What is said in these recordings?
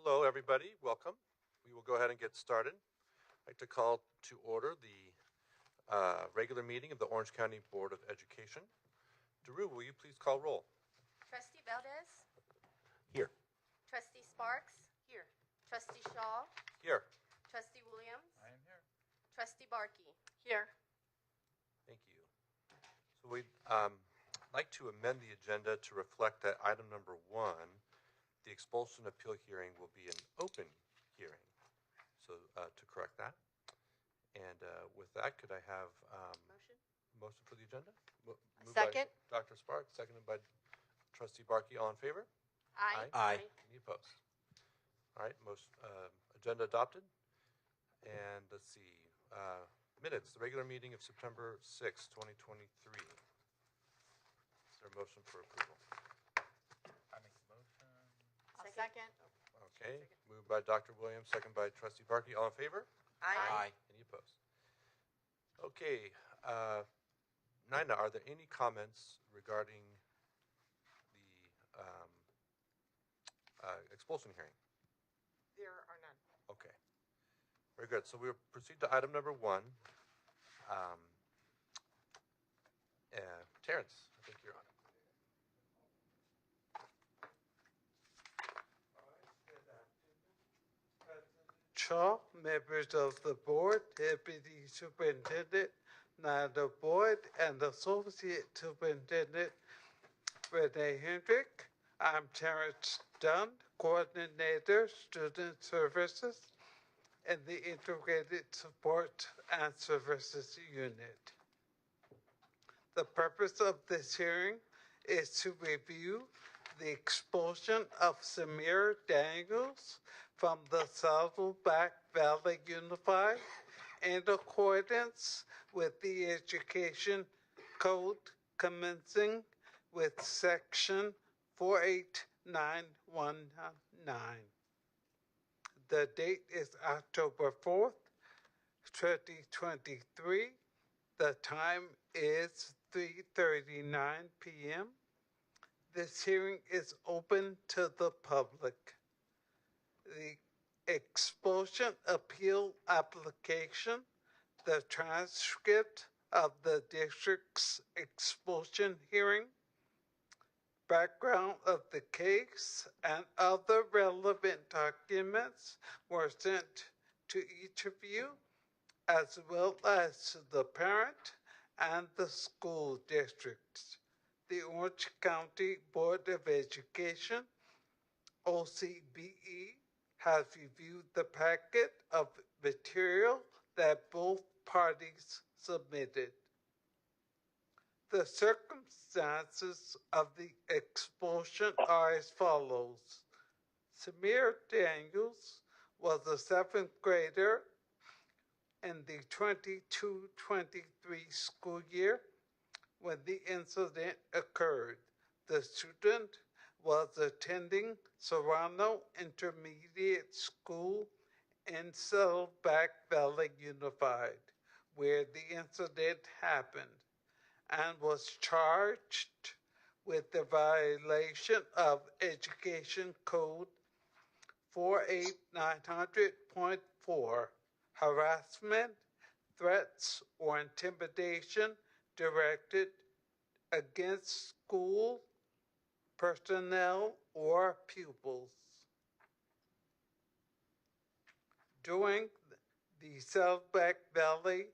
Hello, everybody. Welcome. We will go ahead and get started. I'd like to call to order the regular meeting of the Orange County Board of Education. Drew, will you please call roll? Trustee Valdez, Here. Trustee Sparks. Here. Trustee Shaw, Here. Trustee Williams, I am here. Trustee Barkey. Here. Thank you. So we'd like to amend the agenda to reflect that item number 1, the expulsion appeal hearing, will be an open hearing. So to correct that. And with that, could I have Motion? motion for the agenda? Moved Second. by Dr. Sparks, seconded by Trustee Barkey. All in favor? Aye. Aye. Any opposed? All right, agenda adopted. And let's see, minutes, the regular meeting of September 6, 2023. Is there a motion for approval? I make the motion. Second. Okay, moved by Dr. Williams, second by Trustee Barkey. All in favor? Aye. Any opposed? Okay, Nina, are there any comments regarding the expulsion hearing? There are none. Okay, very good. So we'll proceed to item number 1. Terrence, I think you're on. Shaw, members of the board, Deputy Superintendent Nada Boyd, and Associate Superintendent Renee Hendrick. I'm Terrence Dunn, Coordinator, Student Services in the Integrated Support and Services Unit. The purpose of this hearing is to review the expulsion of Samir Daniels from the Saddleback Valley Unified in accordance with the Education Code commencing with Section 48919. The date is October 4th, 2023. The time is 3:39 p.m. This hearing is open to the public. The expulsion appeal application, the transcript of the district's expulsion hearing, background of the case, and other relevant documents were sent to each of you, as well as to the parent and the school districts. The Orange County Board of Education, OCBE, has reviewed the packet of material that both parties submitted. The circumstances of the expulsion are as follows. Samir Daniels was a 7th grader in the 22-23 school year when the incident occurred. The student was attending Serrano Intermediate School in Saddleback Valley Unified, where the incident happened, and was charged with the violation of Education Code 48900.4, harassment, threats, or intimidation directed against school personnel or pupils. During the Saddleback Valley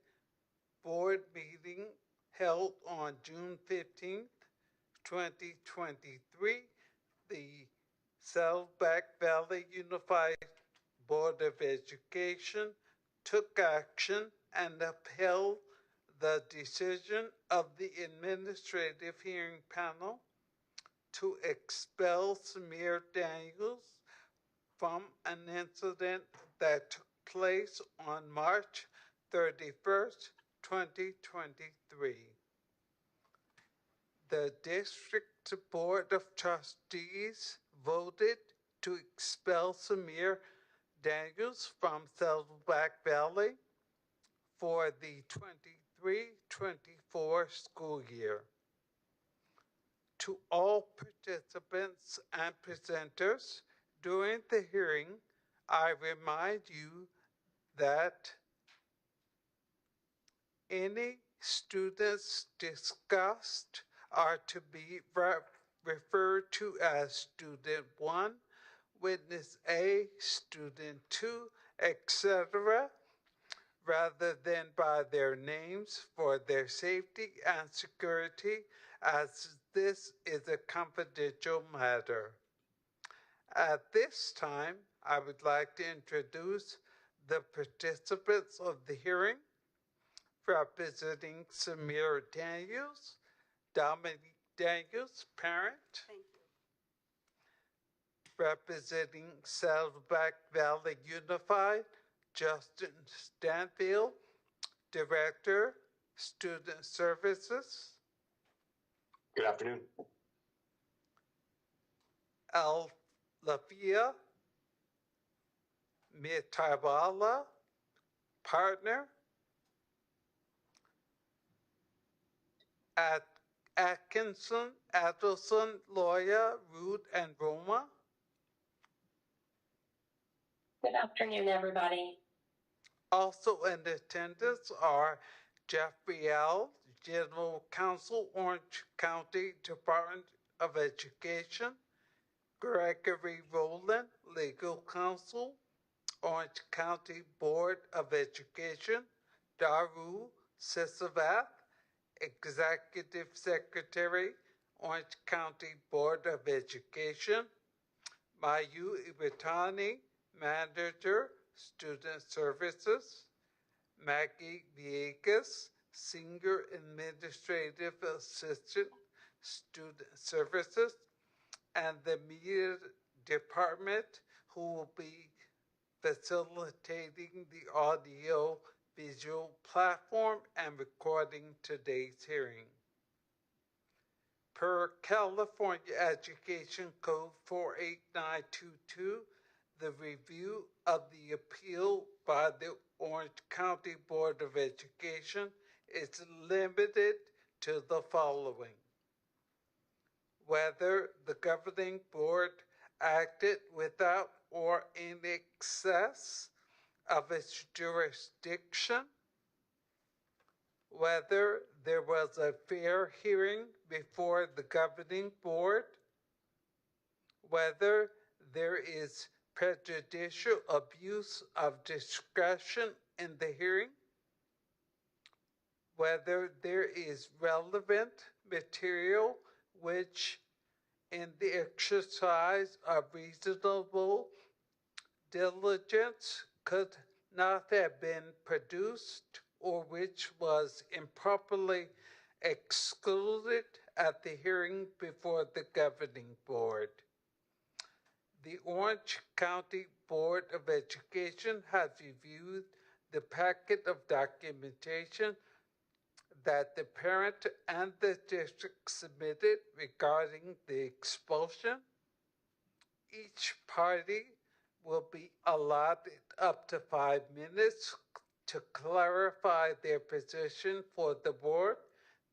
Board meeting held on June 15th, 2023, the Saddleback Valley Unified Board of Education took action and upheld the decision of the Administrative Hearing Panel to expel Samir Daniels from an incident that took place on March 31st, 2023. The District Board of Trustees voted to expel Samir Daniels from Saddleback Valley for the 23-24 school year. To all participants and presenters, During the hearing, I remind you that any students discussed are to be referred to as Student 1, Witness A, Student 2, etc., rather than by their names for their safety and security, as this is a confidential matter. At this time, I would like to introduce the participants of the hearing. Representing Samir Daniels, Dominique Daniels, parent. Thank you. Representing Saddleback Valley Unified, Justin Stanfield, Director, Student Services. Good afternoon. Al Lafia Mitarbala, partner. At Atkinson, Adelson, Loya, Root, and Roma. Good afternoon, everybody. Also in attendance are Jeffrey L., General Counsel, Orange County Department of Education, Gregory Rowland, Legal Counsel, Orange County Board of Education, Daru Sisavath, Executive Secretary, Orange County Board of Education, Mayu Ibatani, Manager, Student Services, Maggie Villegas, Senior Administrative Assistant, Student Services, and the Media Department, who will be facilitating the audio visual platform and recording today's hearing. Per California Education Code 48922, the review of the appeal by the Orange County Board of Education is limited to the following: whether the governing board acted without or in excess of its jurisdiction, whether there was a fair hearing before the governing board, whether there is prejudicial abuse of discretion in the hearing, whether there is relevant material which, in the exercise of reasonable diligence, could not have been produced, or which was improperly excluded at the hearing before the governing board. The Orange County Board of Education has reviewed the packet of documentation that the parent and the district submitted regarding the expulsion. Each party will be allotted up to 5 minutes to clarify their position for the board.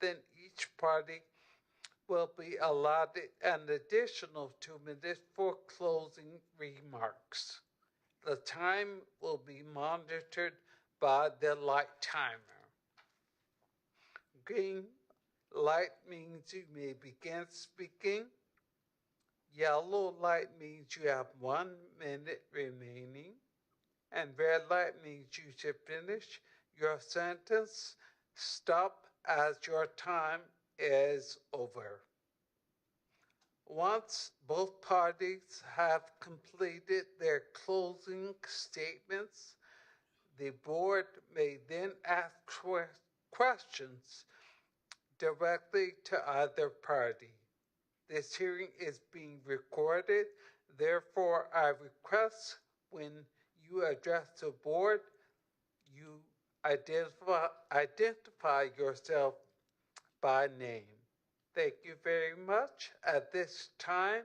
Then each party will be allotted an additional 2 minutes for closing remarks. The time will be monitored by the light timer. Green light means you may begin speaking. Yellow light means you have 1 minute remaining. And red light means you should finish your sentence. Stop as your time is over. Once both parties have completed their closing statements, the board may then ask questions directly to either party. This hearing is being recorded, therefore I request when you address the board, you identify yourself by name. Thank you very much. At this time,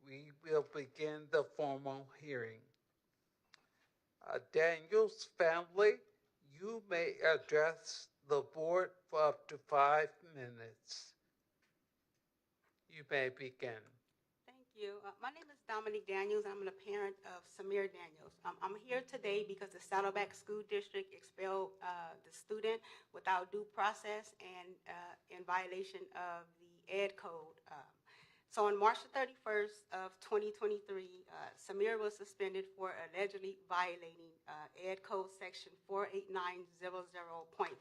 we will begin the formal hearing. Daniel's family, you may address the board for up to 5 minutes. You may begin. Thank you. My name is Dominique Daniels. I'm a parent of Samir Daniels. I'm here today because the Saddleback School District expelled the student without due process and in violation of the Ed Code. So on March the 31st of 2023, Samir was suspended for allegedly violating Ed Code Section 48900.4.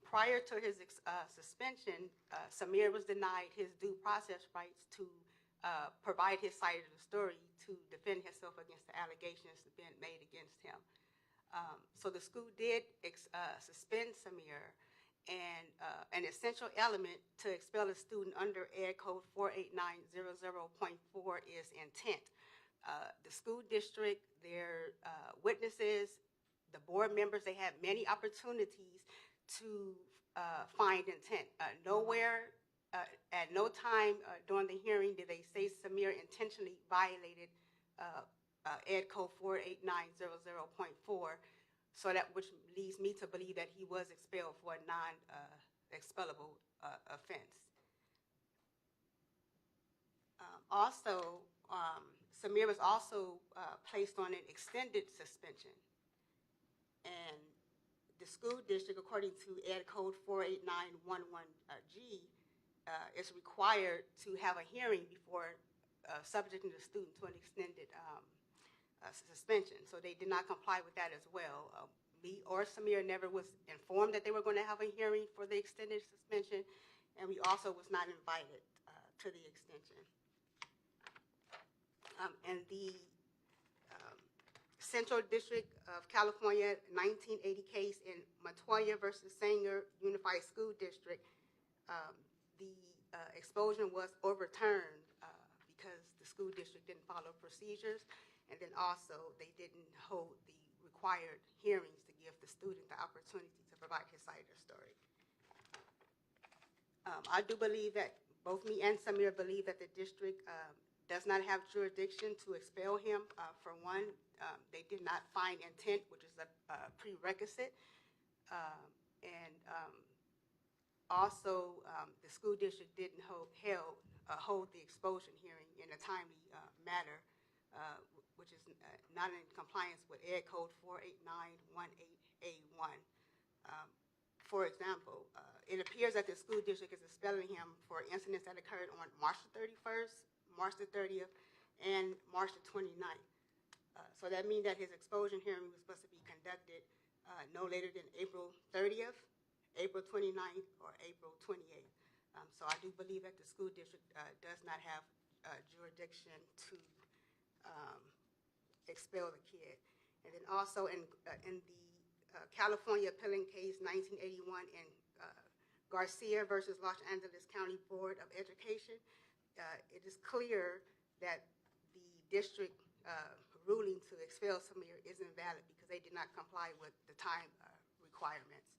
Prior to his suspension, Samir was denied his due process rights to provide his side of the story to defend himself against the allegations that been made against him. So the school did suspend Samir, and an essential element to expel a student under Ed Code 48900.4 is intent. The school district, their witnesses, the board members, they had many opportunities to find intent. Nowhere, at no time during the hearing did they say Samir intentionally violated Ed Code 48900.4, so that which leads me to believe that he was expelled for a non-expellable offense. Also, Samir was also placed on an extended suspension, and the school district, according to Ed Code 48911G, is required to have a hearing before subjecting the student to an extended suspension. So they did not comply with that as well. Me or Samir never was informed that they were going to have a hearing for the extended suspension, and we also was not invited to the extension. And the Central District of California 1980 case in Montoya versus Sanger Unified School District, the expulsion was overturned because the school district didn't follow procedures, and then also they didn't hold the required hearings to give the student the opportunity to provide his side of the story. I do believe that both me and Samir believe that the district does not have jurisdiction to expel him. For one, they did not find intent, which is a prerequisite. Also, the school district didn't hold the expulsion hearing in a timely manner, which is not in compliance with Ed Code 48918A1. For example, it appears that the school district is expelling him for incidents that occurred on March the 31st, March the 30th, and March the 29th. So that means that his expulsion hearing was supposed to be conducted no later than April 30th, April 29th, or April 28th. So I do believe that the school district does not have jurisdiction to expel the kid. And then also in the California appellant case 1981 in Garcia versus Los Angeles County Board of Education, it is clear that the district ruling to expel Samir is invalid because they did not comply with the time requirements.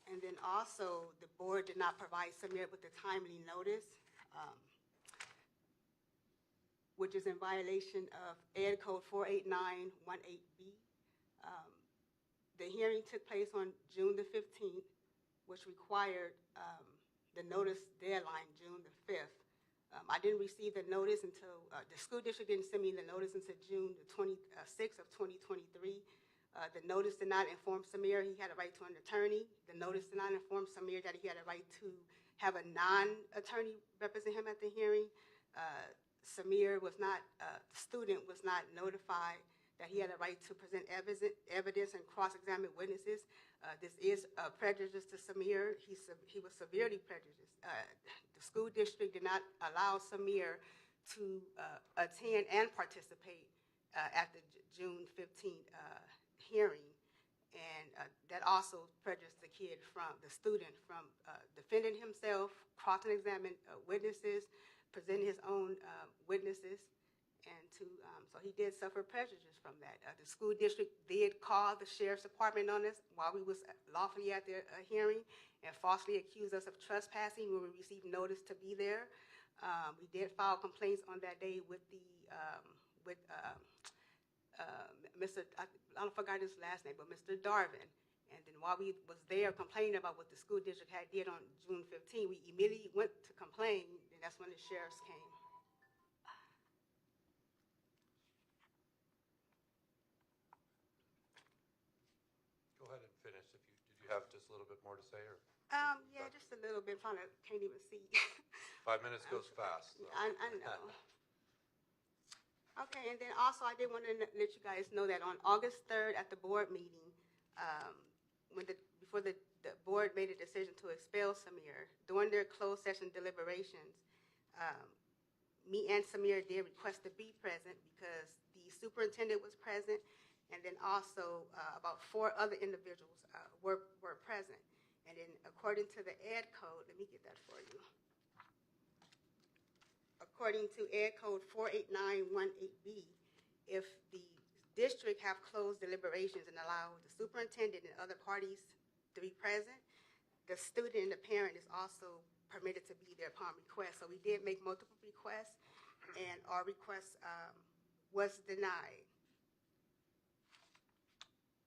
And then also the board did not provide Samir with a timely notice, which is in violation of Ed Code 48918B. The hearing took place on June the 15th, which required the notice deadline June the 5th. I didn't receive the notice until, the school district didn't send me the notice until June the 26th of 2023. The notice did not inform Samir he had a right to an attorney. The notice did not inform Samir that he had a right to have a non-attorney represent him at the hearing. Samir was not, the student was not notified that he had a right to present evidence and cross-examine witnesses. This is a prejudice to Samir. He was severely prejudiced. The school district did not allow Samir to attend and participate at the June 15th hearing, and that also prejudiced the student from defending himself, cross-examine witnesses, presenting his own witnesses, and so he did suffer prejudice from that. The school district did call the sheriff's department on us while we was lawfully at the hearing and falsely accused us of trespassing when we received notice to be there. We did file complaints on that day with Mr. I forgot his last name, but Mr. Darvin. And then while we was there complaining about what the school district had did on June 15, we immediately went to complain, and that's when the sheriffs came. Go ahead and finish. Did you have just a little bit more to say, or Yeah, just a little bit, trying to, can't even see. 5 minutes goes fast? So. I know. Okay, and then also I did want to let you guys know that on August 3rd at the board meeting, before the board made a decision to expel Samir, during their closed session deliberations, me and Samir did request to be present because the superintendent was present, and then also about 4 other individuals were present. And then according to the ed code, let me get that for you. According to ed code 48918B, if the district have closed deliberations and allow the superintendent and other parties to be present, the student and the parent is also permitted to be there upon request. So we did make multiple requests, and our request was denied.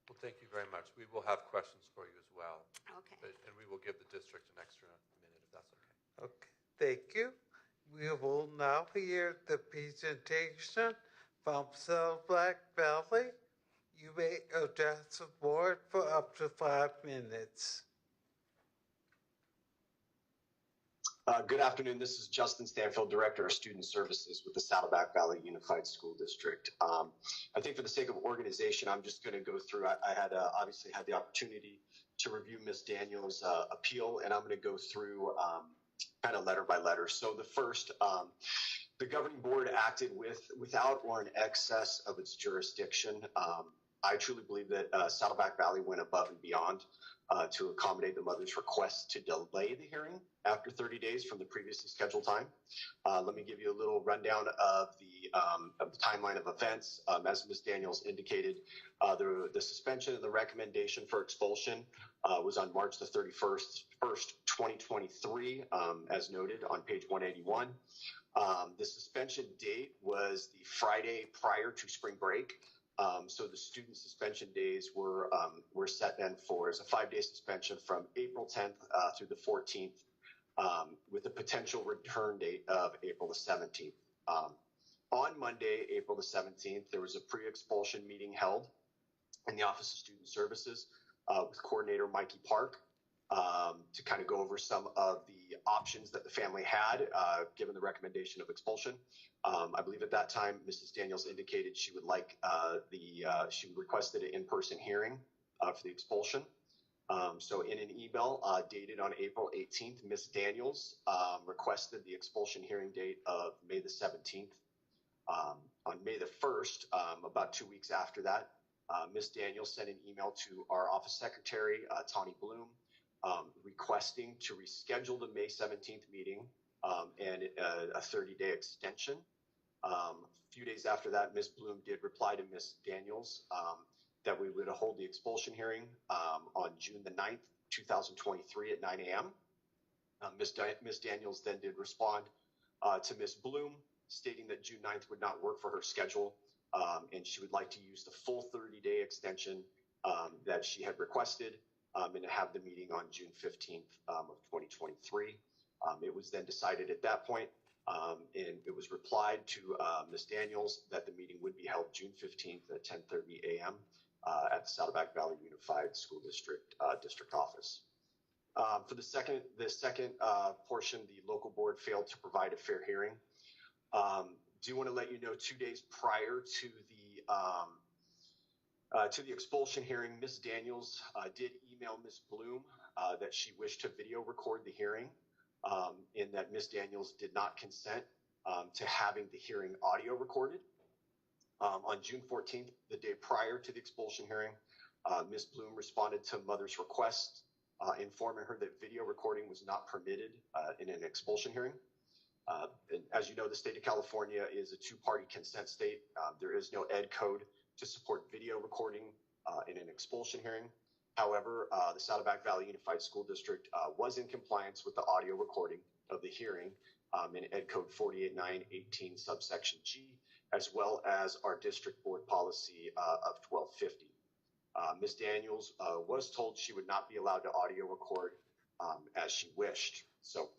Well, thank you very much. We will have questions for you as well. Okay. And we will give the district an extra minute if that's okay. Okay, thank you. We will now hear the presentation from Saddleback Valley. You may address the board for up to 5 minutes. Good afternoon. This is Justin Stanfield, Director of Student Services with the Saddleback Valley Unified School District. I think for the sake of organization, I'm just going to go through. I had obviously had the opportunity to review Ms. Daniels' appeal, and I'm going to go through kind of letter by letter. So the first, the governing board acted without or in excess of its jurisdiction. I truly believe that Saddleback Valley went above and beyond to accommodate the mother's request to delay the hearing after 30 days from the previously scheduled time. Let me give you a little rundown of the timeline of events. As Ms. Daniels indicated, the suspension and the recommendation for expulsion was on March the 31st, 2023, as noted on page 181. The suspension date was the Friday prior to spring break. So the student suspension days were set then for as a 5-day suspension from April 10th through the 14th, with a potential return date of April the 17th. On Monday, April the 17th, there was a pre-expulsion meeting held in the Office of Student Services with Coordinator Mikey Park to kind of go over some of the options that the family had given the recommendation of expulsion. I believe at that time, Mrs. Daniels indicated she would like she requested an in-person hearing for the expulsion. So in an email dated on April 18th, Ms. Daniels requested the expulsion hearing date of May the 17th. On May the 1st, about 2 weeks after that, Ms. Daniels sent an email to our office secretary, Tawny Bloom, requesting to reschedule the May 17th meeting and a 30-day extension. A few days after that, Ms. Bloom did reply to Ms. Daniels that we would hold the expulsion hearing on June the 9th, 2023 at 9 a.m. Ms. Daniels then did respond to Ms. Bloom, stating that June 9th would not work for her schedule, and she would like to use the full 30-day extension that she had requested and to have the meeting on June 15th of 2023. It was then decided at that point, and it was replied to Ms. Daniels that the meeting would be held June 15th at 10:30 a.m. At the Saddleback Valley Unified School District district office. For the second portion, the local board failed to provide a fair hearing. Do want to let you know 2 days prior to the expulsion hearing, Ms. Daniels did email Ms. Bloom that she wished to video record the hearing, and that Ms. Daniels did not consent to having the hearing audio recorded. On June 14th, the day prior to the expulsion hearing, Ms. Bloom responded to mother's request, informing her that video recording was not permitted in an expulsion hearing. And as you know, the state of California is a 2-party consent state. There is no ed code to support video recording in an expulsion hearing. However, the Saddleback Valley Unified School District was in compliance with the audio recording of the hearing in Ed Code 48918 subsection G, as well as our district board policy of 1250. Ms. Daniels was told she would not be allowed to audio record as she wished. So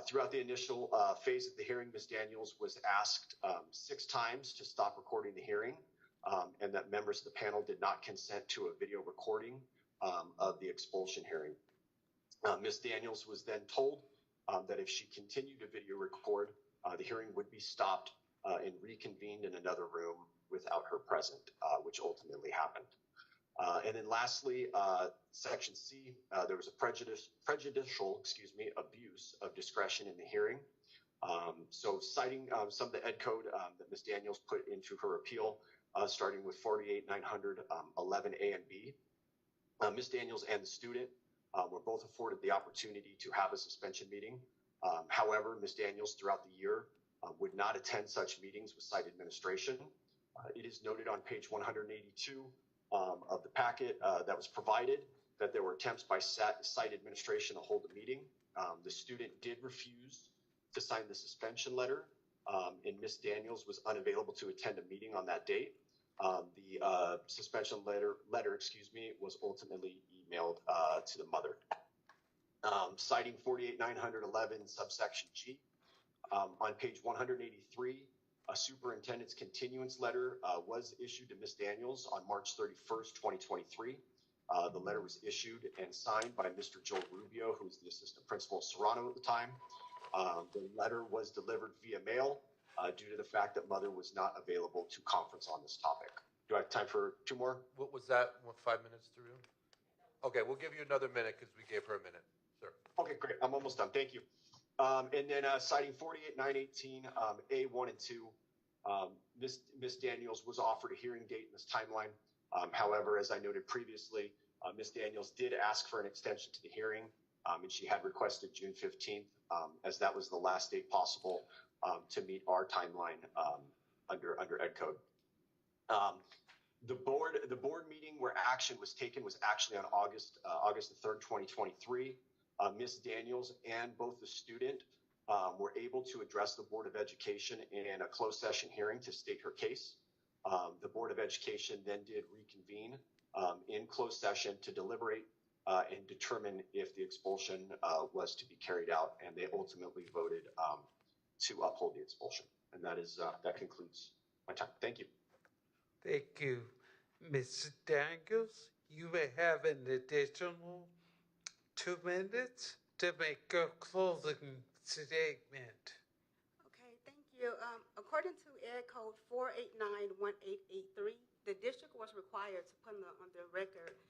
throughout the initial phase of the hearing, Ms. Daniels was asked 6 times to stop recording the hearing, and that members of the panel did not consent to a video recording of the expulsion hearing. Ms. Daniels was then told that if she continued to video record, the hearing would be stopped and reconvened in another room without her present, which ultimately happened. And then lastly, Section C, there was a prejudicial abuse of discretion in the hearing. So citing some of the ed code that Ms. Daniels put into her appeal, starting with 48-911 A and B, Ms. Daniels and the student were both afforded the opportunity to have a suspension meeting. However, Ms. Daniels throughout the year would not attend such meetings with site administration. It is noted on page 182 of the packet that was provided that there were attempts by site administration to hold a meeting. The student did refuse to sign the suspension letter, and Ms. Daniels was unavailable to attend a meeting on that date. The suspension letter, was ultimately emailed to the mother. Citing 48-911 subsection G, on page 183, a superintendent's continuance letter was issued to Ms. Daniels on March 31st, 2023. The letter was issued and signed by Mr. Joel Rubio, who was the assistant principal of Serrano at the time. The letter was delivered via mail due to the fact that mother was not available to conference on this topic. Do I have time for 2 more? What was that? 5 minutes through? Okay, we'll give you another minute because we gave her a minute, sir. Okay, great. I'm almost done. Thank you. And then citing 48-918 A1 and 2, Ms. Daniels was offered a hearing date in this timeline. However, as I noted previously, Ms. Daniels did ask for an extension to the hearing, and she had requested June 15th, as that was the last date possible to meet our timeline under Ed Code. The board meeting where action was taken was actually on August the 3rd, 2023. Ms. Daniels and both the student were able to address the Board of Education in a closed session hearing to state her case. The Board of Education then did reconvene in closed session to deliberate and determine if the expulsion was to be carried out, and they ultimately voted to uphold the expulsion. And that concludes my time. Thank you. Thank you, Ms. Daniels. You may have an additional 2 minutes to make a closing statement. Okay, thank you. According to Ed Code 4891883, the district was required to put on the record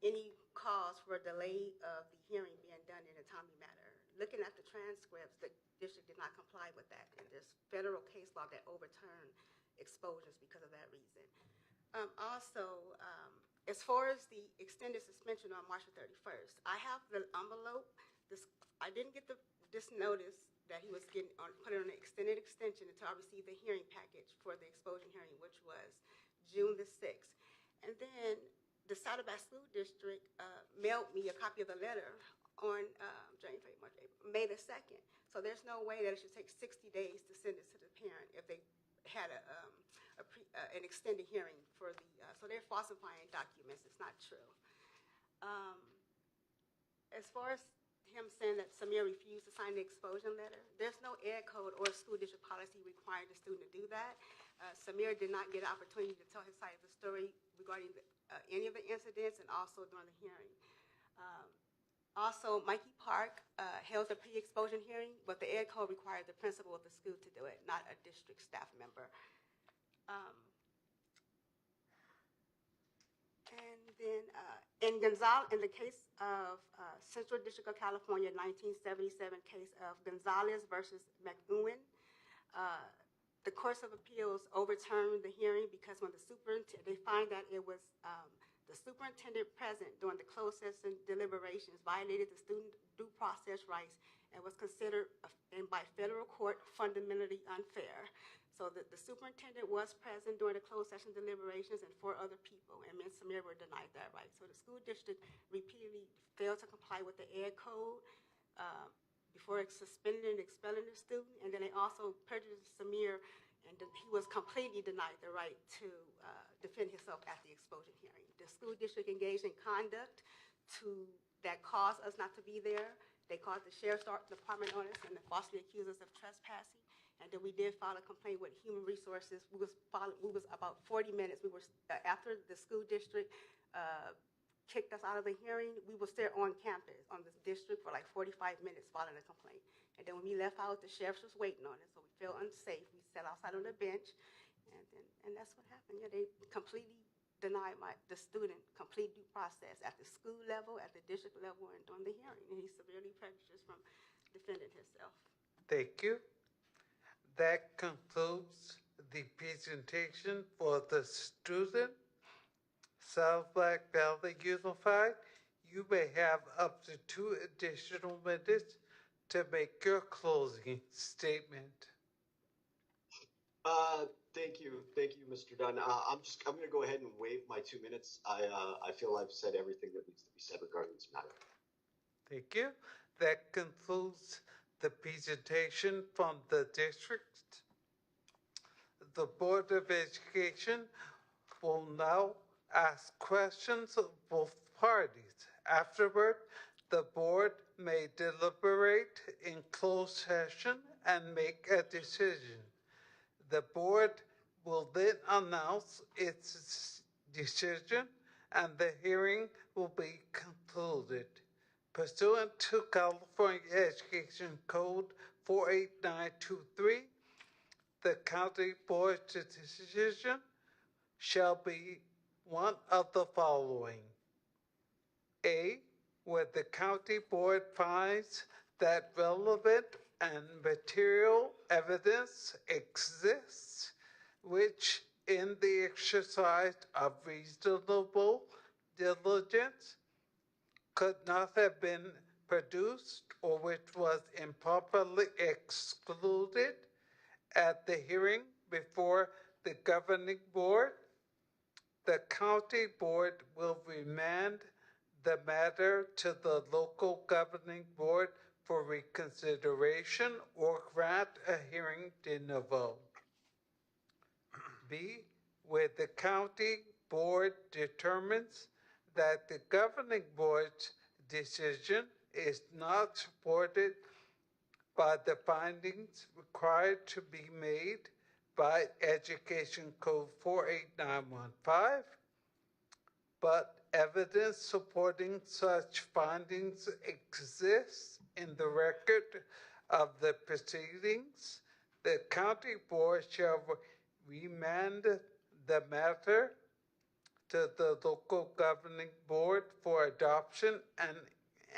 any cause for delay of the hearing being done in a timely manner. Looking at the transcripts, the district did not comply with that, and there's federal case law that overturned exposures because of that reason. Also, as far as the extended suspension on March 31st, I have the envelope. I didn't get this notice that he was put on an extended extension until I received the hearing package for the expulsion hearing, which was June the 6th. And then the Saddleback School District mailed me a copy of the letter on May the 2nd. So there's no way that it should take 60 days to send it to the parent if they had an extended hearing for the, so they're falsifying documents. It's not true. As far as him saying that Samir refused to sign the expulsion letter, there's no ed code or school district policy requiring the student to do that. Samir did not get an opportunity to tell his side of the story regarding any of the incidents and also during the hearing. Also, Mikey Park held a pre-expulsion hearing, but the ed code required the principal of the school to do it, not a district staff member. And then in the case of Central District of California, 1977 case of Gonzalez versus McEwen, the Court of Appeals overturned the hearing because when they find that it was the superintendent present during the closed session deliberations violated the student due process rights and was considered by federal court fundamentally unfair. So the superintendent was present during the closed session deliberations and 4 other people, and Ms. Samir were denied that right. So the school district repeatedly failed to comply with the ed code before suspending and expelling the student, and then they also prejudiced Samir, and he was completely denied the right to defend defend himself at the exposure hearing. The school district engaged in conduct that caused us not to be there. They called the sheriff's department on us and falsely accused us of trespassing. And then we did file a complaint with Human Resources. We was about 40 minutes. We were after the school district kicked us out of the hearing. We were still on campus on this district for like 45 minutes filing a complaint. And then when we left out, the sheriff was waiting on us, so we felt unsafe. We sat outside on the bench, and that's what happened. Yeah, they completely denied the student complete due process at the school level, at the district level, and during the hearing. And he's severely prejudiced from defending himself. Thank you. That concludes the presentation for the student. South Black Valley Unified, you may have up to 2 additional minutes to make your closing statement. Thank you, Mr. Dunn. I'm going to go ahead and waive my 2 minutes. I feel I've said everything that needs to be said regarding this matter. Thank you. That concludes the presentation from the district. The Board of Education will now ask questions of both parties. Afterward, the board may deliberate in closed session and make a decision. The board will then announce its decision and the hearing will be concluded. Pursuant to California Education Code 48923, the county board's decision shall be one of the following. A, where the county board finds that relevant and material evidence exists, which in the exercise of reasonable diligence could not have been produced or which was improperly excluded at the hearing before the governing board, the county board will remand the matter to the local governing board for reconsideration or grant a hearing de novo. B, where the county board determines that the governing board's decision is not supported by the findings required to be made by Education Code 48915, but evidence supporting such findings exists in the record of the proceedings, the county board shall remand the matter to the local governing board for adoption and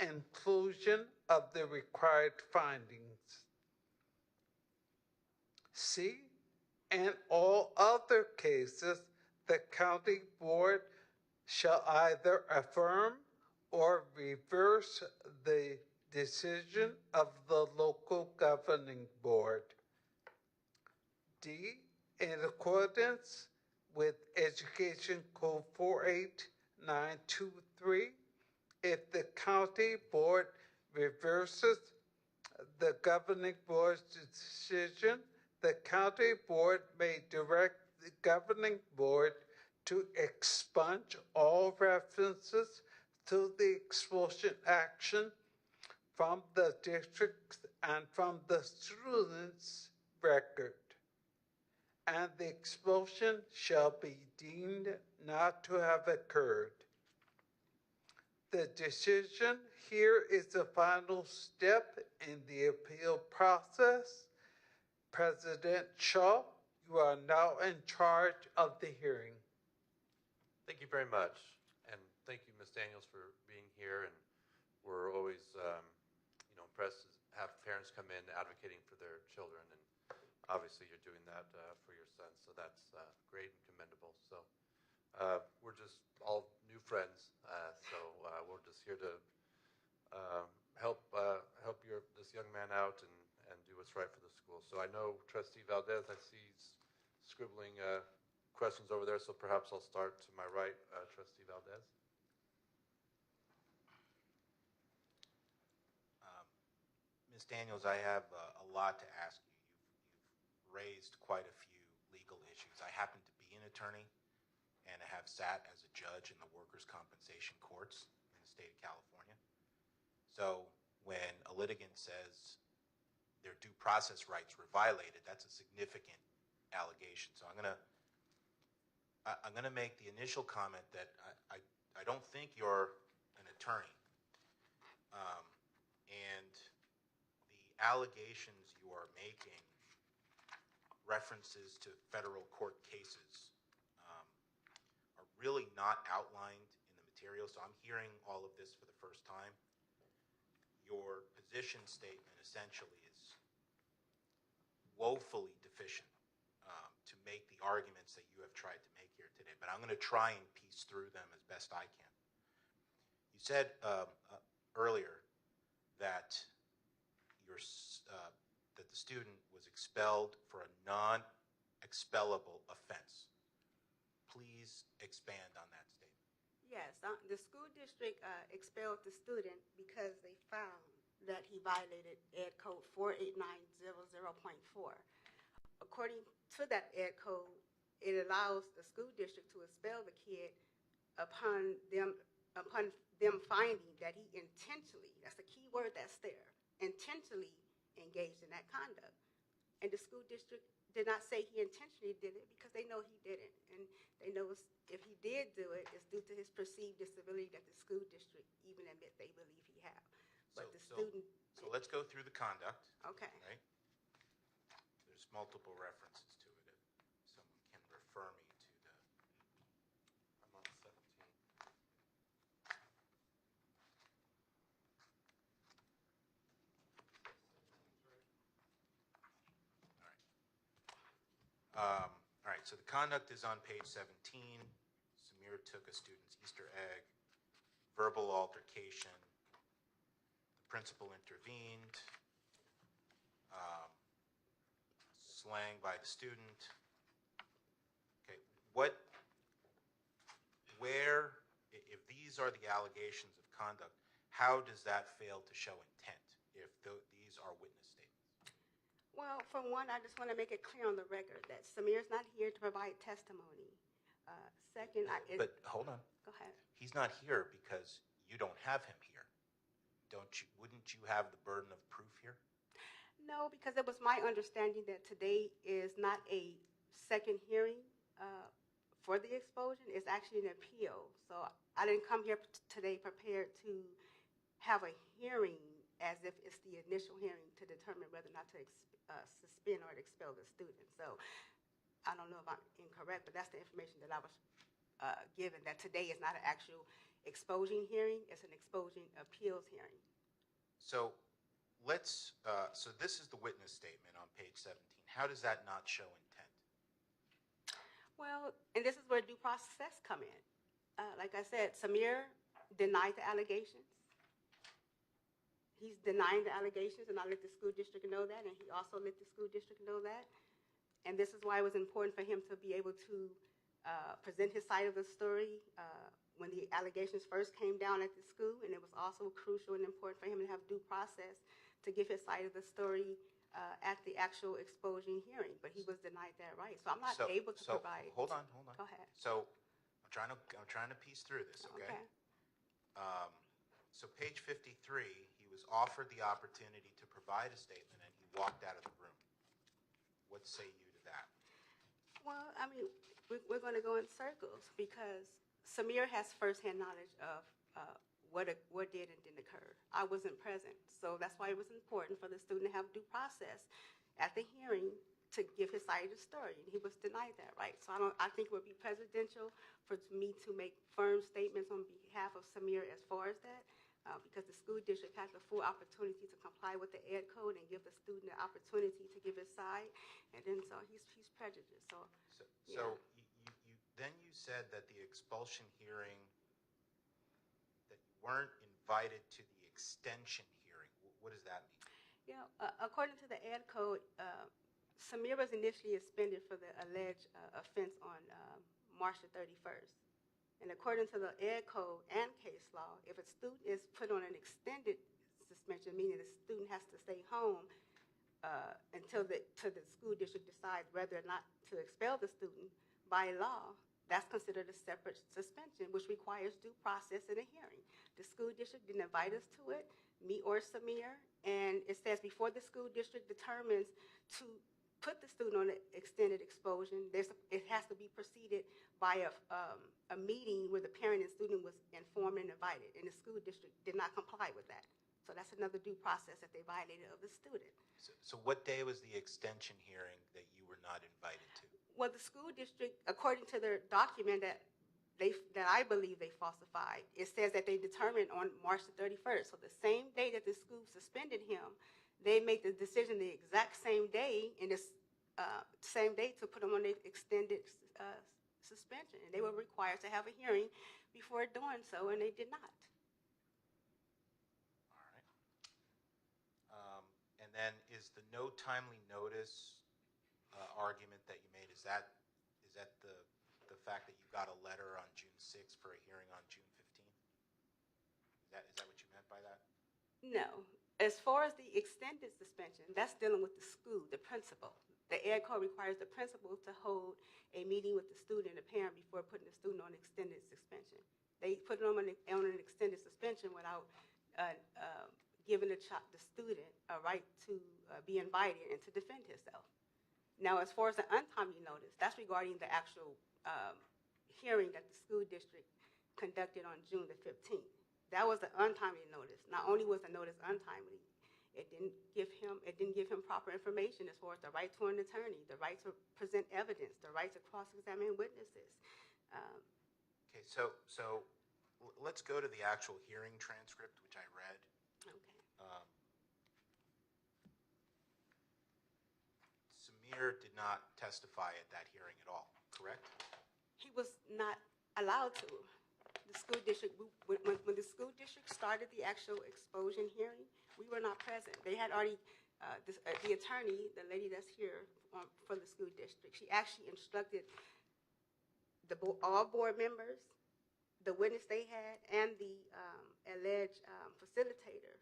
inclusion of the required findings. C, in all other cases, the county board shall either affirm or reverse the decision of the local governing board. D, in accordance with Education Code 48923, if the county board reverses the governing board's decision, the county board may direct the governing board to expunge all references to the expulsion action from the district and from the student's record, and the expulsion shall be deemed not to have occurred. The decision here is the final step in the appeal process. President Shaw, you are now in charge of the hearing. Thank you very much, and thank you, Ms. Daniels, for being here. And we're always, impressed to have parents come in advocating for their children, and obviously you're doing that for your son, so that's great and commendable. So we're just all new friends, so we're just here to help this young man out and do what's right for the school. So I know Trustee Valdez, I see he's scribbling questions over there, so perhaps I'll start to my right, Trustee Valdez. Ms. Daniels, I have a lot to ask you. You've raised quite a few legal issues. I happen to be an attorney, and have sat as a judge in the workers' compensation courts in the state of California. So when a litigant says their due process rights were violated, that's a significant allegation. So I'm gonna make the initial comment that I don't think you're an attorney, and the allegations you are making, references to federal court cases, are really not outlined in the material. So I'm hearing all of this for the first time. Your position statement essentially is woefully deficient to make the arguments that you have tried to make here today, but I'm going to try and piece through them as best I can. You said earlier that that the student was expelled for a non-expellable offense. Please expand on that statement. Yes, the school district expelled the student because they found that he violated Ed Code 48900.4. According to that Ed Code, it allows the school district to expel the kid upon them finding that he intentionally, that's the key word that's there, intentionally engaged in that conduct. And the school district did not say he intentionally did it because they know he didn't. And they know if he did do it, it's due to his perceived disability that the school district even admit they believe he have. But the student... So let's go through the conduct. Okay. Right? There's multiple references to it. If someone can refer me to the... I'm on 17. All right, so the conduct is on page 17. Samir took a student's Easter egg, verbal altercation, the principal intervened, slang by the student. Okay, if these are the allegations of conduct, how does that fail to show intent if these are witness statements? Well, for one, I just want to make it clear on the record that Samir's not here to provide testimony. Second, But hold on. Go ahead. He's not here because you don't have him here. Wouldn't you have the burden of proof here? No, because it was my understanding that today is not a second hearing for the expulsion. It's actually an appeal. So I didn't come here today prepared to have a hearing as if it's the initial hearing to determine whether or not to suspend or expel the student. So I don't know if I'm incorrect, but that's the information that I was given, that today is not an actual expulsion hearing, it's an expulsion appeals hearing. So so this is the witness statement on page 17. How does that not show intent? Well, and this is where due process come in. Like I said, Samir denied the allegations. He's denying the allegations, and I let the school district know that, and he also let the school district know that. And this is why it was important for him to be able to present his side of the story when the allegations first came down at the school, and it was also crucial and important for him to have due process to give his side of the story at the actual expulsion hearing, but he was denied that right. So I'm not able to provide. Hold on. Go ahead. So I'm trying to piece through this, okay? So page 53, he was offered the opportunity to provide a statement, and he walked out of the room. What say you to that? Well, I mean, we're going to go in circles because Samir has firsthand knowledge of what did and didn't occur. I wasn't present, so that's why it was important for the student to have due process at the hearing to give his side of the story, and he was denied that right. So I think it would be presidential for me to make firm statements on behalf of Samir as far as that, because the school district has the full opportunity to comply with the Ed Code and give the student the opportunity to give his side, and then so he's prejudiced. So you then you said that the expulsion hearing, that you weren't invited to the extension hearing. What does that mean? Yeah, according to the Ed Code, Samir was initially suspended for the alleged offense on March the 31st. And according to the Ed Code and case law, if a student is put on an extended suspension, meaning the student has to stay home until the school district decides whether or not to expel the student, by law, That's considered a separate suspension, which requires due process in a hearing. The school district didn't invite us to it, me or Samir, and it says before the school district determines to put the student on an extended exposure, it has to be preceded by a meeting where the parent and student was informed and invited, and the school district did not comply with that. So that's another due process that they violated of the student. So what day was the extension hearing that you were not invited to? Well, the school district, according to their document that I believe they falsified, it says that they determined on March the 31st. So the same day that the school suspended him, they made the decision the exact same day, in this same day, to put him on an extended suspension. And they were required to have a hearing before doing so, and they did not. All right. And then is the no timely notice argument that you made, is that the fact that you got a letter on June 6th for a hearing on June 15th? Is that what you meant by that? No. As far as the extended suspension, that's dealing with the school, the principal. The Ed Code requires the principal to hold a meeting with the student and the parent before putting the student on extended suspension. They put them on an extended suspension without giving the student a right to be invited and to defend himself. Now, as far as the untimely notice, that's regarding the actual hearing that the school district conducted on June the 15th. That was an untimely notice. Not only was the notice untimely, it didn't give him proper information as far as the right to an attorney, the right to present evidence, the right to cross-examine witnesses. Okay, so let's go to the actual hearing transcript, which I read. Okay. Samir did not testify at that hearing at all, correct? He was not allowed to. The school district, when the school district started the actual exposure hearing, we were not present. They had already, the attorney, the lady that's here for the school district, she actually instructed all board members, the witness they had, and the alleged facilitator.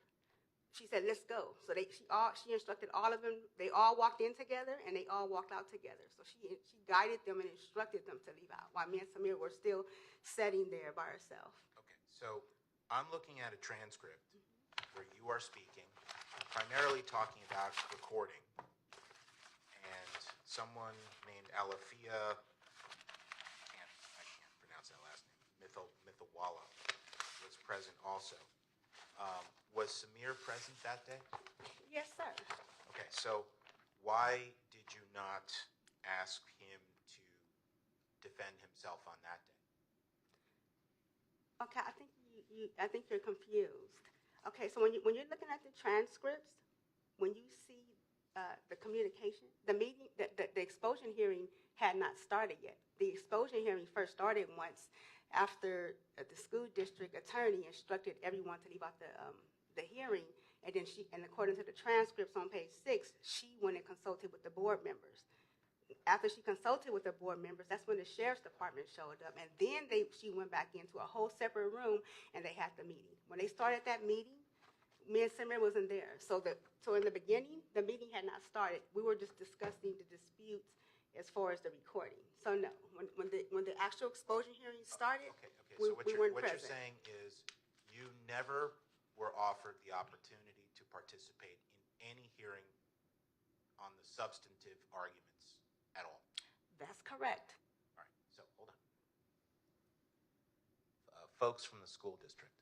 She said, let's go. So she instructed all of them. They all walked in together, and they all walked out together. So she guided them and instructed them to leave out, while me and Samir were still sitting there by ourselves. Okay, so I'm looking at a transcript where you are speaking, primarily talking about recording, and someone named Alafia, I can't pronounce that last name, Mithawala, was present also. Was Samir present that day? Yes, sir. Okay, so why did you not ask him to defend himself on that day? Okay, I think you're confused. Okay, so when you're looking at the transcripts, when you see the communication, the meeting, the exposure hearing had not started yet. The exposure hearing first started once after the school district attorney instructed everyone to leave out the hearing, and then according to the transcripts on page 6, she went and consulted with the board members. After she consulted with the board members, that's when the sheriff's department showed up, and then she went back into a whole separate room, and they had the meeting. When they started that meeting, me and Samir wasn't there. So in the beginning, the meeting had not started. We were just discussing the disputes as far as the recording. So no, when the actual exposure hearing started, Okay. we So what weren't you're present. saying is you never were offered the opportunity to participate in any hearing on the substantive arguments at all. That's correct. All right. So hold on. Folks from the school district.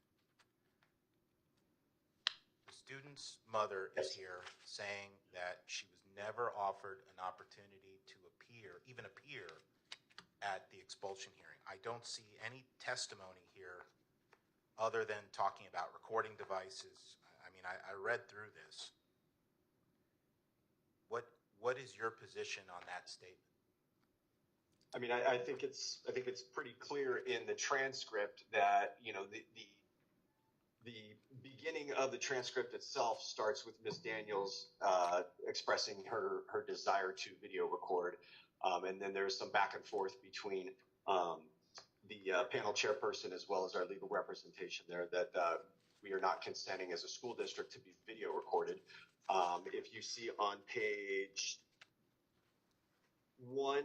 The student's mother is here saying that she was never offered an opportunity to even appear at the expulsion hearing. I don't see any testimony here other than talking about recording devices. I mean, I read through this. What is your position on that statement? I mean, I think it's pretty clear in the transcript that, you know, the beginning of the transcript itself starts with Ms. Daniels expressing her desire to video record, and then there's some back and forth between the panel chairperson as well as our legal representation there that we are not consenting as a school district to be video recorded. If you see on page 1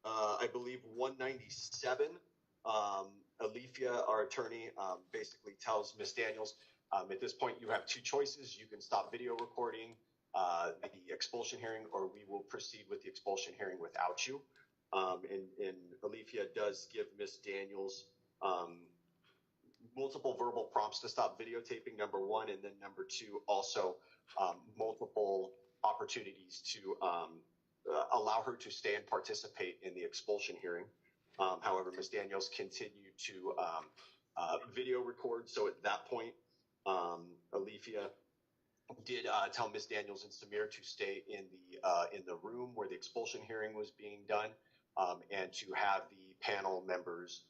I believe 197, Alethea, our attorney, basically tells Ms. Daniels, at this point you have two choices. You can stop video recording the expulsion hearing, or we will proceed with the expulsion hearing without you. And Alethea does give Ms. Daniels multiple verbal prompts to stop videotaping, number one, and then number two, also multiple opportunities to allow her to stay and participate in the expulsion hearing. However, Ms. Daniels continued to video record. So at that point, Alethea did tell Ms. Daniels and Samir to stay in the room where the expulsion hearing was being done, and to have the panel members,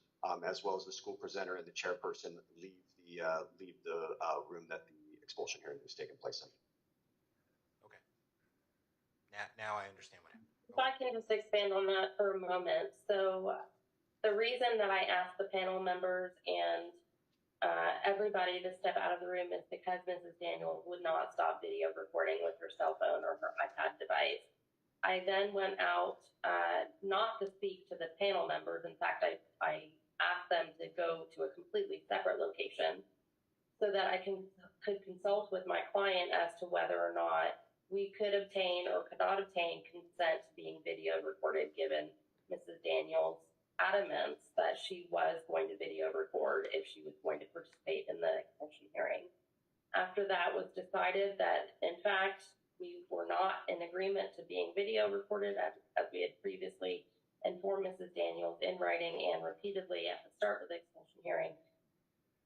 as well as the school presenter and the chairperson, leave the room that the expulsion hearing was taking place in. Okay. Now I understand what happened. If I can just expand on that for a moment. So the reason that I asked the panel members and everybody to step out of the room is because Mrs. Daniels would not stop video recording with her cell phone or her iPad device. I then went out not to speak to the panel members. In fact, I asked them to go to a completely separate location so that I could consult with my client as to whether or not we could obtain or could not obtain consent to being video recorded, given Mrs. Daniels' adamance that she was going to video record if she was going to participate in the expulsion hearing. After that was decided that, in fact, we were not in agreement to being video recorded, as we had previously informed Mrs. Daniels in writing and repeatedly at the start of the expulsion hearing.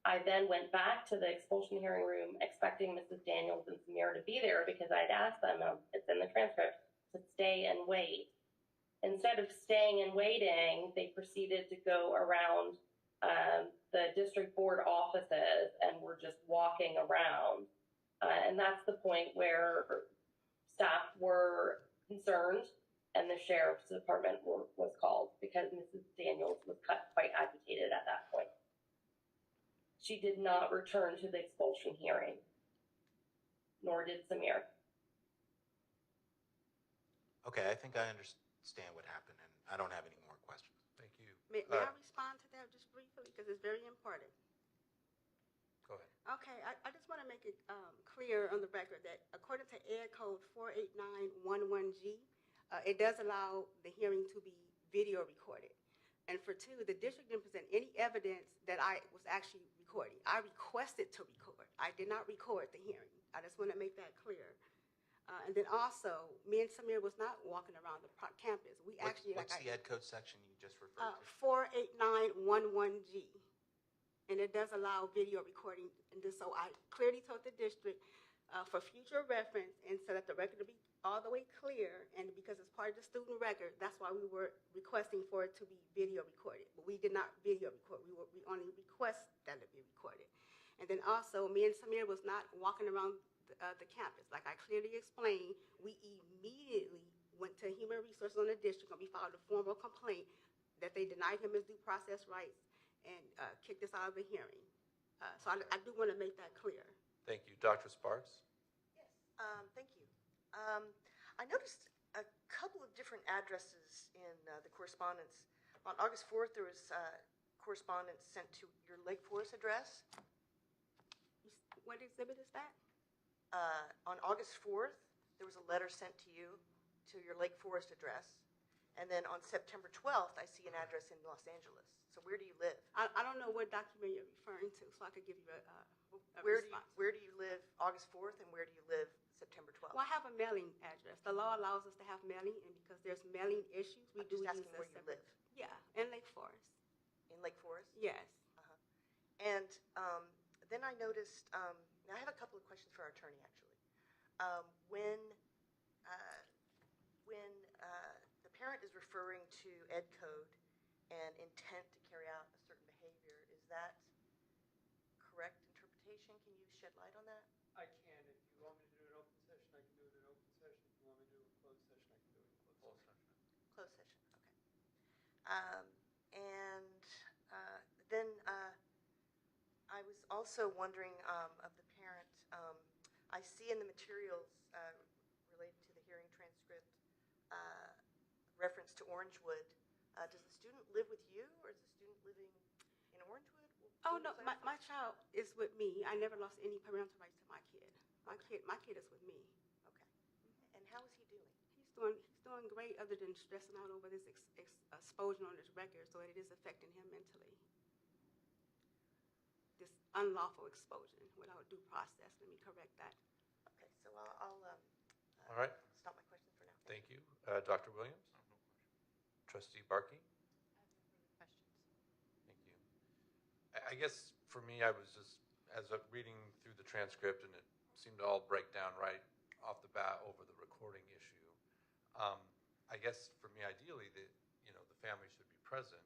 I then went back to the expulsion hearing room expecting Mrs. Daniels and Samir to be there because I'd asked them, it's in the transcript, to stay and wait. Instead of staying and waiting, they proceeded to go around the district board offices and were just walking around. And that's the point where staff were concerned and the sheriff's department was called because Mrs. Daniels was quite agitated at that point. She did not return to the expulsion hearing, nor did Samir. Okay, I think I understand what happened, and I don't have any more questions. Thank you. May I respond to that just briefly, because it's very important? Go ahead. Okay, I just want to make it clear on the record that according to Ed Code 48911G, it does allow the hearing to be video recorded. And for two, the district didn't present any evidence that I was actually recording. I requested to record. I did not record the hearing. I just want to make that clear. And then also, me and Samir was not walking around the campus. We actually, What's the Ed Code section you just referred to? 48911G. And it does allow video recording. And so I clearly told the district for future reference and so that the record will be all the way clear, and because it's part of the student record, that's why we were requesting for it to be video recorded. But we did not video record. We only request that it be recorded. And then also, me and Samir was not walking around the campus. Like I clearly explained, we immediately went to Human Resources on the district and we filed a formal complaint that they denied him his due process rights and kicked us out of the hearing. So I do want to make that clear. Thank you. Dr. Sparks? Yes, thank you. I noticed a couple of different addresses in the correspondence. On August 4th, there was correspondence sent to your Lake Forest address. What exhibit is that? On August 4th, there was a letter sent to you to your Lake Forest address. And then on September 12th, I see an address in Los Angeles. So where do you live? I don't know what document you're referring to, so I could give you a response. Where do you live August 4th, and where do you live September 12th? Well, I have a mailing address. The law allows us to have mailing, and because there's mailing issues, we do just use asking where you live. Yeah, in Lake Forest. In Lake Forest? Yes. And then I noticed, now I have a couple of questions for our attorney, actually. When the parent is referring to Ed Code and intent to carry out a certain behavior, is that correct interpretation? Can you shed light on that? I can. If you want me to do an open session, I can do it in open session. If you want me to do a closed session, I can do it in closed session. Closed session, okay. And then I was also wondering of the parent, I see in the materials related to the hearing transcript reference to Orangewood Does the student live with you, or is the student living in Orangewood? Oh, Can you no, my clarify? child is with me. I never lost any parental rights to my kid. My kid is with me. Okay. And how is he doing? He's doing great, other than stressing out over this exposure on his record, so it is affecting him mentally. This unlawful exposure without due process. Let me correct that. Okay, so I'll All right. stop my questions for now. Thank you. Dr. Williams? Trustee Barkey? Questions? Thank you. I guess for me, I was just, as I'm reading through the transcript, and it seemed to all break down right off the bat over the recording issue. I guess for me, ideally, the family should be present.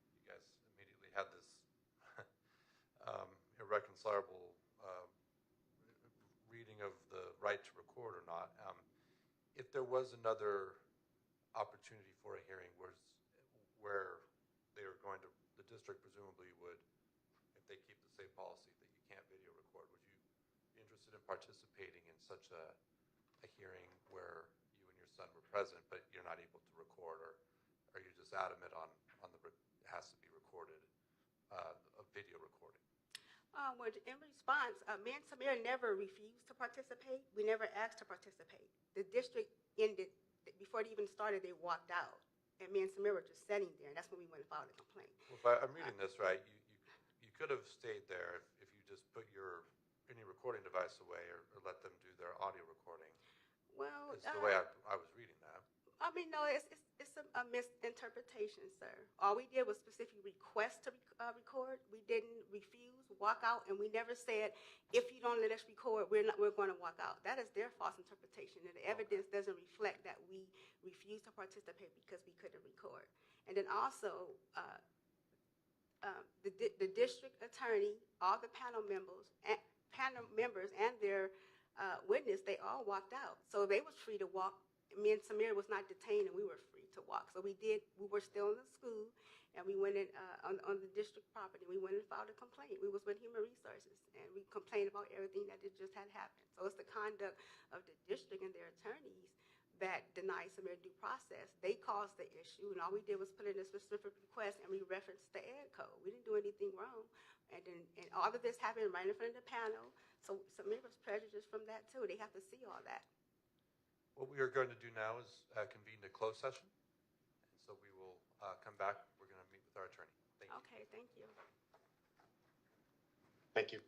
And you guys immediately had this irreconcilable reading of the right to record or not. If there was another opportunity for a hearing where they are going to, the district presumably would, if they keep the same policy that you can't video record, would you be interested in participating in such a hearing where you and your son were present, but you're not able to record, or are you just adamant on it has to be recorded, a video recording? Well, in response, me and Samir never refused to participate. We never asked to participate. The district ended, before it even started, they walked out. And me and Samir were just sitting there, and that's when we went and filed a complaint. Well, if I'm reading this right, you could have stayed there if you just put any recording device away, or let them do their audio recording. Well, It's the way I was reading that. I mean, no, it's a misinterpretation, sir. All we did was specifically request to record. We didn't refuse, walk out, and we never said, if you don't let us record, we're going to walk out. That is their false interpretation, and the evidence doesn't reflect that we refused to participate because we couldn't record. And then also, the district attorney, all the panel members, and their witness, they all walked out. So they was free to walk. Me and Samir was not detained, and we were free to walk. So we were still in the school, and we went in on the district property. We went and filed a complaint. We was with Human Resources, and we complained about everything that just had happened. So it's the conduct of the district and their attorneys that denied Samir due process. They caused the issue, and all we did was put in a specific request, and we referenced the ed code. We didn't do anything wrong. And all of this happened right in front of the panel. So Samir was prejudiced from that, too. They have to see all that. What we are going to do now is convene a closed session. And so we will come back. We're going to meet with our attorney. Thank you. Okay, thank you. Thank you.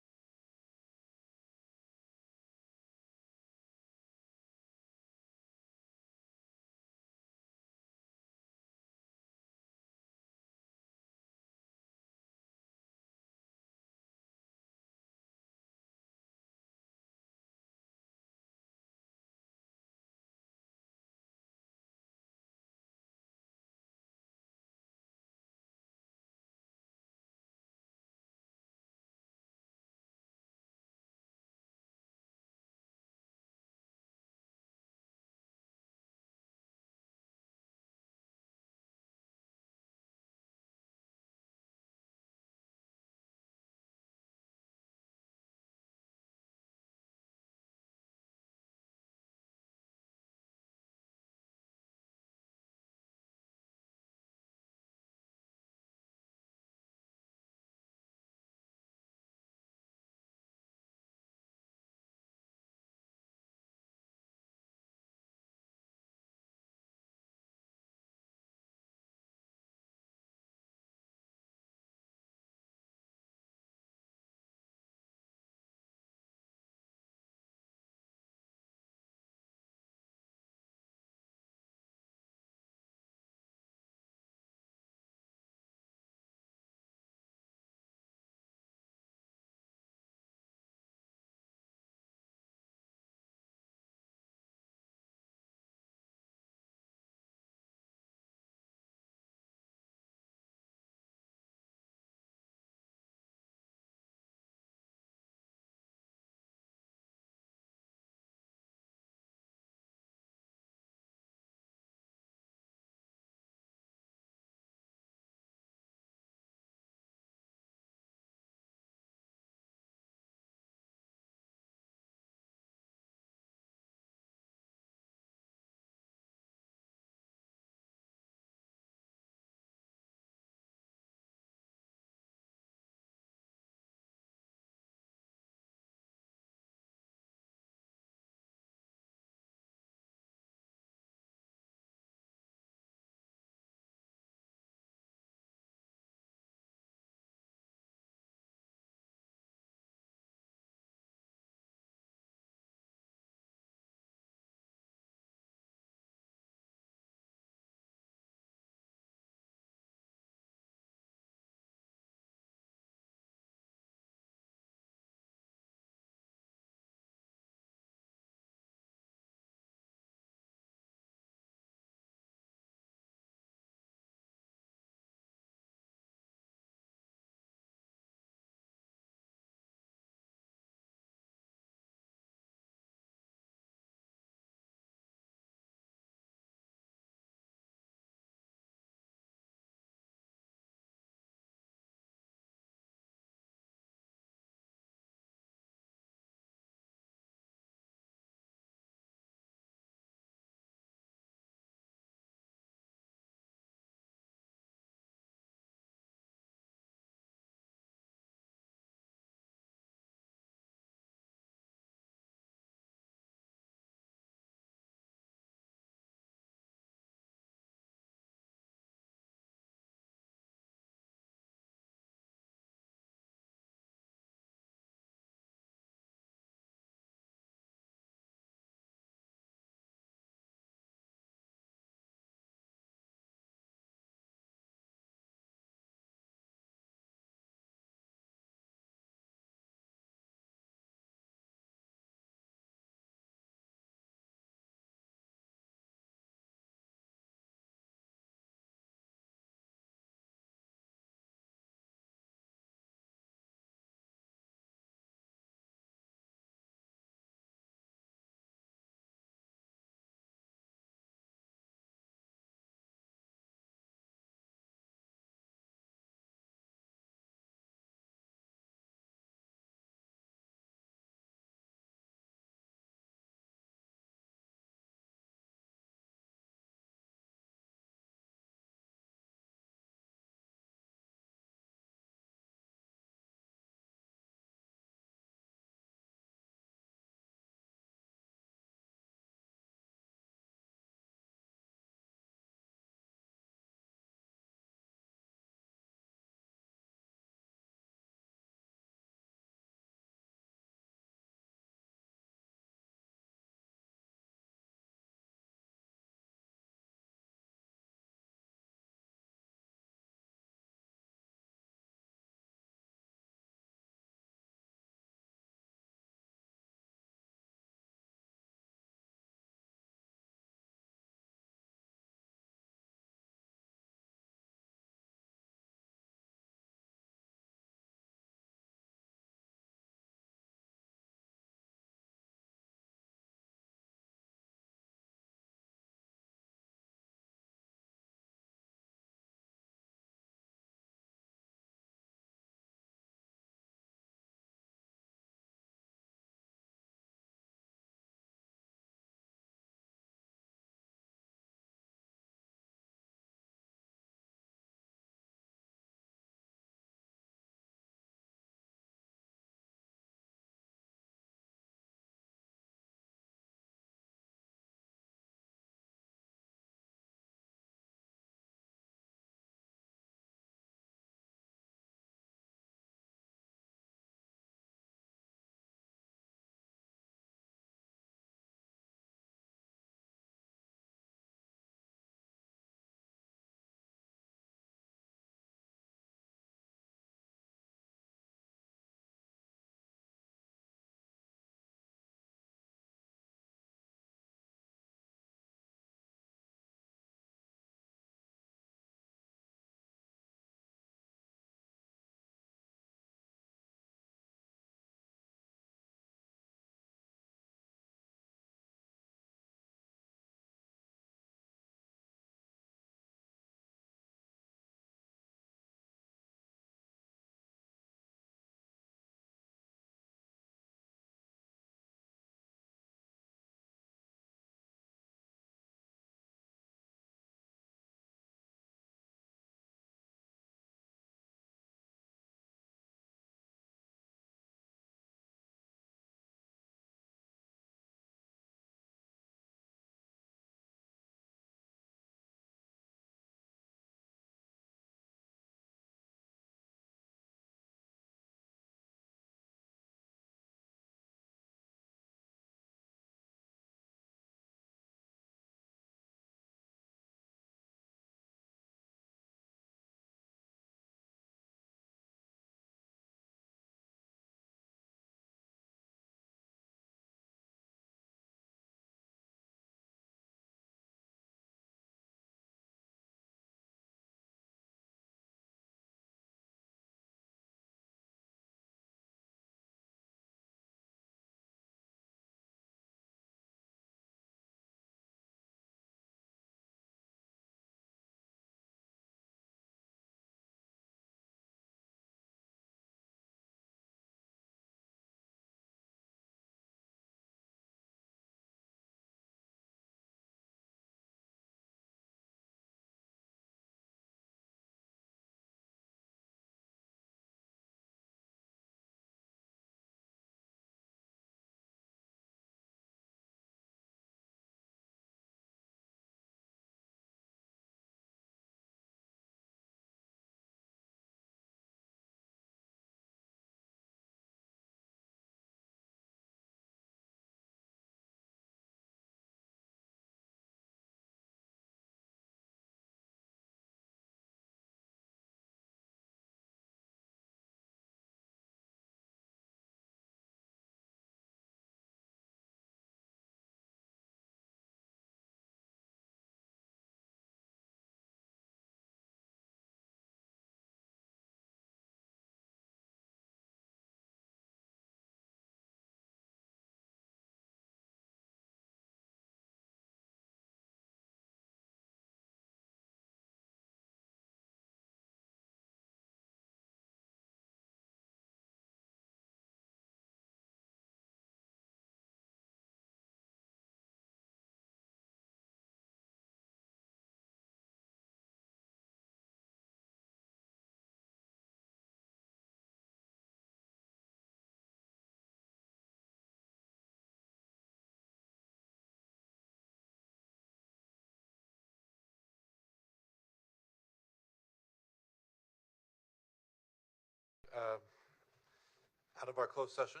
out of our closed session.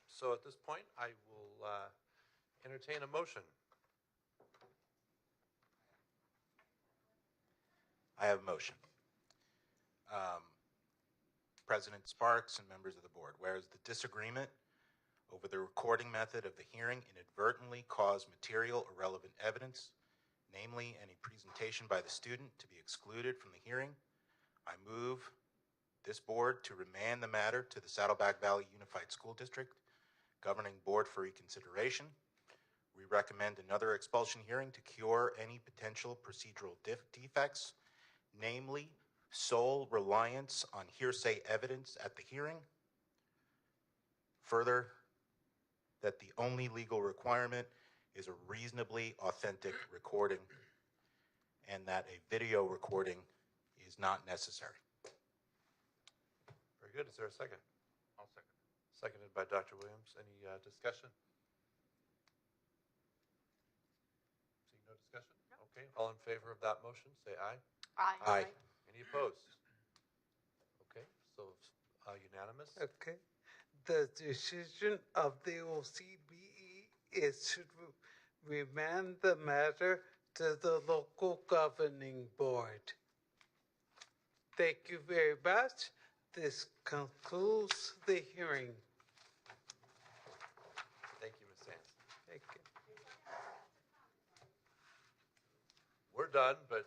So at this point, I will entertain a motion. I have a motion. President Sparks and members of the board, whereas the disagreement over the recording method of the hearing inadvertently caused material or relevant evidence, namely any presentation by the student, to be excluded from the hearing, I move this board to remand the matter to the Saddleback Valley Unified School District Governing Board for reconsideration. We recommend another expulsion hearing to cure any potential procedural defects, namely sole reliance on hearsay evidence at the hearing. Further, that the only legal requirement is a reasonably authentic recording and that a video recording is not necessary. Very good. Is there a second? I'll second. Seconded by Dr. Williams. Any discussion? Seeing no discussion? Okay. All in favor of that motion, say aye. Aye. Any opposed? Okay, so unanimous. Okay. The decision of the OCBE is to remand the matter to the local governing board. Thank you very much. This concludes the hearing. Thank you, Ms. Sands. Thank you. We're done, but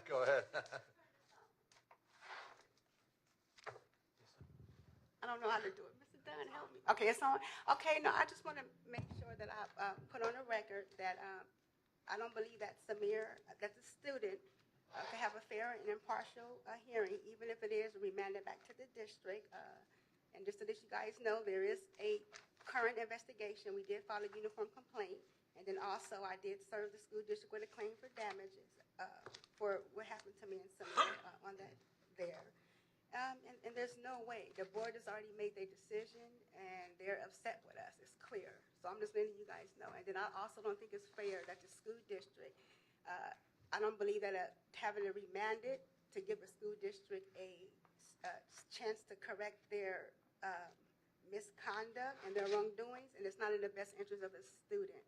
go ahead. I don't know how to do it. Mr. Dunn, help me. Okay, it's on. Okay, no, I just want to make sure that I put on the record that I don't believe that Samir, that the student can have a fair and impartial hearing, even if it is remanded back to the district. And just so that you guys know, there is a current investigation. We did file a uniform complaint. And then also I did serve the school district with a claim for damages for what happened to me and Samir on that there. And there's no way. The board has already made their decision, and they're upset with us. It's clear. So I'm just letting you guys know. And then I also don't think it's fair that the school district, I don't believe that having it remanded to give a school district a chance to correct their misconduct and their wrongdoings, and it's not in the best interest of the student.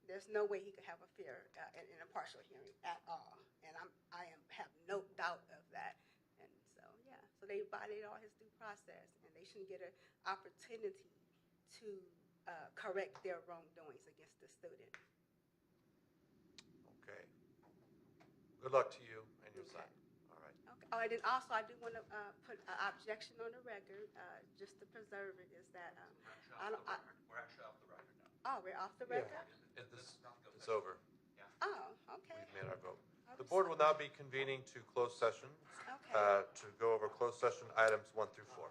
There's no way he could have a fair and impartial hearing at all. And I have no doubt of that. So they violated all his due process, and they shouldn't get an opportunity to correct their wrongdoings against the student. Okay. Good luck to you and your son. All right. Okay. Oh, and then also I do want to put an objection on the record, just to preserve it, is that We're actually off the record now. oh, we're off the record? It's over. Oh, okay. We've made our vote. The board will now be convening to closed session to go over closed session items 1 through 4.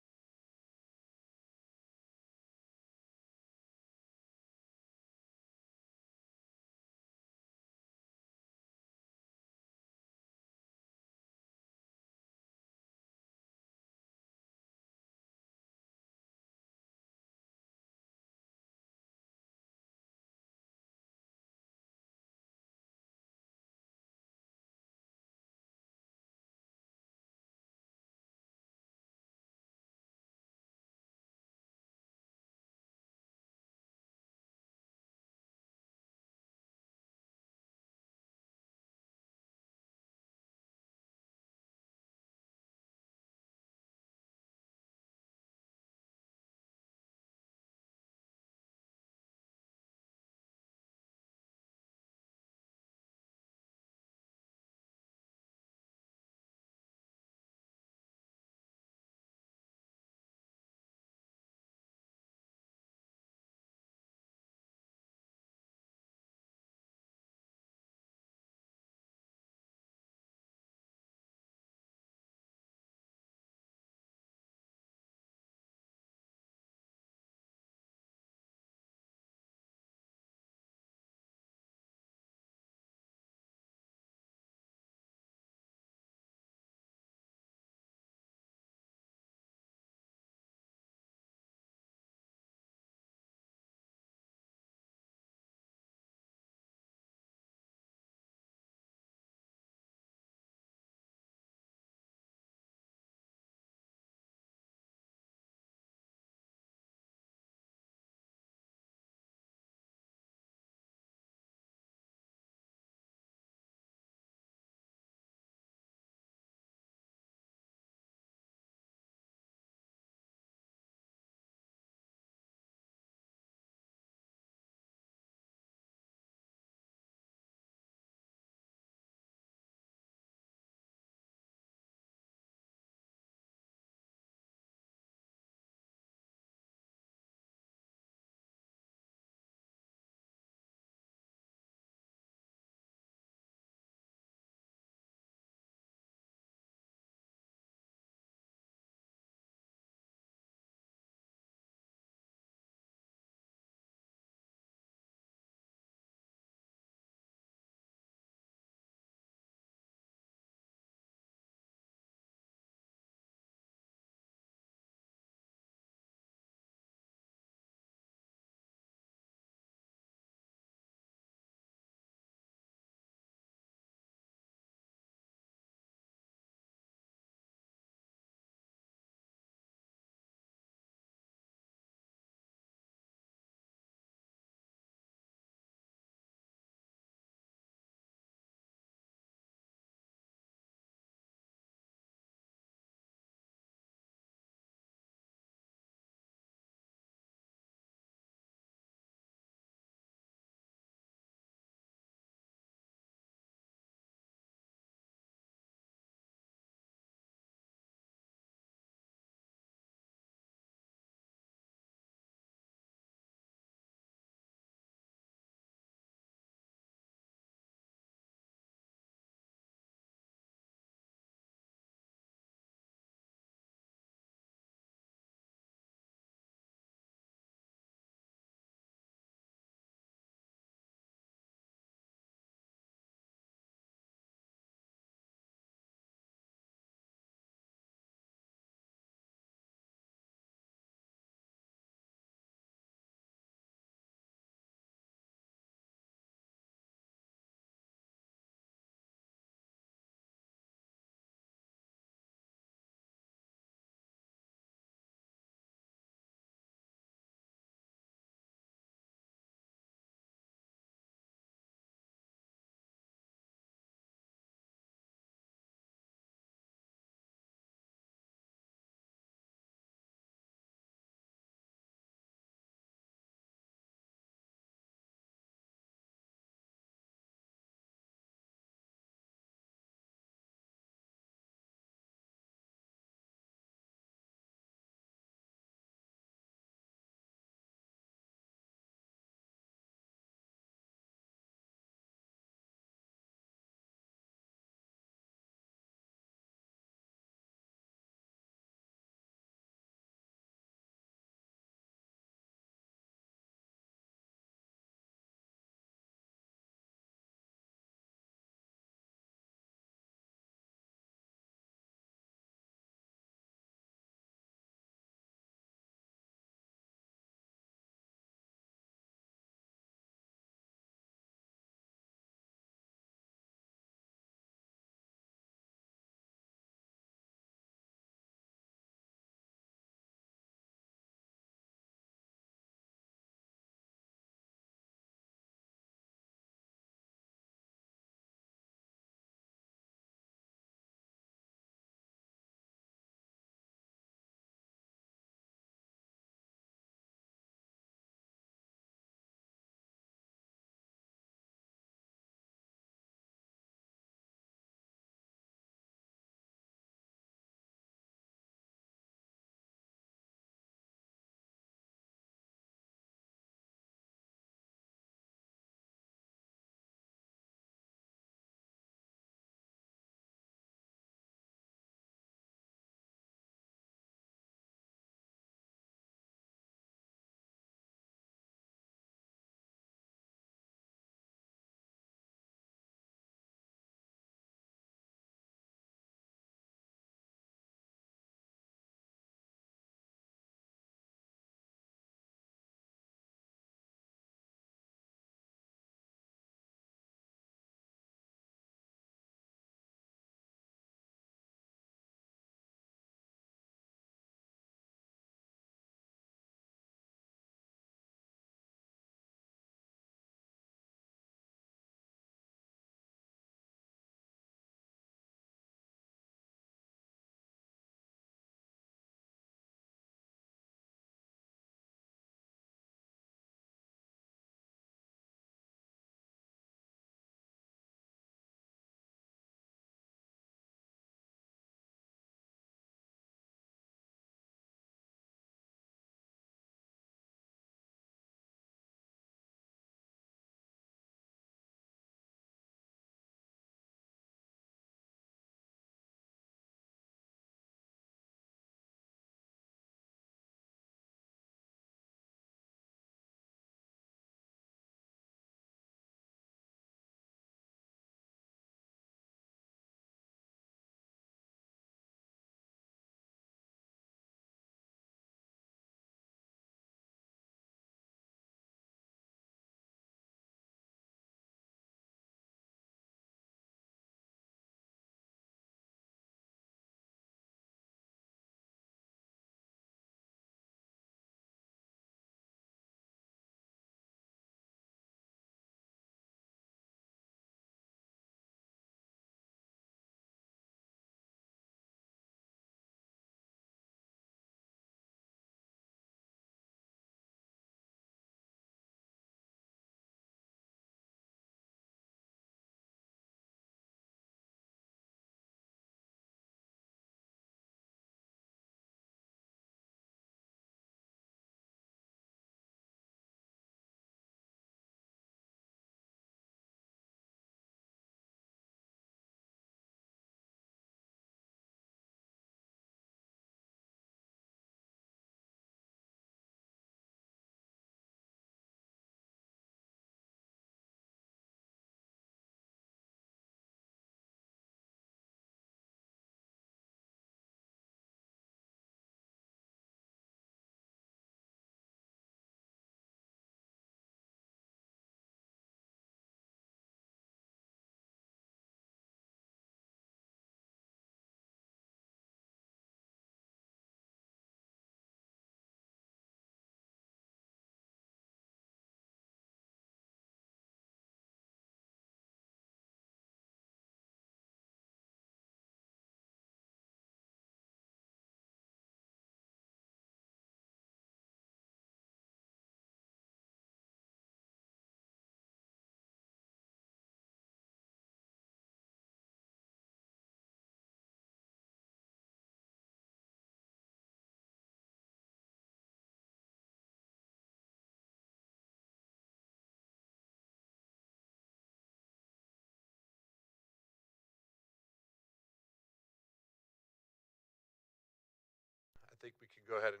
think we can go ahead and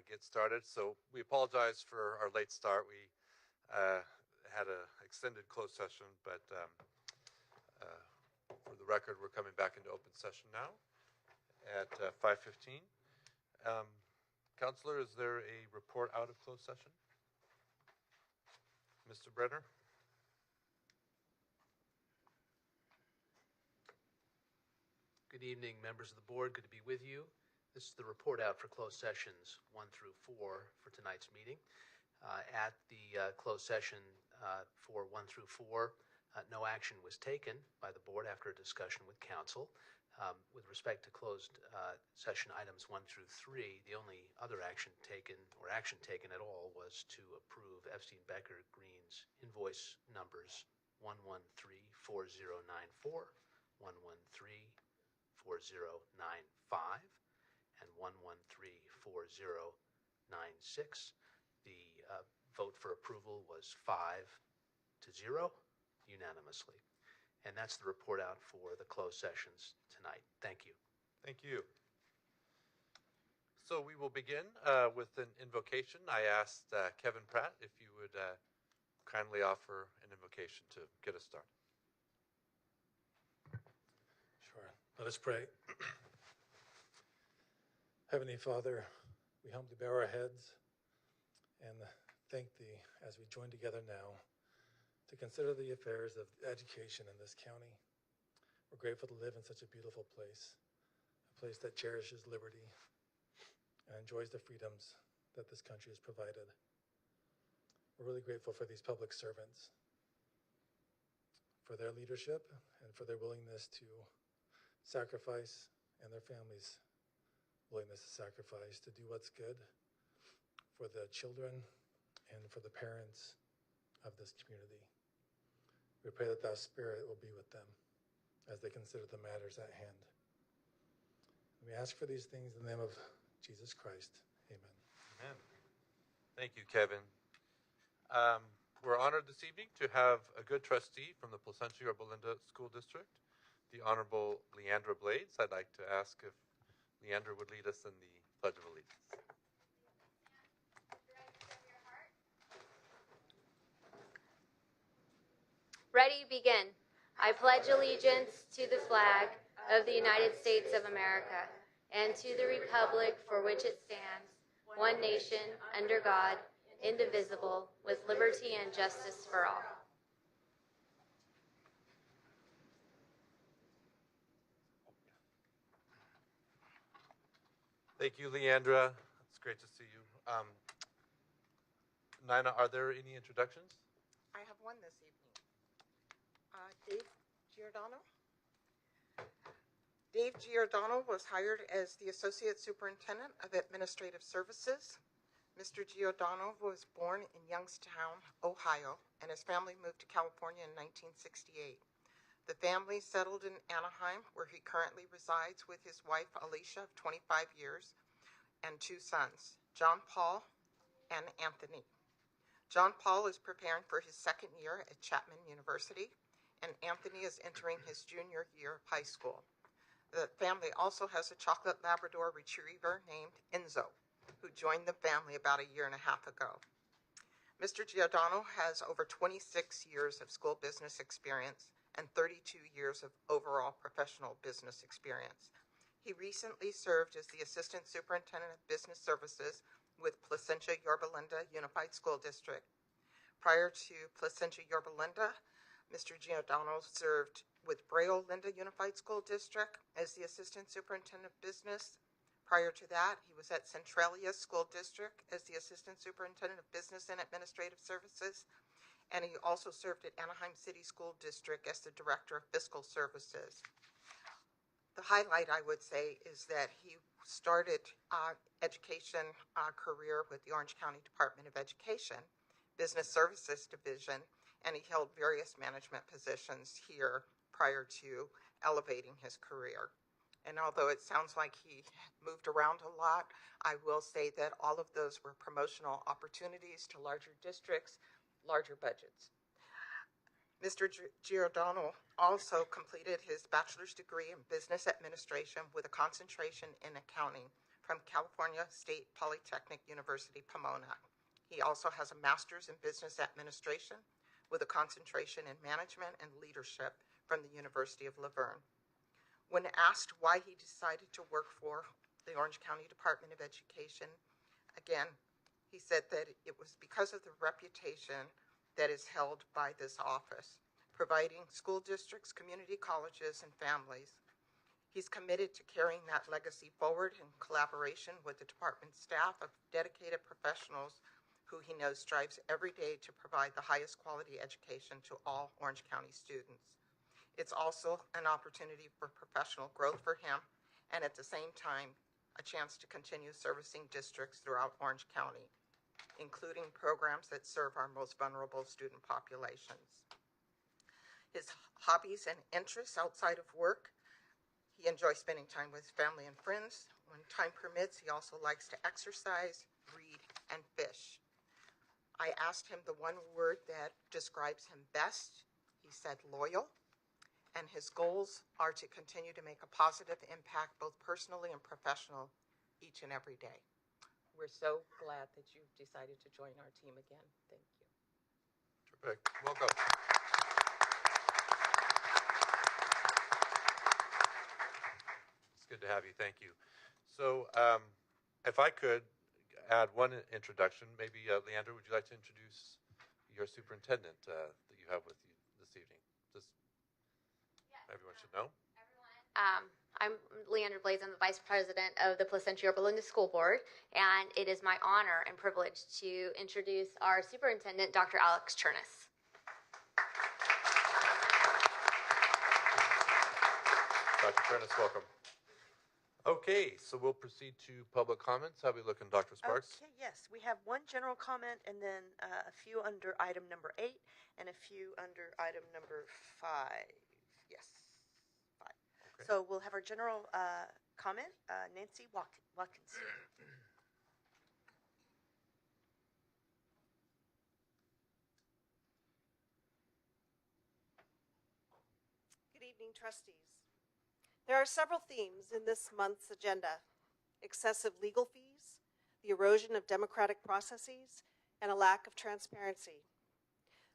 get started. So we apologize for our late start. We had an extended closed session, but for the record, we're coming back into open session now at 5:15. Counselor, is there a report out of closed session? Mr. Brenner? Good evening, members of the board. Good to be with you. This is the report out for closed sessions 1 through 4 for tonight's meeting. At the closed session for 1 through 4, no action was taken by the board after a discussion with council. With respect to closed session items 1 through 3, the only other action taken at all was to approve Epstein Becker Green's invoice numbers 1134094, 1134095, and 1134096. The vote for approval was 5-0 unanimously. And that's the report out for the closed sessions tonight. Thank you. Thank you. So we will begin with an invocation. I asked Kevin Pratt if you would kindly offer an invocation to get us started. Sure. Let us pray. Heavenly Father, we humbly bow our heads and thank Thee as we join together now to consider the affairs of education in this county. We're grateful to live in such a beautiful place, a place that cherishes liberty and enjoys the freedoms that this country has provided. We're really grateful for these public servants, for their leadership and for their willingness to sacrifice, and their families' willingness to sacrifice to do what's good for the children and for the parents of this community. We pray that Thy Spirit will be with them as they consider the matters at hand. We ask for these things in the name of Jesus Christ. Amen. Amen. Thank you, Kevin. We're honored this evening to have a good trustee from the Placentia Yorba Linda School District, the Honorable Leandra Blades. I'd like to ask if Leandra would lead us in the Pledge of Allegiance. Ready, begin. I pledge allegiance to the flag of the United States of America and to the republic for which it stands, one nation, under God, indivisible, with liberty and justice for all. Thank you, Leandra. It's great to see you. Nina, are there any introductions? I have one this evening. Dave Giordano. Dave Giordano was hired as the Associate Superintendent of Administrative Services. Mr. Giordano was born in Youngstown, Ohio, and his family moved to California in 1968. The family settled in Anaheim, where he currently resides with his wife, Alicia, of 25 years, and 2 sons, John Paul and Anthony. John Paul is preparing for his 2nd year at Chapman University, and Anthony is entering his junior year of high school. The family also has a chocolate Labrador retriever named Enzo, who joined the family about 1.5 years ago. Mr. Giordano has over 26 years of school business experience and 32 years of overall professional business experience. He recently served as the Assistant Superintendent of Business Services with Placentia Yorba Linda Unified School District. Prior to Placentia Yorba Linda, Mr. Giordano served with Braille Linda Unified School District as the Assistant Superintendent of Business. Prior to that, he was at Centralia School District as the Assistant Superintendent of Business and Administrative Services, and he also served at Anaheim City School District as the Director of Fiscal Services. The highlight, I would say, is that he started education career with the Orange County Department of Education, Business Services Division, and he held various management positions here prior to elevating his career. And although it sounds like he moved around a lot, I will say that all of those were promotional opportunities to larger districts, larger budgets. Mr. Giordano also completed his bachelor's degree in business administration with a concentration in accounting from California State Polytechnic University, Pomona. He also has a master's in business administration with a concentration in management and leadership from the University of La Verne. When asked why he decided to work for the Orange County Department of Education, again, he said that it was because of the reputation that is held by this office, providing school districts, community colleges, and families. He's committed to carrying that legacy forward in collaboration with the department staff of dedicated professionals who he knows strives every day to provide the highest quality education to all Orange County students. It's also an opportunity for professional growth for him, and at the same time, a chance to continue servicing districts throughout Orange County, including programs that serve our most vulnerable student populations. His hobbies and interests outside of work: he enjoys spending time with family and friends. When time permits, he also likes to exercise, read, and fish. I asked him the one word that describes him best. He said loyal, and his goals are to continue to make a positive impact both personally and professional each and every day. We're so glad that you've decided to join our team again. Thank you. Terrific. Welcome. It's good to have you. Thank you. So if I could add one introduction, maybe Leandra, would you like to introduce your superintendent that you have with you this evening? Just everyone should know. I'm Leandra Blaze. I'm the Vice President of the Placentia Yorba Linda School Board, and it is my honor and privilege to introduce our Superintendent, Dr. Alex Chernis. Dr. Chernis, welcome. Okay, so we'll proceed to public comments. How are we looking, Dr. Sparks? Okay, yes, we have one general comment and then a few under item number 8 and a few under item number 5. Yes, 5. Okay. So we'll have our general comment, Nancy Watkins. Good evening, trustees. There are several themes in this month's agenda: excessive legal fees, the erosion of democratic processes, and a lack of transparency.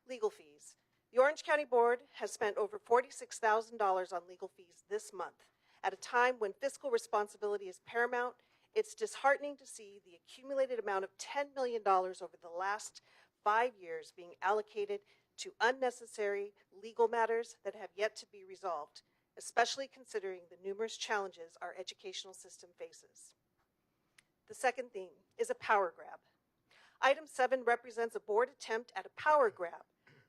Legal fees. The Orange County Board has spent over $46,000 on legal fees this month. At a time when fiscal responsibility is paramount, it's disheartening to see the accumulated amount of $10 million over the last 5 years being allocated to unnecessary legal matters that have yet to be resolved, especially considering the numerous challenges our educational system faces. The second theme is a power grab. Item 7 represents a board attempt at a power grab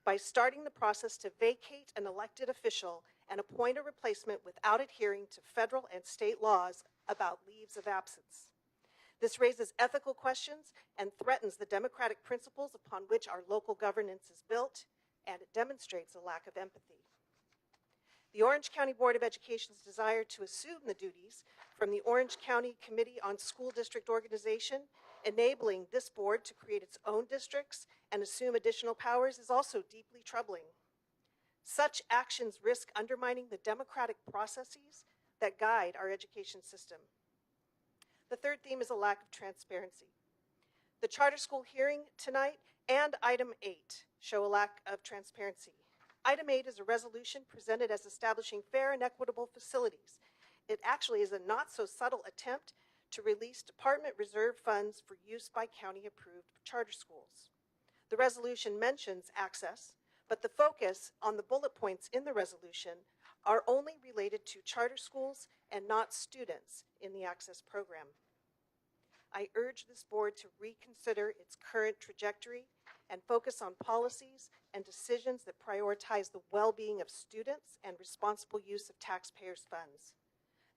by starting the process to vacate an elected official and appoint a replacement without adhering to federal and state laws about leaves of absence. This raises ethical questions and threatens the democratic principles upon which our local governance is built, and it demonstrates a lack of empathy. The Orange County Board of Education's desire to assume the duties from the Orange County Committee on School District Organization, enabling this board to create its own districts and assume additional powers, is also deeply troubling. Such actions risk undermining the democratic processes that guide our education system. The third theme is a lack of transparency. The charter school hearing tonight and item 8 show a lack of transparency. Item 8 is a resolution presented as establishing fair and equitable facilities. It actually is a not-so-subtle attempt to release department reserve funds for use by county-approved charter schools. The resolution mentions access, but the focus on the bullet points in the resolution are only related to charter schools and not students in the access program. I urge this board to reconsider its current trajectory and focus on policies and decisions that prioritize the well-being of students and responsible use of taxpayers' funds.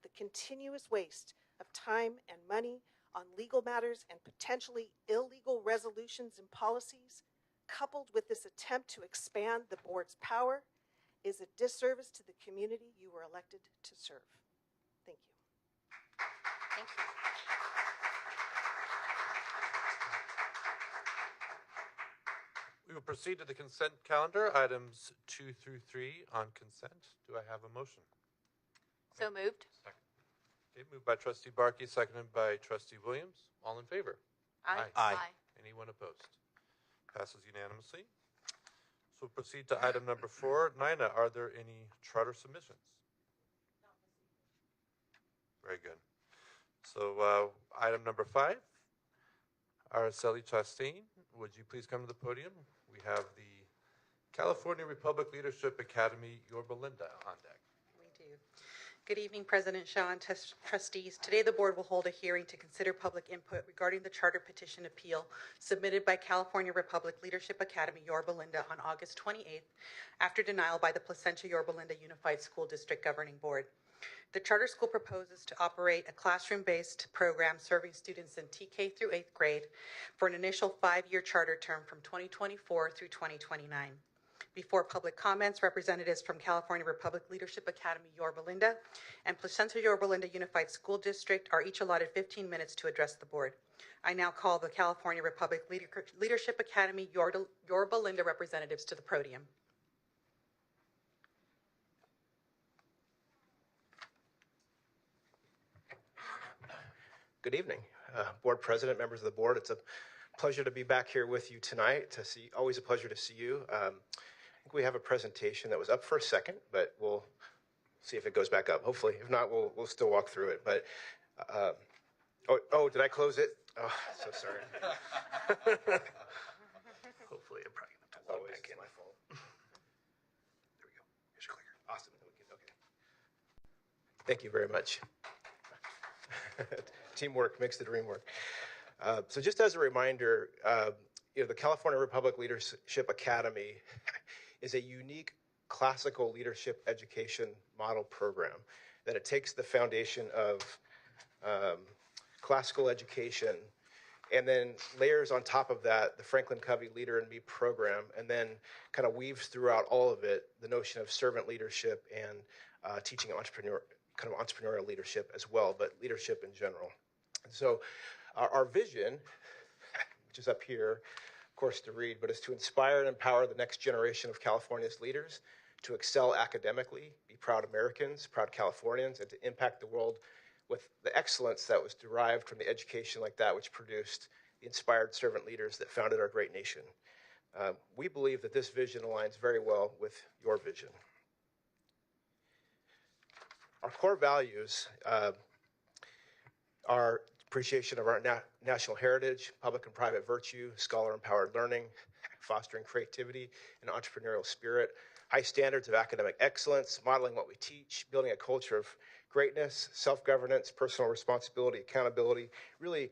The continuous waste of time and money on legal matters and potentially illegal resolutions and policies, coupled with this attempt to expand the board's power, is a disservice to the community you were elected to serve. Thank you. Thank you. We will proceed to the consent calendar, items 2 through 3 on consent. Do I have a motion? So moved. Second. Okay, moved by trustee Barkey, seconded by trustee Williams. All in favor? Aye. Anyone opposed? Passes unanimously. So we'll proceed to item number 4. Nina, are there any charter submissions? Very good. So item number 5, Araceli Chastain, would you please come to the podium? We have the California Republic Leadership Academy, Yorba Linda, on deck. We do. Good evening, President Shaw and trustees. Today, the board will hold a hearing to consider public input regarding the charter petition appeal submitted by California Republic Leadership Academy, Yorba Linda, on August 28th, after denial by the Placentia Yorba Linda Unified School District Governing Board. The charter school proposes to operate a classroom-based program serving students in TK through 8th grade for an initial 5-year charter term from 2024 through 2029. Before public comments, representatives from California Republic Leadership Academy, Yorba Linda, and Placentia Yorba Linda Unified School District are each allotted 15 minutes to address the board. I now call the California Republic Leadership Academy, Yorba Linda representatives to the podium. Good evening, board president, members of the board. It's a pleasure to be back here with you tonight. Always a pleasure to see you. I think we have a presentation that was up for a second, but we'll see if it goes back up. Hopefully, if not, we'll still walk through it. But did I close it? Oh, so sorry. Hopefully, I'm probably going to plug back in. My fault. There we go. Here's your clicker. Awesome. Okay. Thank you very much. Teamwork makes the dream work. So just as a reminder, the California Republic Leadership Academy is a unique classical leadership education model program that it takes the foundation of classical education and then layers on top of that the Franklin Covey Leader in Me program, and then kind of weaves throughout all of it the notion of servant leadership and teaching entrepreneurial leadership as well, but leadership in general. And so our vision, which is up here, of course, to read, but is to inspire and empower the next generation of California's leaders to excel academically, be proud Americans, proud Californians, and to impact the world with the excellence that was derived from the education like that which produced the inspired servant leaders that founded our great nation. We believe that this vision aligns very well with your vision. Our core values are appreciation of our national heritage, public and private virtue, scholar-empowered learning, fostering creativity and entrepreneurial spirit, high standards of academic excellence, modeling what we teach, building a culture of greatness, self-governance, personal responsibility, accountability. Really,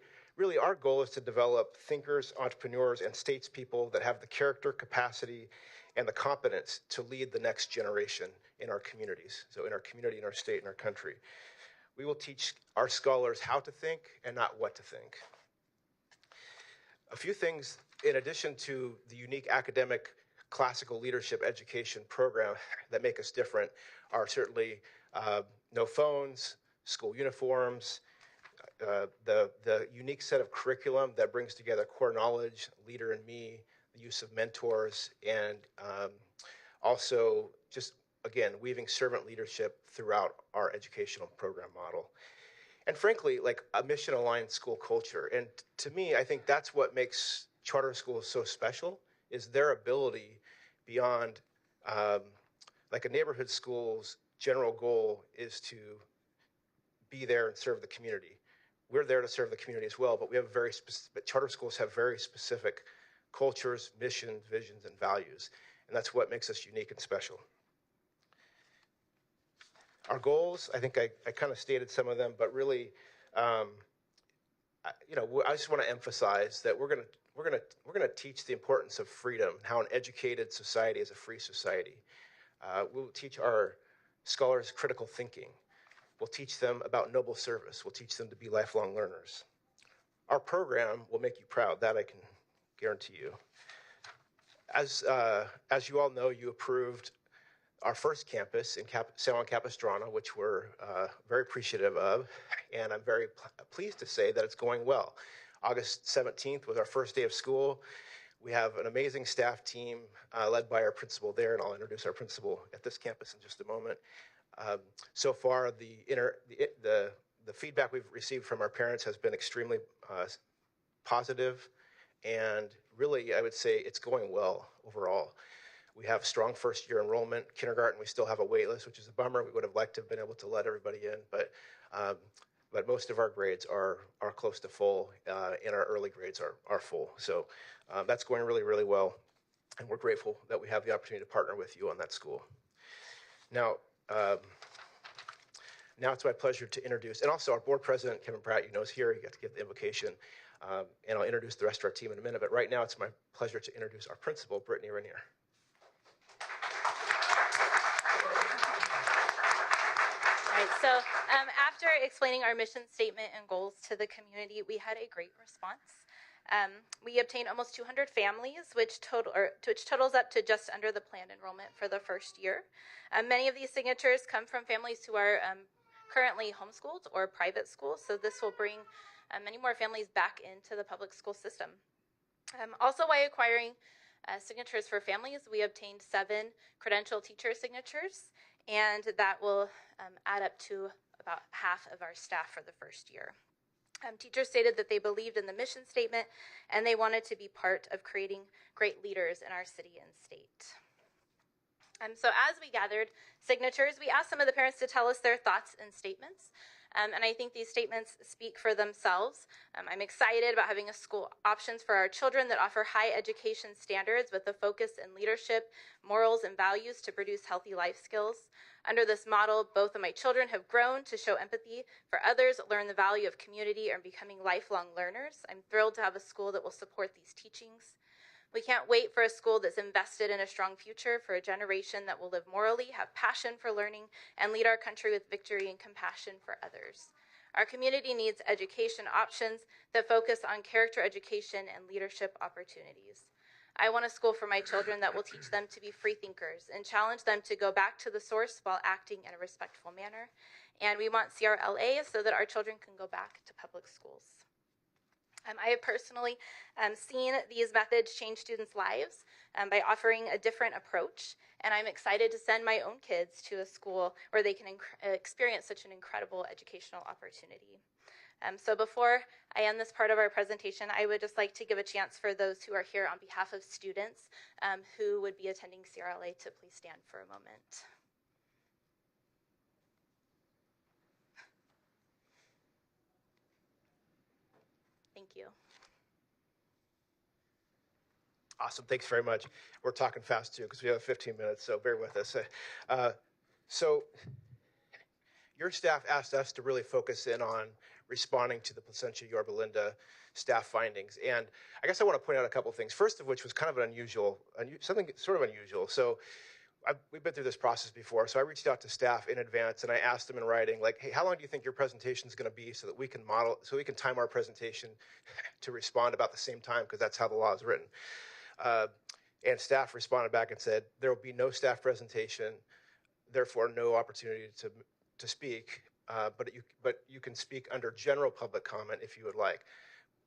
our goal is to develop thinkers, entrepreneurs, and statespeople that have the character, capacity, and the competence to lead the next generation in our communities. So in our community, in our state, in our country. We will teach our scholars how to think and not what to think. A few things, in addition to the unique academic classical leadership education program that make us different, are certainly no phones, school uniforms, the unique set of curriculum that brings together core knowledge, Leader in Me, the use of mentors, and also just, again, weaving servant leadership throughout our educational program model. And frankly, like a mission-aligned school culture. And to me, I think that's what makes charter schools so special, is their ability beyond, like a neighborhood school's general goal is to be there and serve the community. We're there to serve the community as well, but we have but charter schools have very specific cultures, missions, visions, and values. And that's what makes us unique and special. Our goals, I think I kind of stated some of them, but really, I just want to emphasize that we're gonna teach the importance of freedom, how an educated society is a free society. We'll teach our scholars critical thinking. We'll teach them about noble service. We'll teach them to be lifelong learners. Our program will make you proud. That I can guarantee you. As you all know, you approved our first campus in San Juan Capistrano, which we're very appreciative of, and I'm very pleased to say that it's going well. August 17th was our first day of school. We have an amazing staff team led by our principal there, and I'll introduce our principal at this campus in just a moment. So far, the the feedback we've received from our parents has been extremely positive, and really, I would say it's going well overall. We have strong first-year enrollment. Kindergarten, we still have a wait list, which is a bummer. We would have liked to have been able to let everybody in, but most of our grades are close to full, and our early grades are full. So that's going really, really well, and we're grateful that we have the opportunity to partner with you on that school. Now it's my pleasure to introduce, and also our board president, Kevin Pratt, is here. You got to give the invocation, and I'll introduce the rest of our team in a minute. But right now, it's my pleasure to introduce our principal, Brittany Rainier. All right, so after explaining our mission statement and goals to the community, we had a great response. We obtained almost 200 families, which totals up to just under the planned enrollment for the first year. Many of these signatures come from families who are currently homeschooled or private schools, so this will bring many more families back into the public school system. Also, while acquiring signatures for families, we obtained 7 credential teacher signatures, and that will add up to about half of our staff for the first year. Teachers stated that they believed in the mission statement and they wanted to be part of creating great leaders in our city and state. So as we gathered signatures, we asked some of the parents to tell us their thoughts and statements. And I think these statements speak for themselves. I'm excited about having a school options for our children that offer high education standards with a focus in leadership, morals, and values to produce healthy life skills. Under this model, both of my children have grown to show empathy for others, learn the value of community, and becoming lifelong learners. I'm thrilled to have a school that will support these teachings. We can't wait for a school that's invested in a strong future for a generation that will live morally, have passion for learning, and lead our country with victory and compassion for others. Our community needs education options that focus on character education and leadership opportunities. I want a school for my children that will teach them to be free thinkers and challenge them to go back to the source while acting in a respectful manner. And we want CRLA so that our children can go back to public schools. I have personally seen these methods change students' lives by offering a different approach, and I'm excited to send my own kids to a school where they can experience such an incredible educational opportunity. So before I end this part of our presentation, I would just like to give a chance for those who are here on behalf of students who would be attending CRLA to please stand for a moment. Thank you. Awesome. Thanks very much. We're talking fast, too, because we have 15 minutes, so bear with us. So your staff asked us to really focus in on responding to the Placentia Yorba Linda staff findings. And I guess I want to point out a couple of things, first of which was kind of an something sort of unusual. So we've been through this process before, so I reached out to staff in advance and I asked them in writing, like, hey, how long do you think your presentation is going to be so that we can time our presentation to respond about the same time, because that's how the law is written. And staff responded back and said, there will be no staff presentation, therefore no opportunity to speak, but you can speak under general public comment if you would like.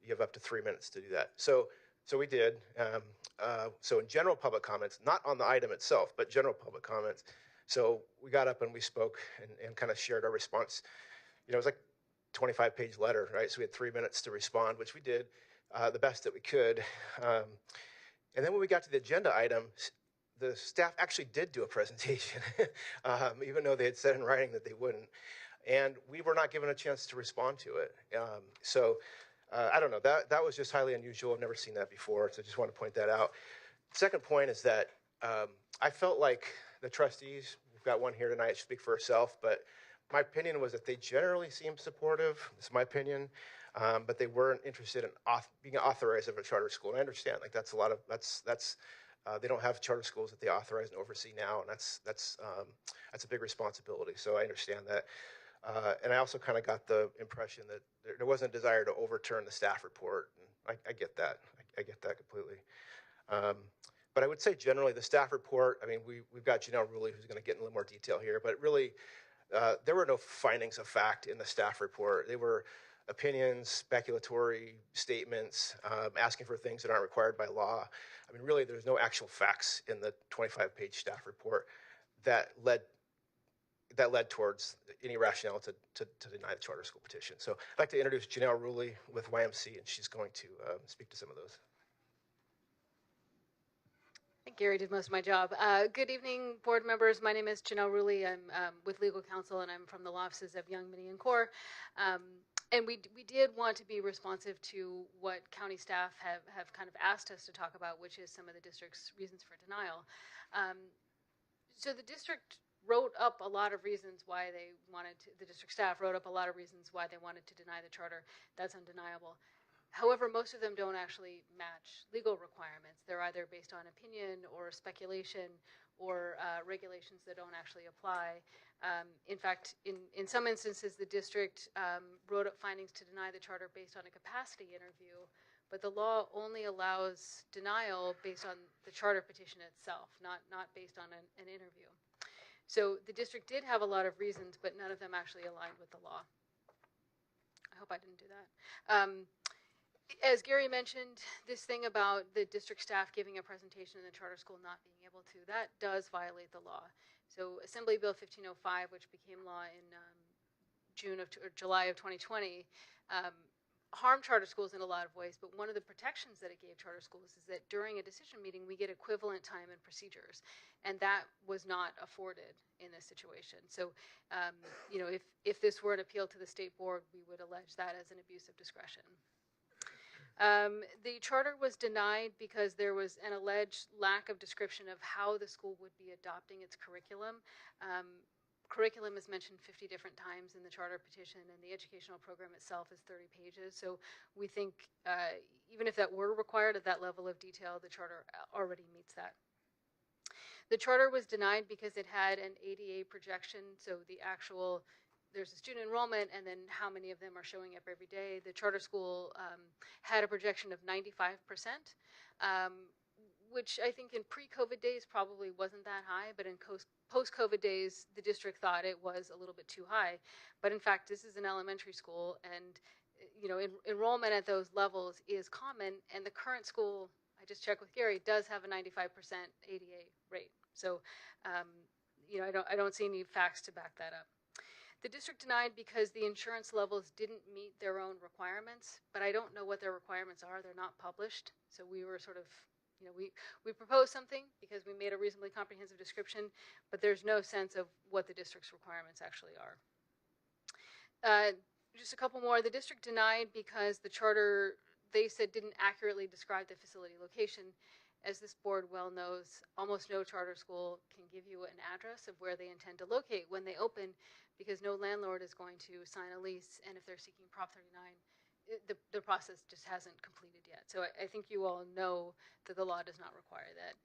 You have up to 3 minutes to do that. So we did. So in general public comments, not on the item itself, but general public comments. So we got up and we spoke and kind of shared our response. It was like a 25-page letter, right? So we had 3 minutes to respond, which we did the best that we could. And then when we got to the agenda item, the staff actually did do a presentation, even though they had said in writing that they wouldn't. And we were not given a chance to respond to it. I don't know, that was just highly unusual. I've never seen that before, so I just want to point that out. Second point is that I felt like the trustees, we've got one here tonight, speak for herself, but my opinion was that they generally seemed supportive. It's my opinion. But they weren't interested in being authorized of a charter school. And I understand, like that's they don't have charter schools that they authorize and oversee now, and that's a big responsibility. So I understand that. And I also kind of got the impression that there wasn't a desire to overturn the staff report. And I get that. I get that completely. But I would say generally the staff report, I mean, we've got Janelle Ruley who's going to get in a little more detail here, but really there were no findings of fact in the staff report. They were opinions, speculatory statements, asking for things that aren't required by law. I mean, really, there's no actual facts in the 25-page staff report that led that led towards any rationale to deny the charter school petition. So I'd like to introduce Janelle Ruley with YMC, and she's going to speak to some of those. I think Gary did most of my job. Good evening, board members. My name is Janelle Ruley. I'm with legal counsel, and I'm from the law offices of Young, Minnie, and Core. And we did want to be responsive to what county staff have kind of asked us to talk about, which is some of the district's reasons for denial. So the district wrote up a lot of reasons why they wanted to, the district staff wrote up a lot of reasons why they wanted to deny the charter. That's undeniable. However, most of them don't actually match legal requirements. They're either based on opinion or speculation or regulations that don't actually apply. In fact, in some instances, the district wrote up findings to deny the charter based on a capacity interview, but the law only allows denial based on the charter petition itself, not based on an interview. So the district did have a lot of reasons, but none of them actually aligned with the law. I hope I didn't do that. As Gary mentioned, this thing about the district staff giving a presentation in the charter school not being able to, that does violate the law. So Assembly Bill 1505, which became law in July of 2020, harmed charter schools in a lot of ways, but one of the protections that it gave charter schools is that during a decision meeting, we get equivalent time and procedures, and that was not afforded in this situation. So, you know, if this were an appeal to the state board, we would allege that as an abuse of discretion. The charter was denied because there was an alleged lack of description of how the school would be adopting its curriculum. Curriculum is mentioned 50 different times in the charter petition, and the educational program itself is 30 pages. So we think even if that were required at that level of detail, the charter already meets that. The charter was denied because it had an ADA projection, so the actual, there's a student enrollment and then how many of them are showing up every day. The charter school had a projection of 95%, which I think in pre-COVID days probably wasn't that high, but in post-COVID days, the district thought it was a little bit too high. But in fact, this is an elementary school, and you know, enrollment at those levels is common, and the current school, I just checked with Gary, does have a 95% ADA rate. So, you know, I don't see any facts to back that up. The district denied because the insurance levels didn't meet their own requirements, but I don't know what their requirements are. They're not published. So we were sort of, you know, we proposed something because we made a reasonably comprehensive description, but there's no sense of what the district's requirements actually are. Just a couple more. The district denied because the charter, they said, didn't accurately describe the facility location. As this board well knows, almost no charter school can give you an address of where they intend to locate when they open, because no landlord is going to sign a lease, and if they're seeking Prop 39, the process just hasn't completed yet. So I think you all know that the law does not require that.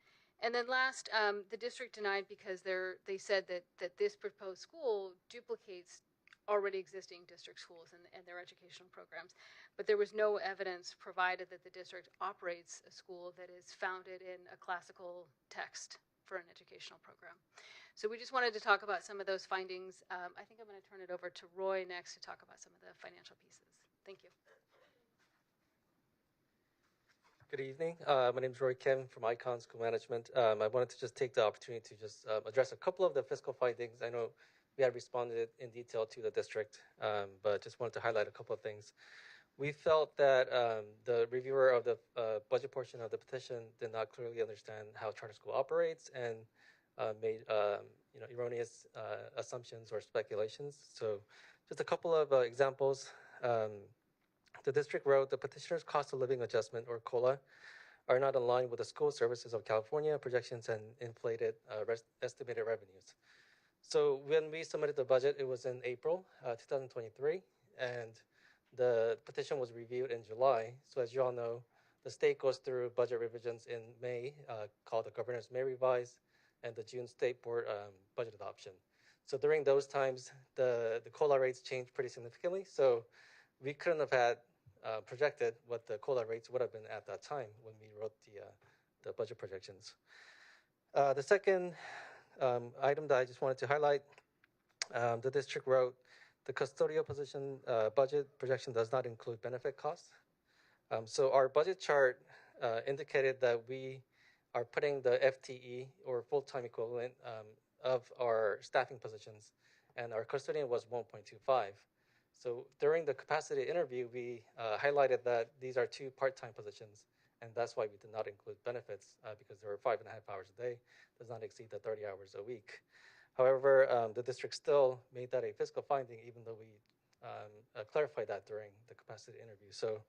And then last, the district denied because they said that this proposed school duplicates already existing district schools and their educational programs. But there was no evidence provided that the district operates a school that is founded in a classical text for an educational program. So we just wanted to talk about some of those findings. I think I'm going to turn it over to Roy next to talk about some of the financial pieces. Thank you. Good evening. My name is Roy Kim from Icon School Management. I wanted to just take the opportunity to just address a couple of the fiscal findings. I know we had responded in detail to the district, but just wanted to highlight a couple of things. We felt that the reviewer of the budget portion of the petition did not clearly understand how charter school operates and made erroneous assumptions or speculations. So just a couple of examples. The district wrote, the petitioner's cost of living adjustment, or COLA, are not aligned with the school services of California projections and inflated estimated revenues. So when we submitted the budget, it was in April 2023, and the petition was reviewed in July. So as you all know, the state goes through budget revisions in May, called the Governor's May Revise, and the June State Board budget adoption. So during those times, the COLA rates changed pretty significantly. So we couldn't have had projected what the COLA rates would have been at that time when we wrote the budget projections. The second item that I just wanted to highlight, the district wrote, the custodial position budget projection does not include benefit costs. So our budget chart indicated that we are putting the FTE, or full-time equivalent, of our staffing positions and our custodian was 1.25. So during the capacity interview, we highlighted that these are two part-time positions, and that's why we did not include benefits because there were 5.5 hours a day, does not exceed the 30 hours a week. However, the district still made that a fiscal finding, even though we clarified that during the capacity interview. So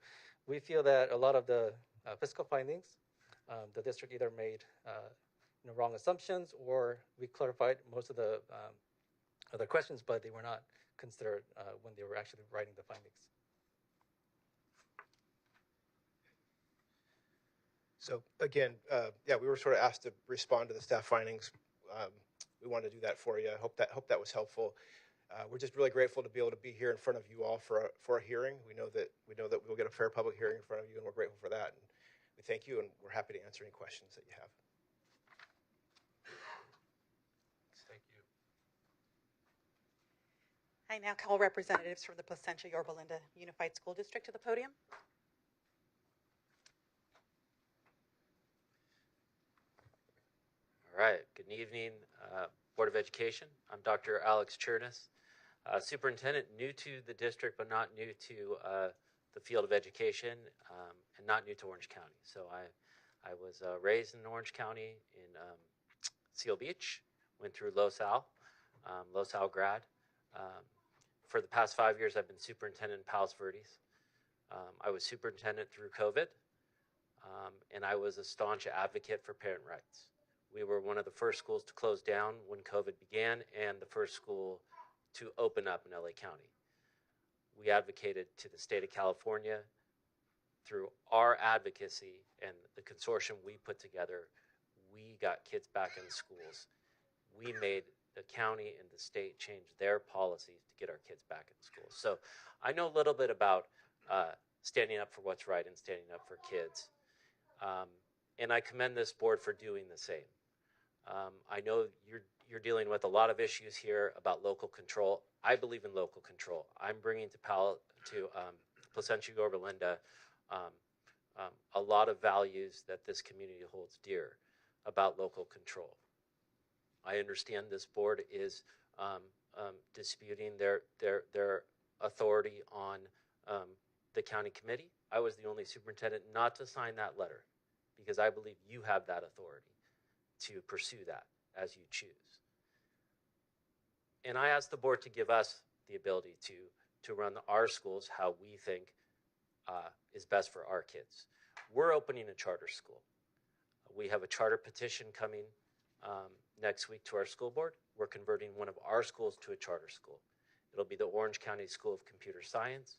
we feel that a lot of the fiscal findings, the district either made wrong assumptions, or we clarified most of the other questions, but they were not considered when they were actually writing the findings. So again, yeah, we were sort of asked to respond to the staff findings. We wanted to do that for you. I hope that was helpful. We're just really grateful to be able to be here in front of you all for a hearing. We know that we'll get a fair public hearing in front of you, and we're grateful for that. And we thank you, and we're happy to answer any questions that you have. Thank you. I now call representatives from the Placentia Yorba Linda Unified School District to the podium. All right, good evening, Board of Education. I'm Dr. Alex Chernus, superintendent, new to the district, but not new to the field of education, and not new to Orange County. So I was raised in Orange County in Seal Beach, went through Los Al grad. For the past 5 years, I've been superintendent in Palos Verdes. I was superintendent through COVID, and I was a staunch advocate for parent rights. We were one of the first schools to close down when COVID began, and the first school to open up in LA County. We advocated to the state of California through our advocacy and the consortium we put together. We got kids back in schools. We made the county and the state change their policies to get our kids back in schools. So I know a little bit about standing up for what's right and standing up for kids. And I commend this board for doing the same. I know you're dealing with a lot of issues here about local control. I believe in local control. I'm bringing to Placentia Yorba Linda a lot of values that this community holds dear about local control. I understand this board is disputing their authority on the county committee. I was the only superintendent not to sign that letter because I believe you have that authority to pursue that as you choose. And I asked the board to give us the ability to run our schools how we think is best for our kids. We're opening a charter school. We have a charter petition coming next week to our school board. We're converting one of our schools to a charter school. It'll be the Orange County School of Computer Science.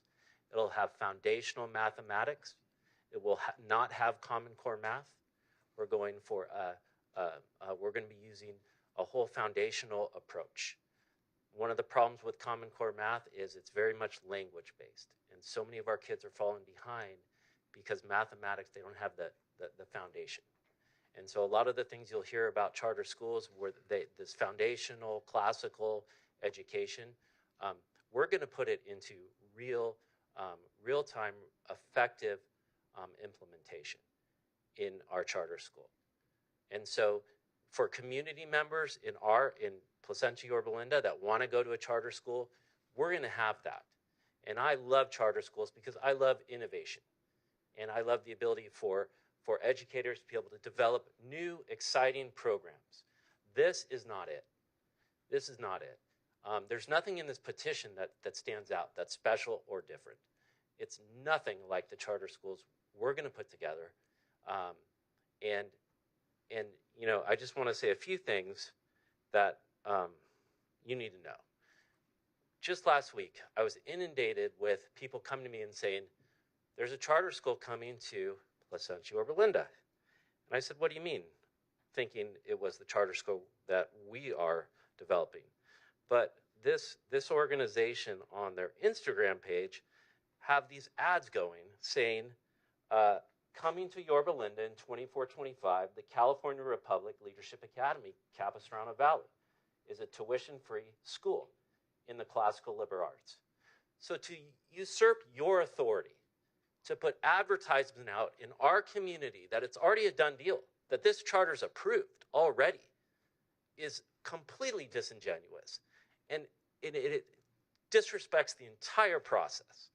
It'll have foundational mathematics. It will not have Common Core math. We're going for we're going to be using a whole foundational approach. One of the problems with Common Core math is it's very much language based, and so many of our kids are falling behind because mathematics, they don't have the foundation. And so a lot of the things you'll hear about charter schools where this foundational classical education, we're going to put it into real-time effective implementation in our charter school. And so for community members in Placentia Yorba Linda that want to go to a charter school, we're going to have that. And I love charter schools because I love innovation. And I love the ability for educators to be able to develop new, exciting programs. This is not it. This is not it. There's nothing in this petition that stands out that's special or different. It's nothing like the charter schools we're going to put together. And you know, I just want to say a few things that you need to know. Just last week, I was inundated with people coming to me and saying, there's a charter school coming to Placentia Yorba Linda. And I said, what do you mean? Thinking it was the charter school that we are developing. But this organization on their Instagram page have these ads going saying, coming to Yorba Linda in 24-25, the California Republic Leadership Academy, Capistrano Valley, is a tuition-free school in the classical liberal arts. So to usurp your authority to put advertisement out in our community that it's already a done deal, that this charter's approved already, is completely disingenuous. And it disrespects the entire process.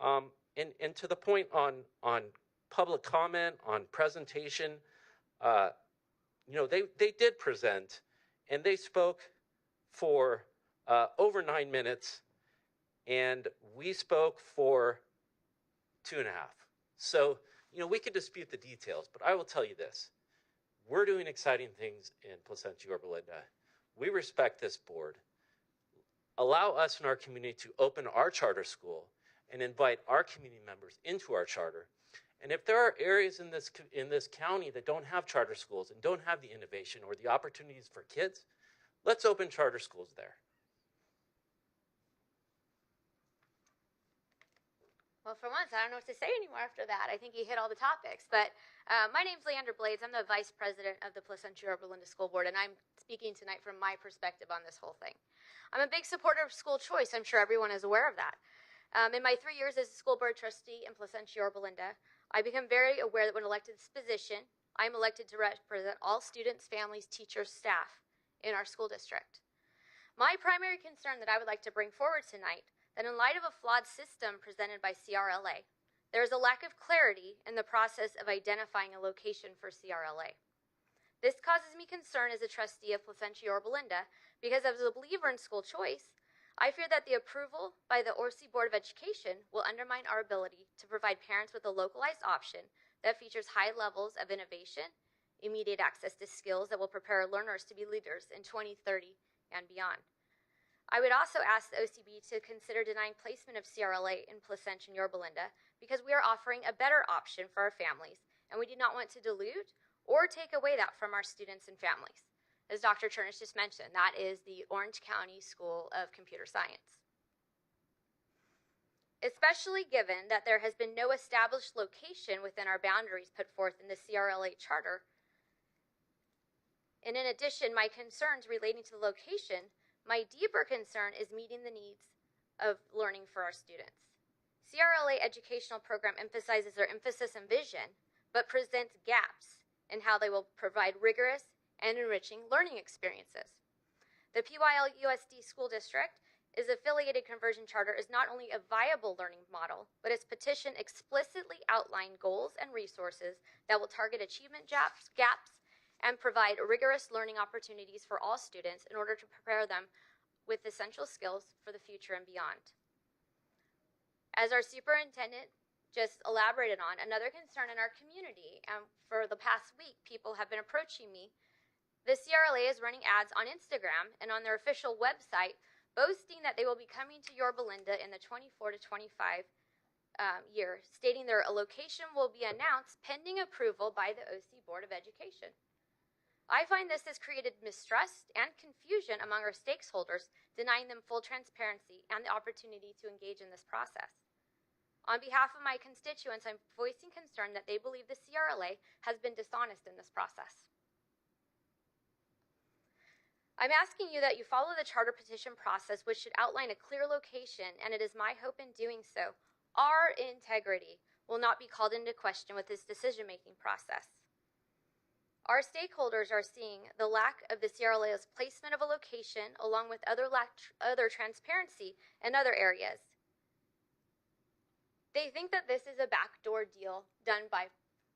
And to the point on public comment, on presentation, they did present, and they spoke for over 9 minutes, and we spoke for 2.5. So, we could dispute the details, but I will tell you this. We're doing exciting things in Placentia Yorba Linda. We respect this board. Allow us in our community to open our charter school and invite our community members into our charter. And if there are areas in this county that don't have charter schools and don't have the innovation or the opportunities for kids, let's open charter schools there. Well, for once, I don't know what to say anymore after that. I think you hit all the topics. But my name's Leandra Blades. I'm the vice president of the Placentia Yorba Linda School Board, and I'm speaking tonight from my perspective on this whole thing. I'm a big supporter of school choice. I'm sure everyone is aware of that. In my 3 years as a school board trustee in Placentia Yorba Linda, I become very aware that when elected to this position, I'm elected to represent all students, families, teachers, staff in our school district. My primary concern that I would like to bring forward tonight, that in light of a flawed system presented by CRLA, there is a lack of clarity in the process of identifying a location for CRLA. This causes me concern as a trustee of Placentia Yorba Linda because as a believer in school choice, I fear that the approval by the ORC Board of Education will undermine our ability to provide parents with a localized option that features high levels of innovation, immediate access to skills that will prepare learners to be leaders in 2030 and beyond. I would also ask the OCB to consider denying placement of CRLA in Placentia and Yorba Linda because we are offering a better option for our families, and we do not want to dilute or take away that from our students and families. As Dr. Chernish just mentioned, that is the Orange County School of Computer Science. Especially given that there has been no established location within our boundaries put forth in the CRLA charter, and in addition, my concerns relating to the location, my deeper concern is meeting the needs of learning for our students. CRLA educational program emphasizes their emphasis and vision, but presents gaps in how they will provide rigorous and enriching learning experiences. The PYL-USD School District is affiliated conversion charter is not only a viable learning model, but its petition explicitly outlined goals and resources that will target achievement gaps and provide rigorous learning opportunities for all students in order to prepare them with essential skills for the future and beyond. As our superintendent just elaborated on, another concern in our community, and for the past week, people have been approaching me. The CRLA is running ads on Instagram and on their official website, boasting that they will be coming to Yorba Linda in the 24 to 25 year, stating their location will be announced pending approval by the OC Board of Education. I find this has created mistrust and confusion among our stakeholders, denying them full transparency and the opportunity to engage in this process. On behalf of my constituents, I'm voicing concern that they believe the CRLA has been dishonest in this process. I'm asking you that you follow the charter petition process, which should outline a clear location, and it is my hope in doing so, our integrity will not be called into question with this decision-making process. Our stakeholders are seeing the lack of the CRLA's placement of a location along with other transparency in other areas. They think that this is a backdoor deal done by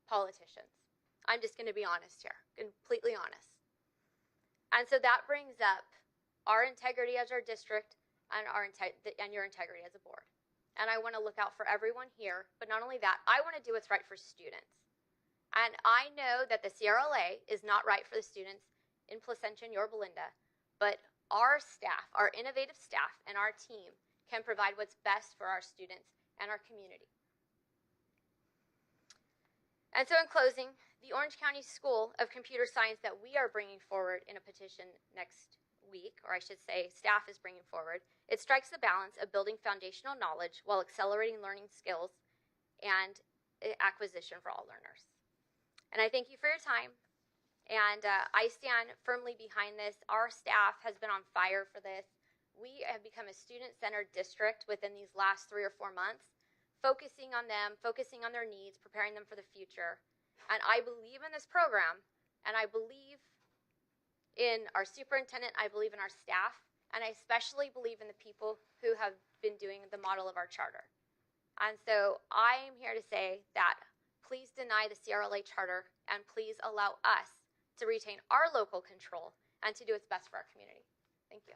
politicians. I'm just going to be honest here, completely honest. And so that brings up our integrity as our district and your integrity as a board. And I want to look out for everyone here, but not only that, I want to do what's right for students. And I know that the CRLA is not right for the students in Placentia and Yorba Linda, but our staff, our innovative staff, and our team can provide what's best for our students and our community. And so in closing, the Orange County School of Computer Science that we are bringing forward in a petition next week, or I should say staff is bringing forward, it strikes the balance of building foundational knowledge while accelerating learning skills and acquisition for all learners. And I thank you for your time, and I stand firmly behind this. Our staff has been on fire for this. We have become a student-centered district within these last 3 or 4 months, focusing on them, focusing on their needs, preparing them for the future. And I believe in this program, and I believe in our superintendent, I believe in our staff, And I especially believe in the people who have been doing the model of our charter. And so I am here to say that please deny the CRLA charter and please allow us to retain our local control and to do what's best for our community. Thank you.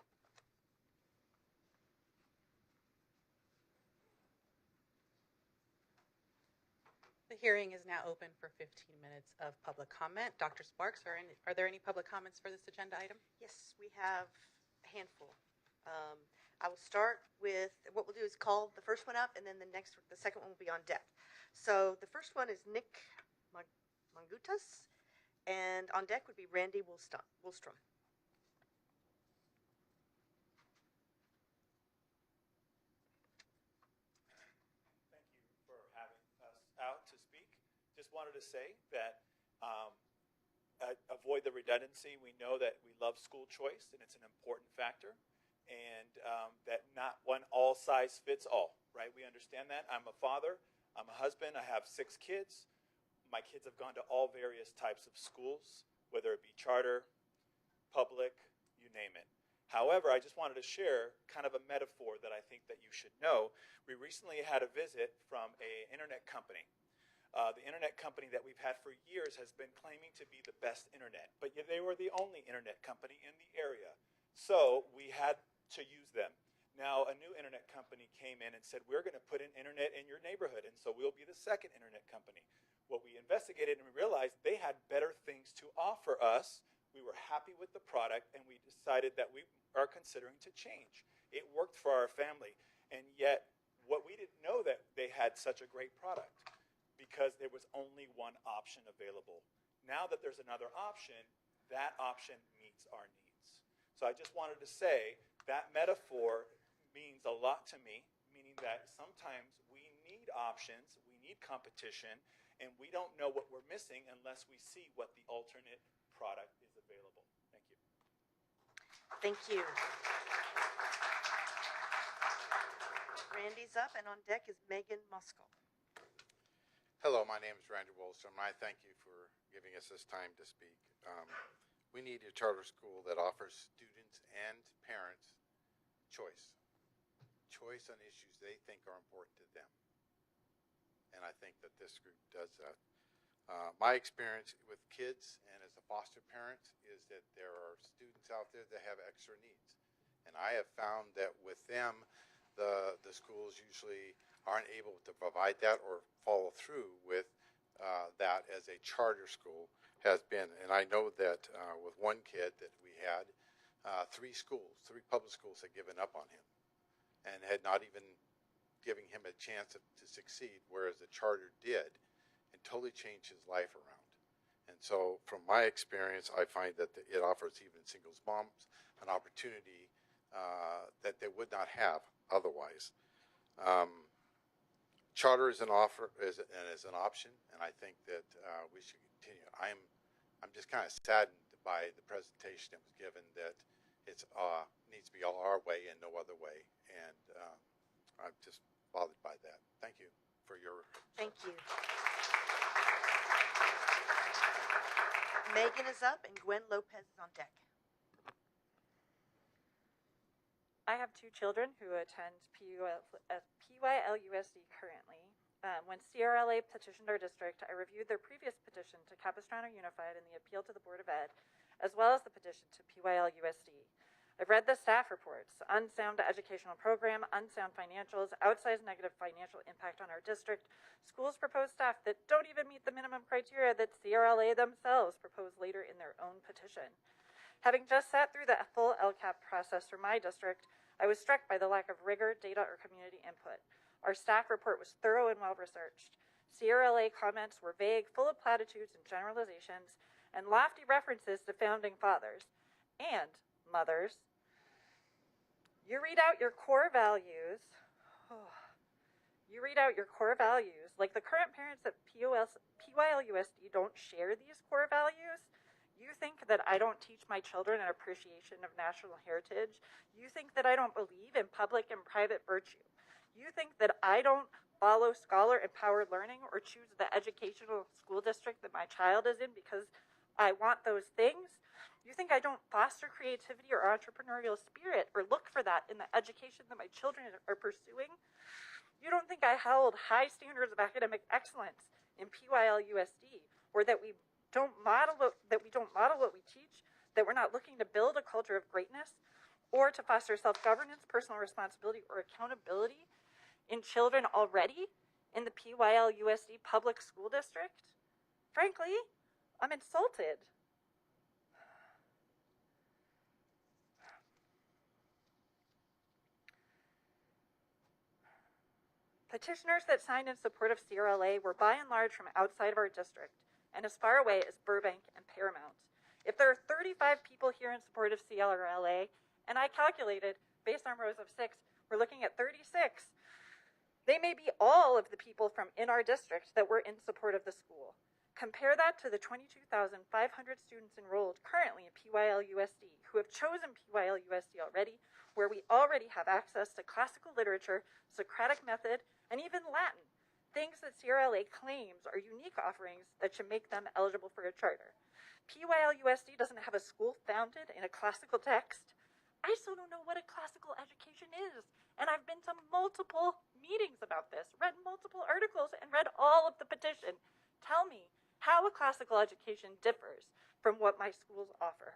The hearing is now open for 15 minutes of public comment. Dr. Sparks, are there any public comments for this agenda item? Yes, we have a handful. I will start with, what we'll do is call the first one up, and then the second one will be on deck. So the first one is Nick Mangutas, and on deck would be Randy Woolstrom. Thank you for having us out to speak. Just wanted to say that avoid the redundancy. We know that we love school choice, and it's an important factor. And that not one all size fits all, right? We understand that. I'm a father, I'm a husband, I have 6 kids. My kids have gone to all various types of schools, whether it be charter, public, you name it. However, I just wanted to share kind of a metaphor that I think that you should know. We recently had a visit from an internet company. The internet company that we've had for years has been claiming to be the best internet, but they were the only internet company in the area. So we had to use them. Now, a new internet company came in and said, we're going to put in internet in your neighborhood, and so we'll be the second internet company. What we investigated and we realized they had better things to offer us. We were happy with the product, and we decided that we are considering to change. It worked for our family, and yet what we didn't know that they had such a great product because there was only one option available. Now that there's another option, that option meets our needs. So I just wanted to say that metaphor means a lot to me, meaning that sometimes we need options, we need competition, and we don't know what we're missing unless we see what the alternate product is available. Thank you. Thank you. Randy's up, and on deck is Megan Muskell. Hello, my name is Randy Woolstrom. I thank you for giving us this time to speak. We need a charter school that offers students and parents choice. Choice on issues they think are important to them. And I think that this group does that. My experience with kids and as a foster parent is that there are students out there that have extra needs. And I have found that with them, the schools usually aren't able to provide that or follow through with that as a charter school has been. And I know that with one kid that we had, 3 public schools had given up on him and had not even giving him a chance to succeed, whereas the charter did and totally changed his life around. And so from my experience, I find that it offers even singles moms an opportunity that they would not have otherwise. Charter is an offer and is an option, and I think that we should continue. I'm just kind of saddened by the presentation that was given that it's needs to be all our way and no other way, and I'm just bothered by that. Thank you for your. Thank you. Megan is up, and Gwen Lopez is on deck. I have 2 children who attend PYLUSD currently. When CRLA petitioned our district, I reviewed their previous petition to Capistrano Unified and the appeal to the Board of Ed, as well as the petition to PYLUSD. I've read the staff reports: unsound educational program, unsound financials, outsized negative financial impact on our district, schools propose staff that don't even meet the minimum criteria that CRLA themselves proposed later in their own petition. Having just sat through the full LCAP process for my district, I was struck by the lack of rigor, data, or community input. Our staff report was thorough and well-researched. CRLA comments were vague, full of platitudes and generalizations, and lofty references to founding fathers and mothers. You read out your core values. Like the current parents at PYLUSD don't share these core values. You think that I don't teach my children an appreciation of national heritage. You think that I don't believe in public and private virtue. You think that I don't follow scholar-empowered learning or choose the educational school district that my child is in because I want those things? You think I don't foster creativity or entrepreneurial spirit or look for that in the education that my children are pursuing? You don't think I held high standards of academic excellence in PYL USD, or that we don't model what we teach, that we're not looking to build a culture of greatness, or to foster self-governance, personal responsibility, or accountability in children already in the PYL USD public school district? Frankly, I'm insulted. Petitioners that signed in support of CRLA were by and large from outside of our district and as far away as Burbank and Paramount. If there are 35 people here in support of CRLA, and I calculated, based on rows of 6, we're looking at 36, they may be all of the people from in our district that were in support of the school. Compare that to the 22,500 students enrolled currently in PYL USD who have chosen PYL USD already, where we already have access to classical literature, Socratic method, and even Latin, things that CRLA claims are unique offerings that should make them eligible for a charter. PYL USD doesn't have a school founded in a classical text. I still don't know what a classical education is, and I've been to multiple meetings about this, read multiple articles, and read all of the petition. Tell me how a classical education differs from what my schools offer.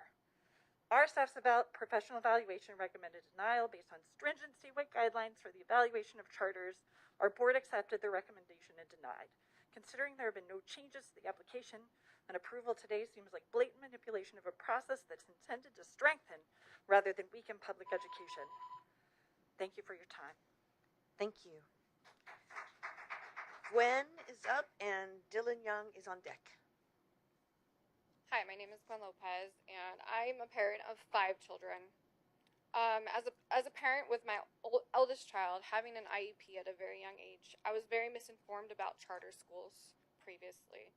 Our staff's professional evaluation recommended denial based on stringent statewide guidelines for the evaluation of charters. Our board accepted the recommendation and denied. Considering there have been no changes to the application, an approval today seems like blatant manipulation of a process that's intended to strengthen rather than weaken public education. Thank you for your time. Thank you. Gwen is up and Dylan Young is on deck. Hi, my name is Gwen Lopez, and I'm a parent of 5 children. As a parent with my eldest child having an IEP at a very young age, I was very misinformed about charter schools previously.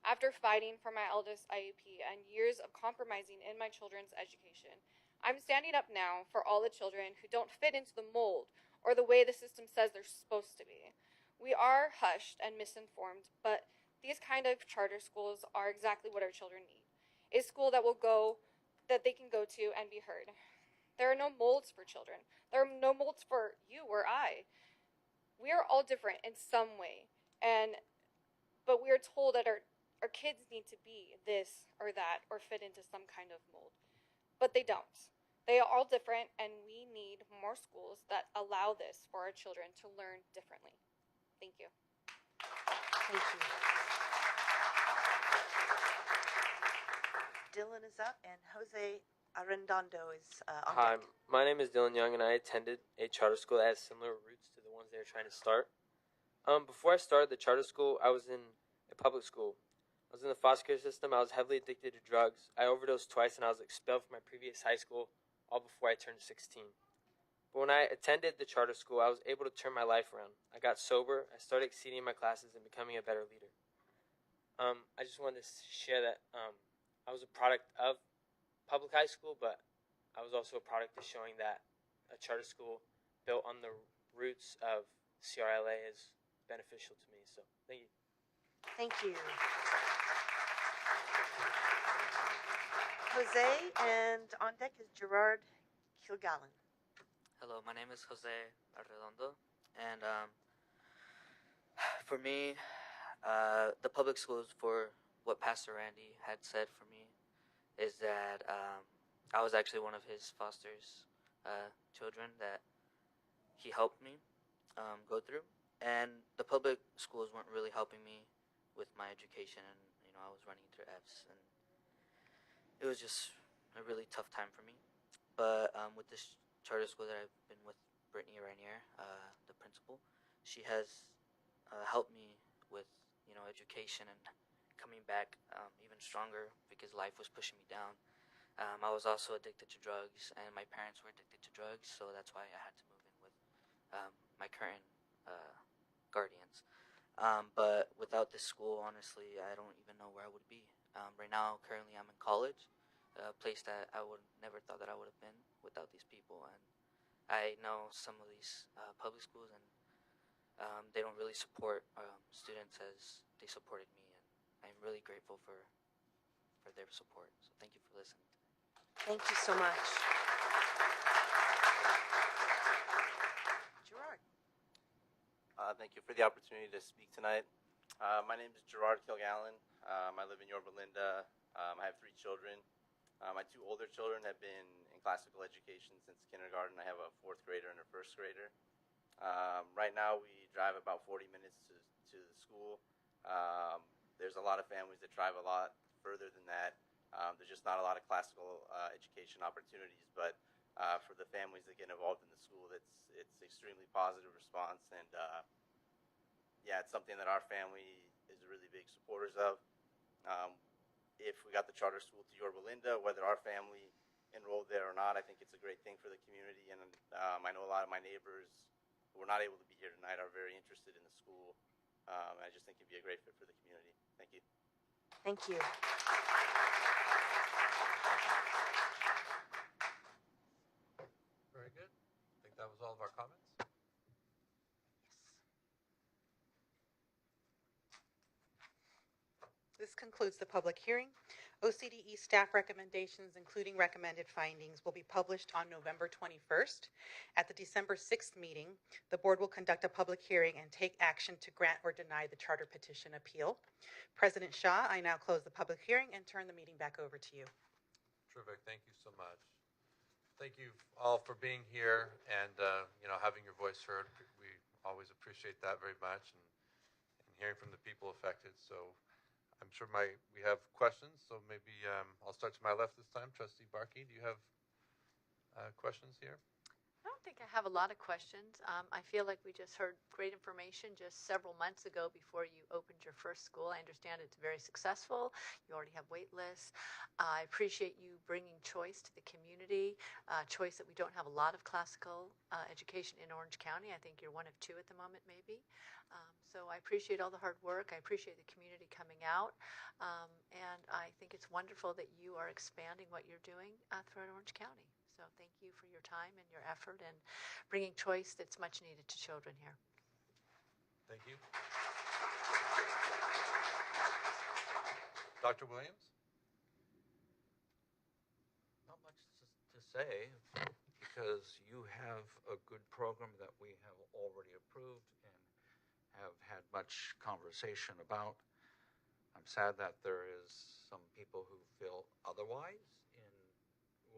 After fighting for my eldest IEP and years of compromising in my children's education, I'm standing up now for all the children who don't fit into the mold or the way the system says they're supposed to be. We are hushed and misinformed, but these kind of charter schools are exactly what our children need. A school that they can go to and be heard. There are no molds for children. There are no molds for you or I. We are all different in some way, but we are told that our kids need to be this or that or fit into some kind of mold. But they don't. They are all different, and we need more schools that allow this for our children to learn differently. Thank you. Thank you. Dylan is up, and Jose Arredondo is on Hi, deck. my name is Dylan Young, and I attended a charter school that has similar roots to the ones they're trying to start. Before I started the charter school, I was in a public school. I was in the foster care system. I was heavily addicted to drugs. I overdosed twice, and I was expelled from my previous high school all before I turned 16. But when I attended the charter school, I was able to turn my life around. I got sober, I started exceeding my classes, and becoming a better leader. I just wanted to share that I was a product of public high school, but I was also a product of showing that a charter school built on the roots of CRLA is beneficial to me. So, thank you. Thank you. Jose, and on deck is Gerard Kilgallen. Hello, my name is Jose Arredondo, and for me, the public schools, for what Pastor Randy had said for me, is that I was actually one of his foster's children that he helped me go through, and the public schools weren't really helping me with my education, and I was running through F's, and it was just a really tough time for me. But with this charter school that I've been with, Brittany Rainier, the principal, she has helped me with education and coming back even stronger because life was pushing me down. I was also addicted to drugs, and my parents were addicted to drugs, so that's why I had to move in with my current guardians. But without this school, honestly, I don't even know where I would be. Right now, currently, I'm in college, a place that I would never thought that I would have been without these people. And I know some of these public schools, and they don't really support students as they supported me. And I'm really grateful for for their support. So thank you for listening. Thank you so much. Gerard. Thank you for the opportunity to speak tonight. My name is Gerard Kilgallen. I live in Yorba Linda. I have 3 children. My 2 older children have been in classical education since kindergarten. I have a 4th grader and a 1st grader. Right now, we drive about 40 minutes to the school. There's a lot of families that drive a lot further than that. There's just not a lot of classical education opportunities, but for the families that get involved in the school, it's extremely positive response, and yeah, it's something that our family is really big supporters of. If we got the charter school to Yorba Linda, whether our family enrolled there or not, I think it's a great thing for the community, and I know a lot of my neighbors who were not able to be here tonight are very interested in the school. I just think it'd be a great fit for the community. Thank you. Thank you. Very good. I think that was all of our comments. This concludes the public hearing. OCDE staff recommendations, including recommended findings, will be published on November 21st. At the December 6th meeting, the board will conduct a public hearing and take action to grant or deny the charter petition appeal. President Shaw, I now close the public hearing and turn the meeting back over to you. Terrific. Thank you so much. Thank you all for being here and having your voice heard. We always appreciate that very much, and hearing from the people affected. So I'm sure we have questions. So maybe I'll start to my left this time. Trustee Barkey, do you have questions here? I don't think I have a lot of questions. I feel like we just heard great information just several months ago before you opened your first school. I understand it's very successful. You already have wait lists. I appreciate you bringing choice to the community, choice that we don't have a lot of classical education in Orange County. I think you're one of 2 at the moment, maybe. So I appreciate all the hard work. I appreciate the community coming out. And I think it's wonderful that you are expanding what you're doing throughout Orange County. So thank you for your time and your effort and bringing choice that's much needed to children here. Thank you. Dr. Williams? Not much to say because you have a good program that we have already approved and have had much conversation about. I'm sad that there is some people who feel otherwise in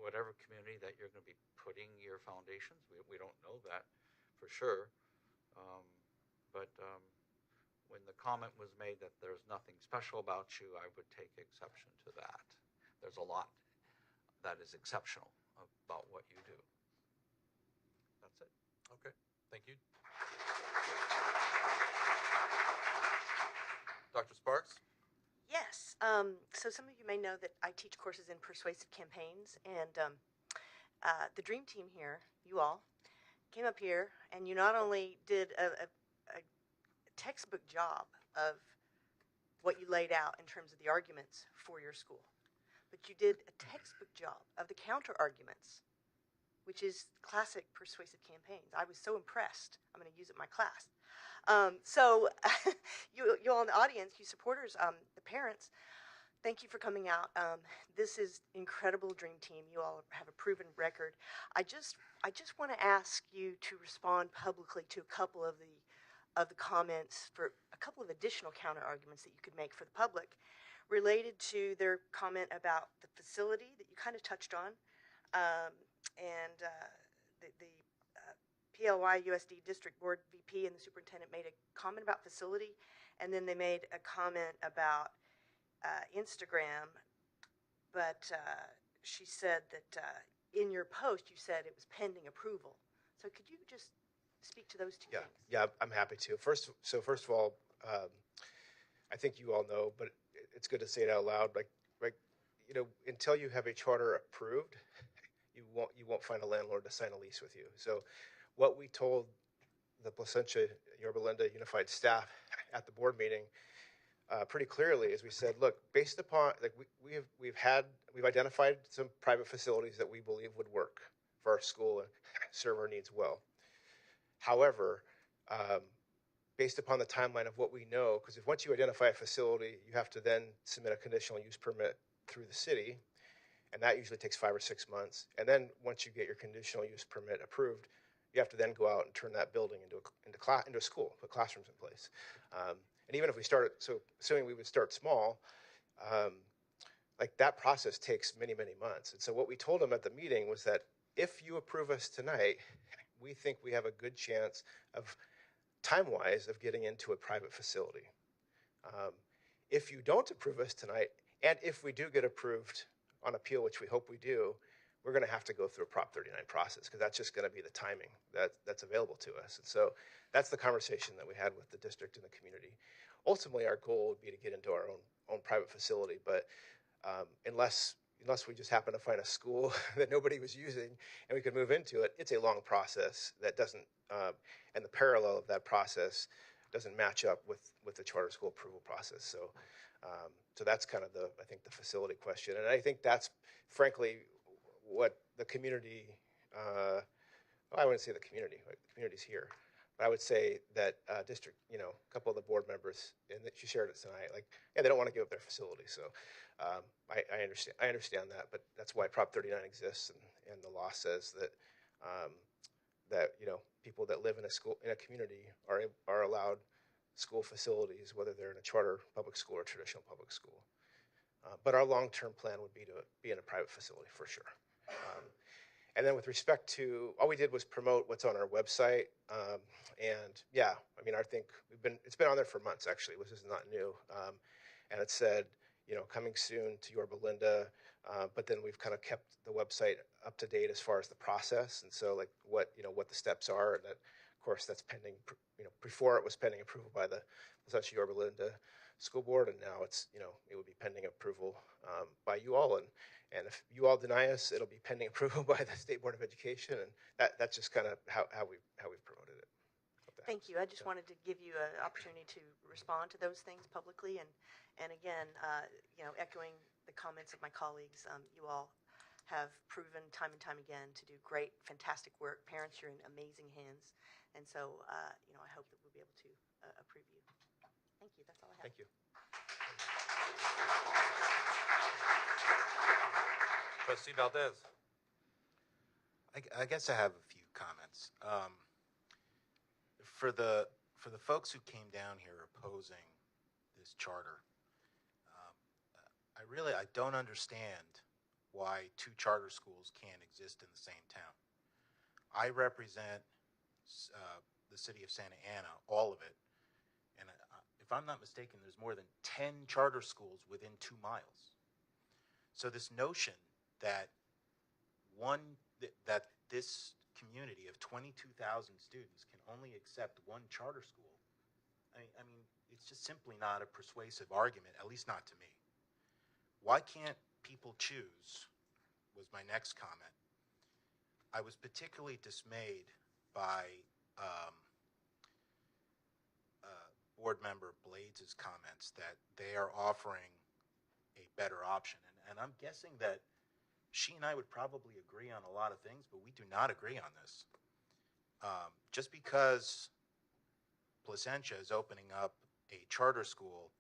whatever community that you're going to be putting your foundations. We don't know that for sure. But when the comment was made that there's nothing special about you, I would take exception to that. There's a lot that is exceptional about what you do. That's it. Okay. Thank you. Dr. Sparks? Yes. So some of you may know that I teach courses in persuasive campaigns, and the dream team here, you all, came up here, and you not only did a textbook job of what you laid out in terms of the arguments for your school, but you did a textbook job of the counter arguments, which is classic persuasive campaigns. I was so impressed. I'm going to use it in my class. So you all in the audience, you supporters, the parents, thank you for coming out. This is incredible dream team. You all have a proven record. I just want to ask you to respond publicly to a couple of the comments for a couple of additional counter arguments that you could make for the public related to their comment about the facility that you kind of touched on, and the PLY USD District Board VP and the superintendent made a comment about facility, and then they made a comment about Instagram, but she said that in your post you said it was pending approval. So could you just speak to those two things? Yeah, I'm happy to. First of all, I think you all know, but it's good to say it out loud. Like until you have a charter approved, you won't find a landlord to sign a lease with you. So what we told the Placentia Yorba Linda Unified staff at the board meeting pretty clearly is we said, look, based upon we've identified some private facilities that we believe would work for our school and serve our needs well. However, based upon the timeline of what we know, because once you identify a facility, you have to then submit a conditional use permit through the city, and that usually takes 5 or 6 months. And then once you get your conditional use permit approved, you have to then go out and turn that building into a school, put classrooms in place. And even if we started, so assuming we would start small, like that process takes many, many months. And so what we told them at the meeting was that if you approve us tonight, we think we have a good chance of, time-wise, of getting into a private facility. If you don't approve us tonight, and if we do get approved on appeal, which we hope we do, we're going to have to go through a Prop 39 process because that's just going to be the timing that's available to us. And so that's the conversation that we had with the district and the community. Ultimately, our goal would be to get into our own private facility, but unless we just happen to find a school that nobody was using and we could move into it, it's a long process that doesn't, and the parallel of that process doesn't match up with the charter school approval process. So, so that's kind of I think the facility question. And I think that's frankly what the community, well, I wouldn't say the community, like the community's here, but I would say that district, a couple of the board members, and that she shared it tonight, like, yeah, they don't want to give up their facility. So I understand that, but that's why Prop 39 exists, and the law says that people that live in a community are allowed school facilities, whether they're in a charter public school or traditional public school. But our long-term plan would be to be in a private facility for sure. And then with respect to, all we did was promote what's on our website. And yeah, I mean, I think it's been on there for months actually, which is not new. And it said, coming soon to Yorba Linda. But then we've kind of kept the website up to date as far as the process. And so like what the steps are, and that of course that's pending, before it was pending approval by the Placentia Yorba Linda School Board. And now it's, it would be pending approval by you all. And if you all deny us, it'll be pending approval by the State Board of Education, and that's just kind of how we've promoted it. Thank you. I just wanted to give you an opportunity to respond to those things publicly, and again, echoing the comments of my colleagues, you all have proven time and time again to do great, fantastic work. Parents, you're in amazing hands, and so I hope that we'll be able to approve you. Thank you. That's all I have. Thank you. Trustee Valdez. I guess I have a few comments. For the folks who came down here opposing this charter, I don't understand why two charter schools can't exist in the same town. I represent the city of Santa Ana, all of it, and if I'm not mistaken, there's more than 10 charter schools within 2 miles. So this notion that this community of 22,000 students can only accept one charter school, I mean, it's just simply not a persuasive argument, at least not to me. Why can't people choose, was my next comment. I was particularly dismayed by board member Blades' comments that they are offering a better option. And I'm guessing that she and I would probably agree on a lot of things, but we do not agree on this. Just because Placentia is opening up a charter school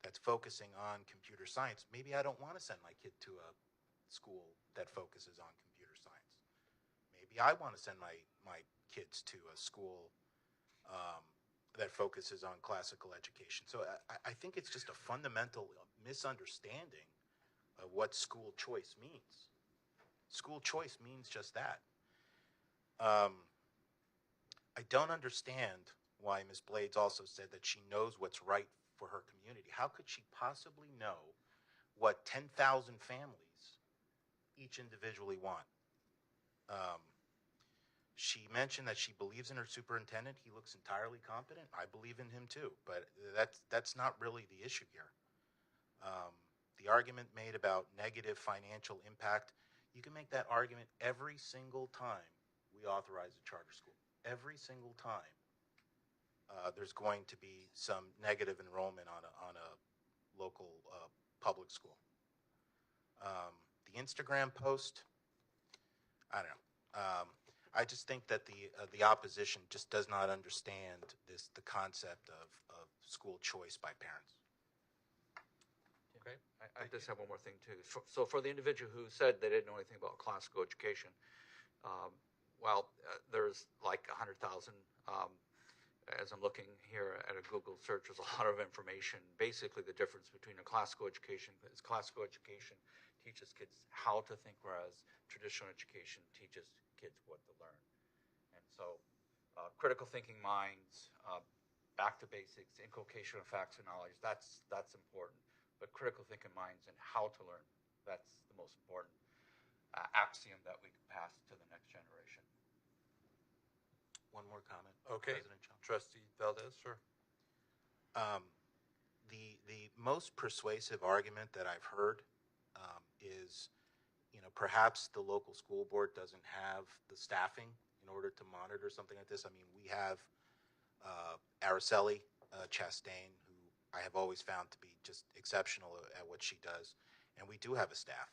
that's focusing on computer science, maybe I don't want to send my kid to a school that focuses on computer science. Maybe I want to send my kids to a school that focuses on classical education. So I think it's just a fundamental misunderstanding of what school choice means. School choice means just that. I don't understand why Ms. Blades also said that she knows what's right for her community. How could she possibly know what 10,000 families each individually want? She mentioned that she believes in her superintendent. He looks entirely competent. I believe in him too, but that's not really the issue here. The argument made about negative financial impact, you can make that argument every single time we authorize a charter school. Every single time there's going to be some negative enrollment on a local public school. The Instagram post, I don't know. I just think that the opposition just does not understand the concept of school choice by parents. Tim. Okay, I just have one more thing too. So for the individual who said they didn't know anything about classical education, there's like 100,000. As I'm looking here at a Google search, there's a lot of information. Basically, the difference between a classical education is classical education teaches kids how to think, whereas traditional education teaches kids what to learn. And so, critical thinking minds, back to basics, inculcation of facts and knowledge, that's important. But critical thinking minds and how to learn, that's the most important axiom that we can pass to the next generation. One more comment. Okay. President Chung. Trustee Valdez, sure. The most persuasive argument that I've heard is, perhaps the local school board doesn't have the staffing in order to monitor something like this. I mean, we have Araceli Chastain, who I have always found to be just exceptional at what she does, and we do have a staff.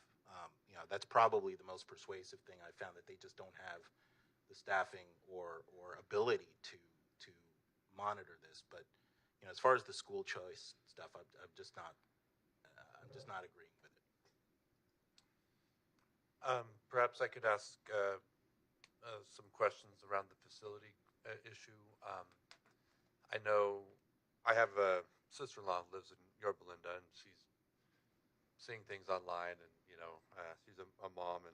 That's probably the most persuasive thing I found, that they just don't have the staffing or ability to monitor this. But as far as the school choice stuff, I'm just not agreeing with it. Perhaps I could ask some questions around the facility issue. I know I have a sister-in-law who lives in Yorba Linda, and she's seeing things online, and she's a mom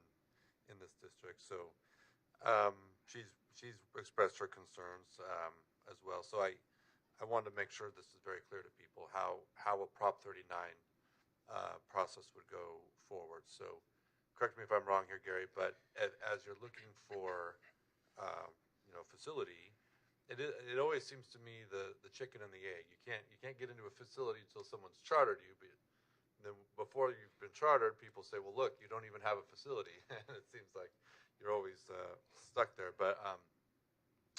in this district, so she's expressed her concerns as well. So I wanted to make sure this is very clear to people how a Prop 39 process would go forward. So correct me if I'm wrong here, Gary, but as you're looking for facility, it always seems to me the chicken and the egg. You can't get into a facility until someone's chartered you, but then before you've been chartered, people say, well, look, you don't even have a facility. And it seems like you're always stuck there. But I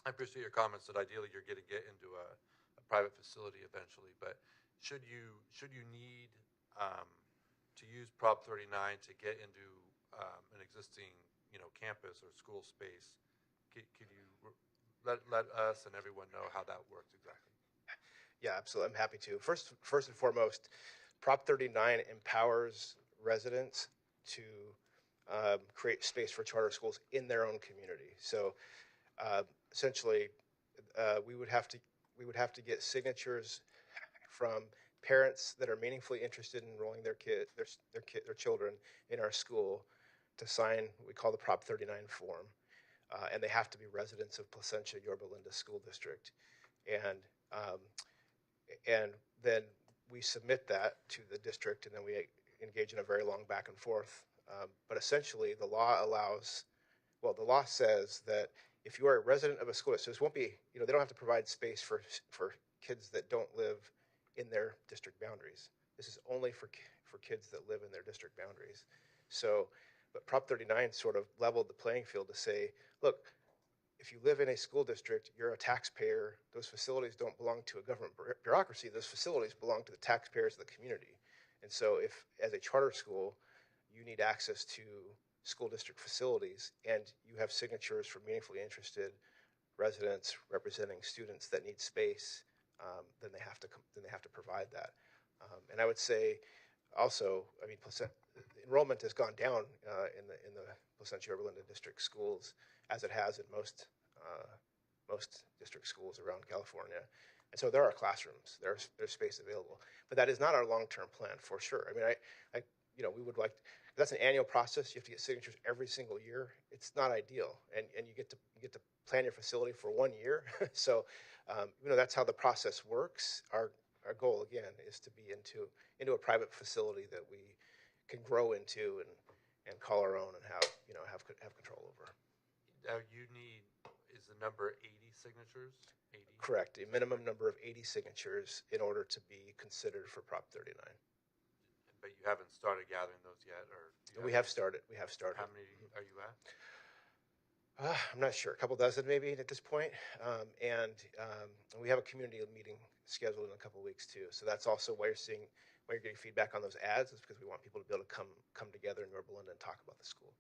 appreciate your comments that ideally you're going to get into a private facility eventually. But should you need to use Prop 39 to get into an existing campus or school space, could you let us and everyone know how that works exactly? Yeah, absolutely. I'm happy to. First and foremost, Prop 39 empowers residents to create space for charter schools in their own community. So essentially, we would have to get signatures from parents that are meaningfully interested in enrolling their children in our school to sign what we call the Prop 39 form, and they have to be residents of Placentia Yorba Linda School District, and then we submit that to the district, and then we engage in a very long back and forth. But essentially, the law says that if you are a resident of a school, so this won't be, they don't have to provide space for kids that don't live in their district boundaries. This is only for kids that live in their district boundaries. So, but Prop 39 sort of leveled the playing field to say, look, if you live in a school district, you're a taxpayer. Those facilities don't belong to a government bureaucracy. Those facilities belong to the taxpayers of the community. And so if, as a charter school, you need access to school district facilities and you have signatures from meaningfully interested residents representing students that need space, then they have to provide that. And I would say also, I mean, enrollment has gone down in the Placentia Yorba Linda district schools, as it has in most district schools around California. And so there are classrooms, there's space available, but that is not our long-term plan for sure. I mean, we would like, that's an annual process. You have to get signatures every single year. It's not ideal, and you get to plan your facility for 1 year. So, that's how the process works. Our goal again is to be into a private facility that we can grow into and call our own and have control over. Is the number 80 signatures? 80? Correct. A minimum number of 80 signatures in order to be considered for Prop 39. But you haven't started gathering those yet, or we have started. How many are you at? I'm not sure. A couple dozen maybe at this point, and we have a community meeting scheduled in a couple of weeks too. So that's also why you're getting feedback on those ads, is because we want people to be able to come together in Yorba Linda and talk about the school.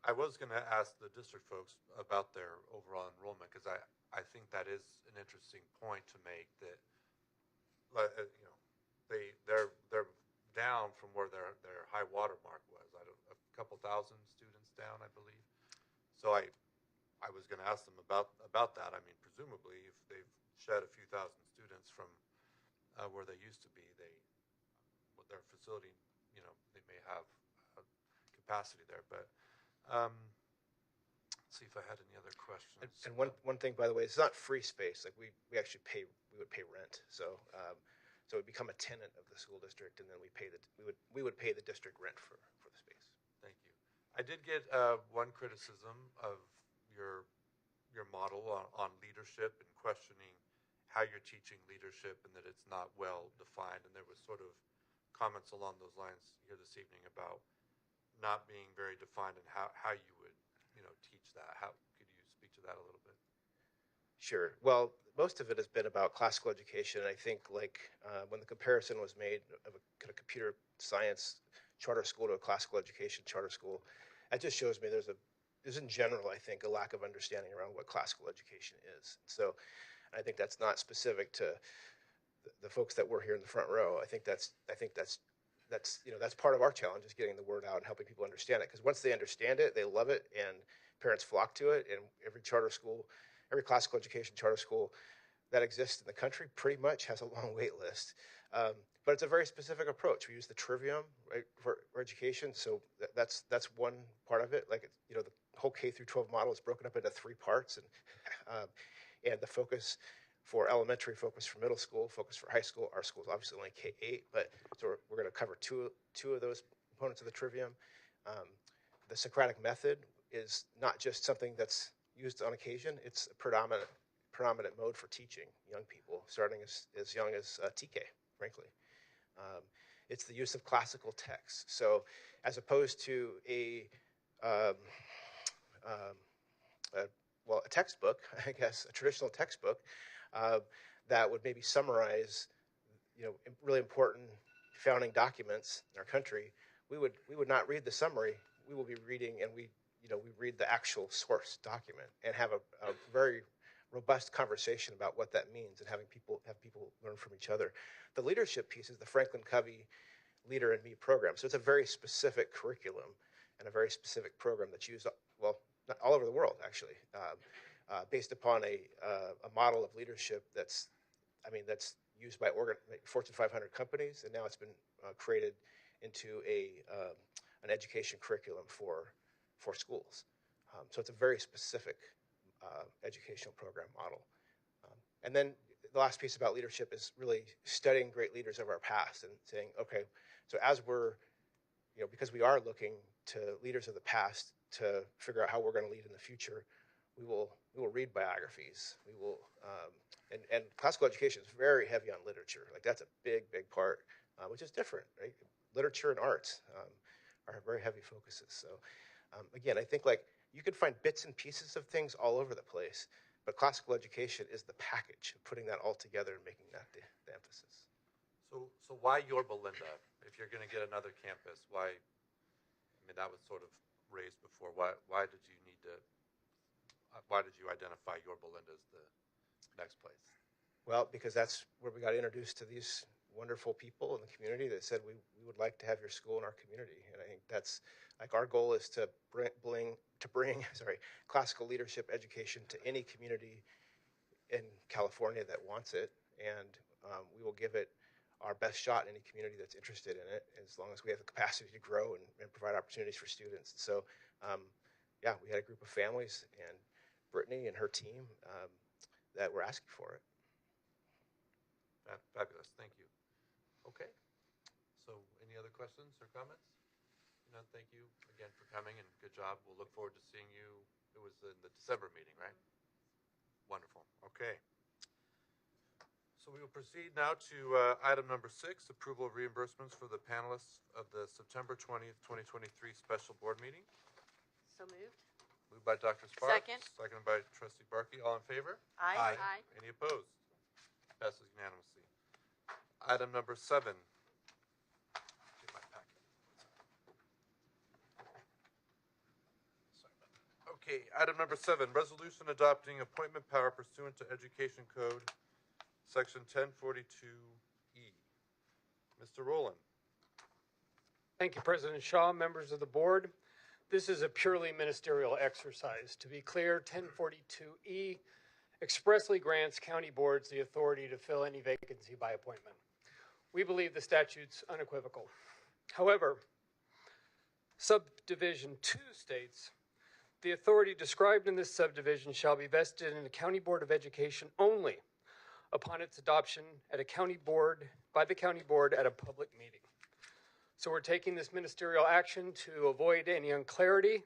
I was going to ask the district folks about their overall enrollment, because I think that is an interesting point to make, that they're down from where their high water mark was. A couple thousand students down, I believe. So I was going to ask them about that. I mean, presumably, if they've shed a few thousand students from where they used to be, with their facility, they may have capacity there. But let's see if I had any other questions. And one thing, by the way, it's not free space. Like we actually we would pay rent. So it would become a tenant of the school district, and then we would pay the district rent for the space. Thank you. I did get one criticism of your model on leadership and questioning how you're teaching leadership and that it's not well defined. And there was sort of comments along those lines here this evening about not being very defined and how you would teach that. How could you speak to that a little bit? Sure. Well, most of it has been about classical education. I think when the comparison was made of a kind of computer science charter school to a classical education charter school, that just shows me there's in general, I think, a lack of understanding around what classical education is. So I think that's not specific to the folks that were here in the front row. I think that's part of our challenge, is getting the word out and helping people understand it. Because once they understand it, they love it, and parents flock to it. And every charter school, every classical education charter school that exists in the country pretty much has a long wait list. But it's a very specific approach. We use the trivium, right, for education. So that's one part of it. The whole K through 12 model is broken up into 3 parts, and the focus for elementary, focus for middle school, focus for high school. Our school is obviously only K-8, but so we're going to cover two of those components of the trivium. The Socratic method is not just something that's used on occasion. It's a predominant mode for teaching young people, starting as young as TK, frankly. It's the use of classical texts. So as opposed to a textbook, I guess, a traditional textbook that would maybe summarize, really important founding documents in our country, we would not read the summary. We will be reading, and we read the actual source document and have a very robust conversation about what that means, and have people learn from each other. The leadership piece is the Franklin Covey Leader in Me program. So it's a very specific curriculum and a very specific program that's used, not all over the world, actually, based upon a model of leadership that's used by Fortune 500 companies, and now it's been created into an education curriculum for schools. So it's a very specific educational program model. And then the last piece about leadership is really studying great leaders of our past and saying, okay, so as we're, because we are looking to leaders of the past to figure out how we're going to lead in the future, we will read biographies. We will, and classical education is very heavy on literature. That's a big part, which is different, right? Literature and arts are very heavy focuses. So again, I think you could find bits and pieces of things all over the place, but classical education is the package of putting that all together and making that the emphasis. So why Yorba Linda? If you're going to get another campus, why? I mean, that was sort of raised before. Why did you need to? Why did you identify Yorba Linda as the next place? Well, because that's where we got introduced to these wonderful people in the community that said we would like to have your school in our community, and I think that's our goal is to bring classical leadership education to any community in California that wants it, and we will give it our best shot in any community that's interested in it, as long as we have the capacity to grow and provide opportunities for students. So, we had a group of families, and Brittany and her team that were asking for it. Fabulous. Thank you. Okay. So any other questions or comments? No, thank you again for coming, and good job. We'll look forward to seeing you. It was in the December meeting, right? Wonderful. Okay. So we will proceed now to item number 6, approval of reimbursements for the panelists of the September 20th, 2023 special board meeting. So moved. Moved by Dr. Sparks. Second. Seconded by Trustee Barkey. All in favor? Aye. Aye. Any opposed? Passes unanimously. Item number 7. Get my packet. Sorry about that. Okay, item number 7, resolution adopting appointment power pursuant to Education Code, Section 1042E. Mr. Rowland. Thank you, President Shaw, members of the board. This is a purely ministerial exercise. To be clear, 1042E expressly grants county boards the authority to fill any vacancy by appointment. We believe the statute's unequivocal. However, subdivision 2 states, the authority described in this subdivision shall be vested in the County Board of Education only upon its adoption at a county board, by the county board at a public meeting. So we're taking this ministerial action to avoid any unclarity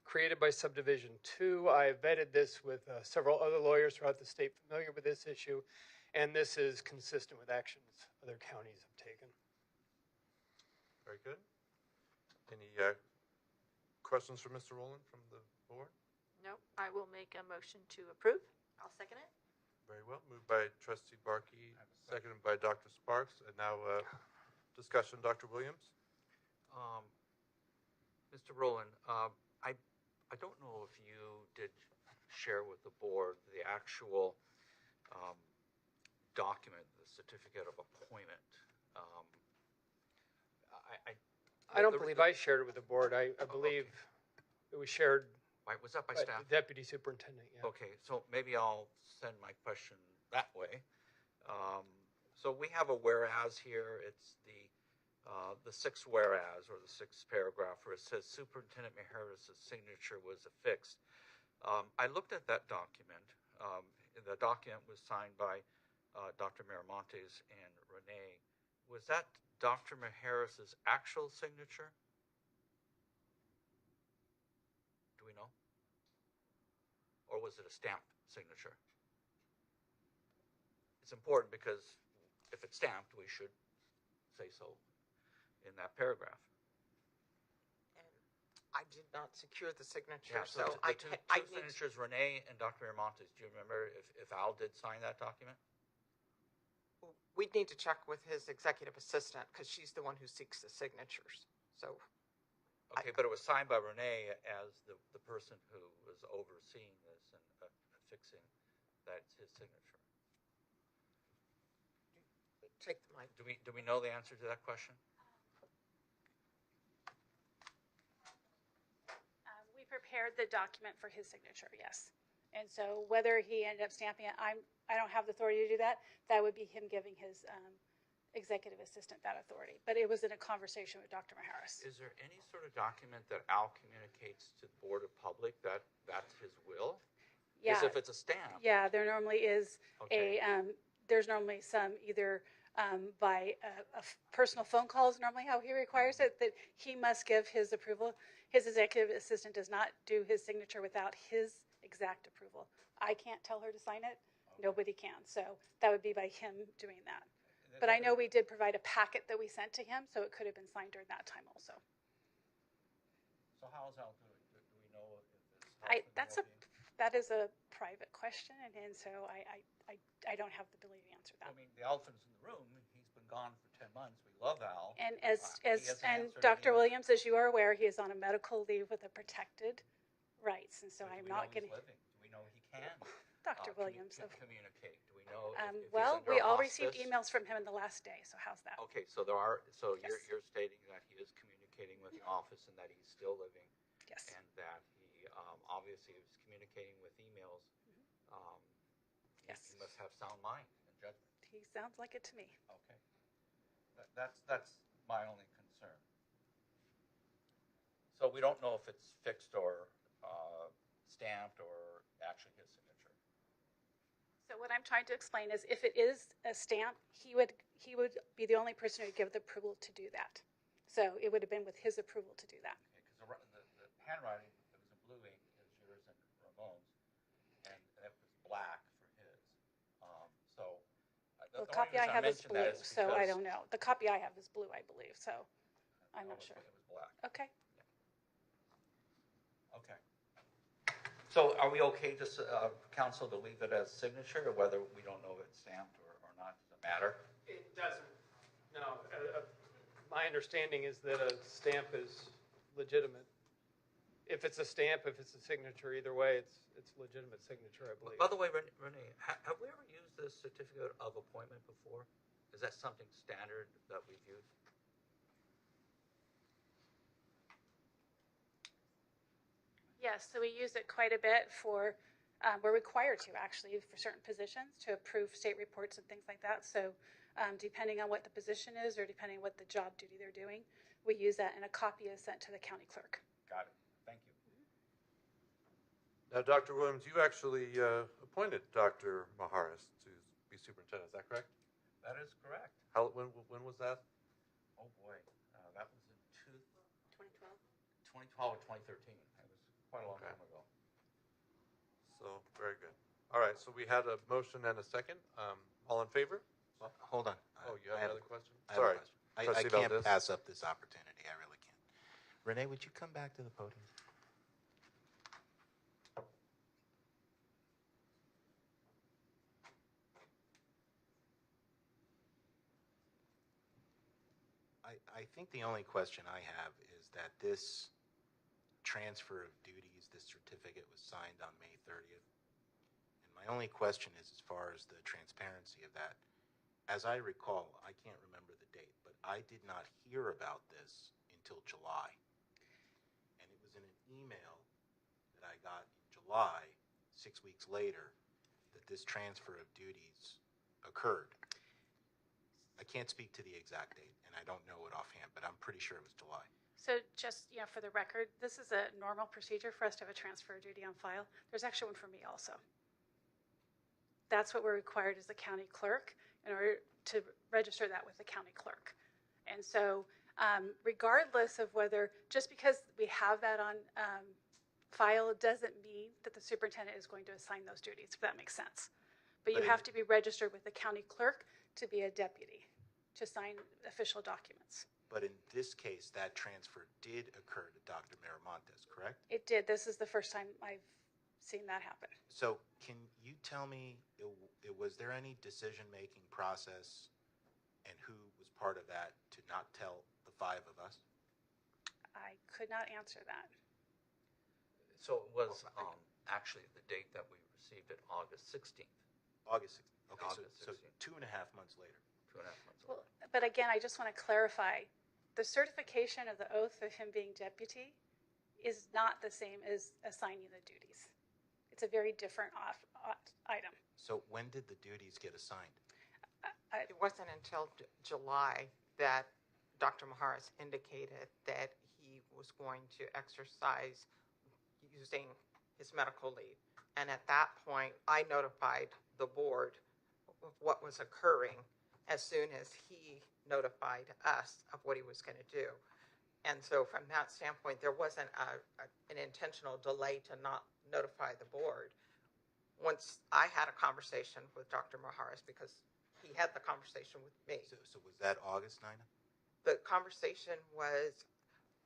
created by subdivision 2. I have vetted this with several other lawyers throughout the state familiar with this issue, and this is consistent with actions other counties have taken. Very good. Any questions for Mr. Rowland from the board? No, I will make a motion to approve. I'll second it. Very well. Moved by Trustee Barkey, seconded by Dr. Sparks. And now discussion, Dr. Williams. Mr. Rowland, I don't know if you did share with the board the actual document, the certificate of appointment. I don't believe I shared it with the board. I believe it was shared. Was that by staff? The deputy superintendent, yeah. Okay, so maybe I'll send my question that way. So we have a whereas here. It's the sixth whereas, or the sixth paragraph, where it says Superintendent Mijares' signature was affixed. I looked at that document. The document was signed by Dr. Miramontes and Renee. Was that Dr. Mijares' actual signature? Do we know? Or was it a stamped signature? It's important because if it's stamped, we should say so in that paragraph. I did not secure the signature, Yeah, so the I two need signatures, Renee and Dr. Miramontes. Do you remember if Al did sign that document? we'd need to check with his executive assistant because she's the one who seeks the signatures. So, Okay, but it was signed by Renee as the person who was overseeing this and affixing that's his signature. take the mic. Do we know the answer to that question? We prepared the document for his signature, yes. And so whether he ended up stamping it, I don't have the authority to do that. That would be him giving his executive assistant that authority. But it was in a conversation with Dr. Mijares. Is there any sort of document that Al communicates to the Board of Public that that's his will? Yeah. Because if it's a stamp. Yeah, there normally is Okay. there's normally some either by a personal phone call is normally how he requires it, that he must give his approval. His executive assistant does not do his signature without his exact approval. I can't tell her to sign it. Nobody can. So that would be by him doing that. But I know we did provide a packet that we sent to him, so it could have been signed during that time also. So how is Al doing? Do we know if this? That is a private question, and so I don't have the ability to answer that. I mean, the elephant's in the room. He's been gone for 10 months. We love Al. And He hasn't answered Dr. any- Williams, as you are aware, he is on a medical leave with a protected rights, and so Do I'm we not know he's going to. living? Do we know he can? Dr. Williams, communicate. Do we know? if he's well, under we all received hospice? emails from him in the last day. So how's that? Okay, so you're stating that he is communicating with the office and that he's still living. Yes. And that he obviously is communicating with emails. Yes. He must have sound mind and judgment. He sounds like it to me. Okay. That's my only concern. So we don't know if it's fixed or stamped or actually his signature. So what I'm trying to explain is, if it is a stamp, he would be the only person who would give the approval to do that. So it would have been with his approval to do that. Because the handwriting, it was in blue ink, is yours and Ramon's, and it was black for his. The copy I have is blue, so I don't know. The copy I have is blue, I believe. So I'm not sure. It was black. Okay. Okay. So are we okay, council, to leave it as signature, or whether we don't know if it's stamped or not? Does it matter? It doesn't. No. My understanding is that a stamp is legitimate. If it's a stamp, if it's a signature, either way, it's legitimate signature, I believe. By the way, Renee, have we ever used this certificate of appointment before? Is that something standard that we've used? Yes, so we use it quite a bit for, we're required to actually for certain positions to approve state reports and things like that. So depending on what the position is or depending on what the job duty they're doing, we use that and a copy is sent to the county clerk. Got it. Thank you. Now, Dr. Williams, you actually appointed Dr. Maharis to be superintendent. Is that correct? That is correct. When was that? Oh, boy. That was in 2012. 2012 or 2013. It was quite a long time ago. So, very good. All right, so we had a motion and a second. All in favor? Well, hold on. Oh, you have another question? I have a Sorry. question. I Trustee can't Valdez. pass up this opportunity. I really can't. Renee, would you come back to the podium? I think the only question I have is that this transfer of duties, this certificate was signed on May 30th. And my only question is as far as the transparency of that. As I recall, I can't remember the date, but I did not hear about this until July. And it was in an email that I got in July, 6 weeks later, that this transfer of duties occurred. I can't speak to the exact date, and I don't know it offhand, but I'm pretty sure it was July. So just, for the record, this is a normal procedure for us to have a transfer of duty on file. There's actually one for me also. That's what we're required as the county clerk in order to register that with the county clerk. And so regardless of whether, just because we have that on file doesn't mean that the superintendent is going to assign those duties, if that makes sense. But you have to be registered with the county clerk to be a deputy, to sign official documents. But in this case, that transfer did occur to Dr. Miramontes, correct? It did. This is the first time I've seen that happen. So can you tell me, was there any decision-making process and who was part of that to not tell the five of us? I could not answer that. So it was actually the date that we received it, August 16th. August 16th. Okay, August so 16th. 2.5 months later. 2.5 months Well, but again, I just want to clarify, the certification of the oath of him being deputy is not the same as assigning the duties. It's a very different item. So when did the duties get assigned? It wasn't until July that Dr. Maharis indicated that he was going to exercise using his medical leave. And at that point, I notified the board of what was occurring as soon as he notified us of what he was going to do. And so from that standpoint, there wasn't an intentional delay to not notify the board. Once I had a conversation with Dr. Maharis, because he had the conversation with me. So was that August, Nina? The conversation was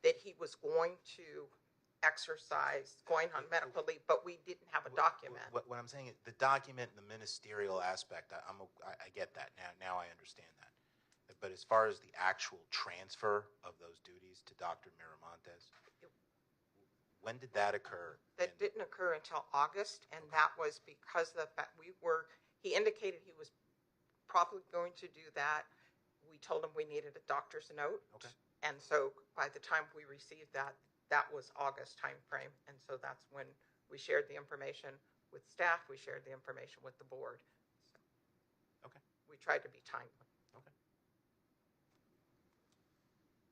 that he was going to exercise, going on medical leave, but we didn't have a document. What I'm saying is the document and the ministerial aspect, I get that now. Now I understand that. But as far as the actual transfer of those duties to Dr. Miramontes, when did that occur? That didn't occur until August, and that was because of the fact he indicated he was probably going to do that. We told him we needed a doctor's note. Okay. And so by the time we received that, that was August timeframe. And so that's when we shared the information with staff, we shared the information with the board. So okay. We tried to be timely. Okay.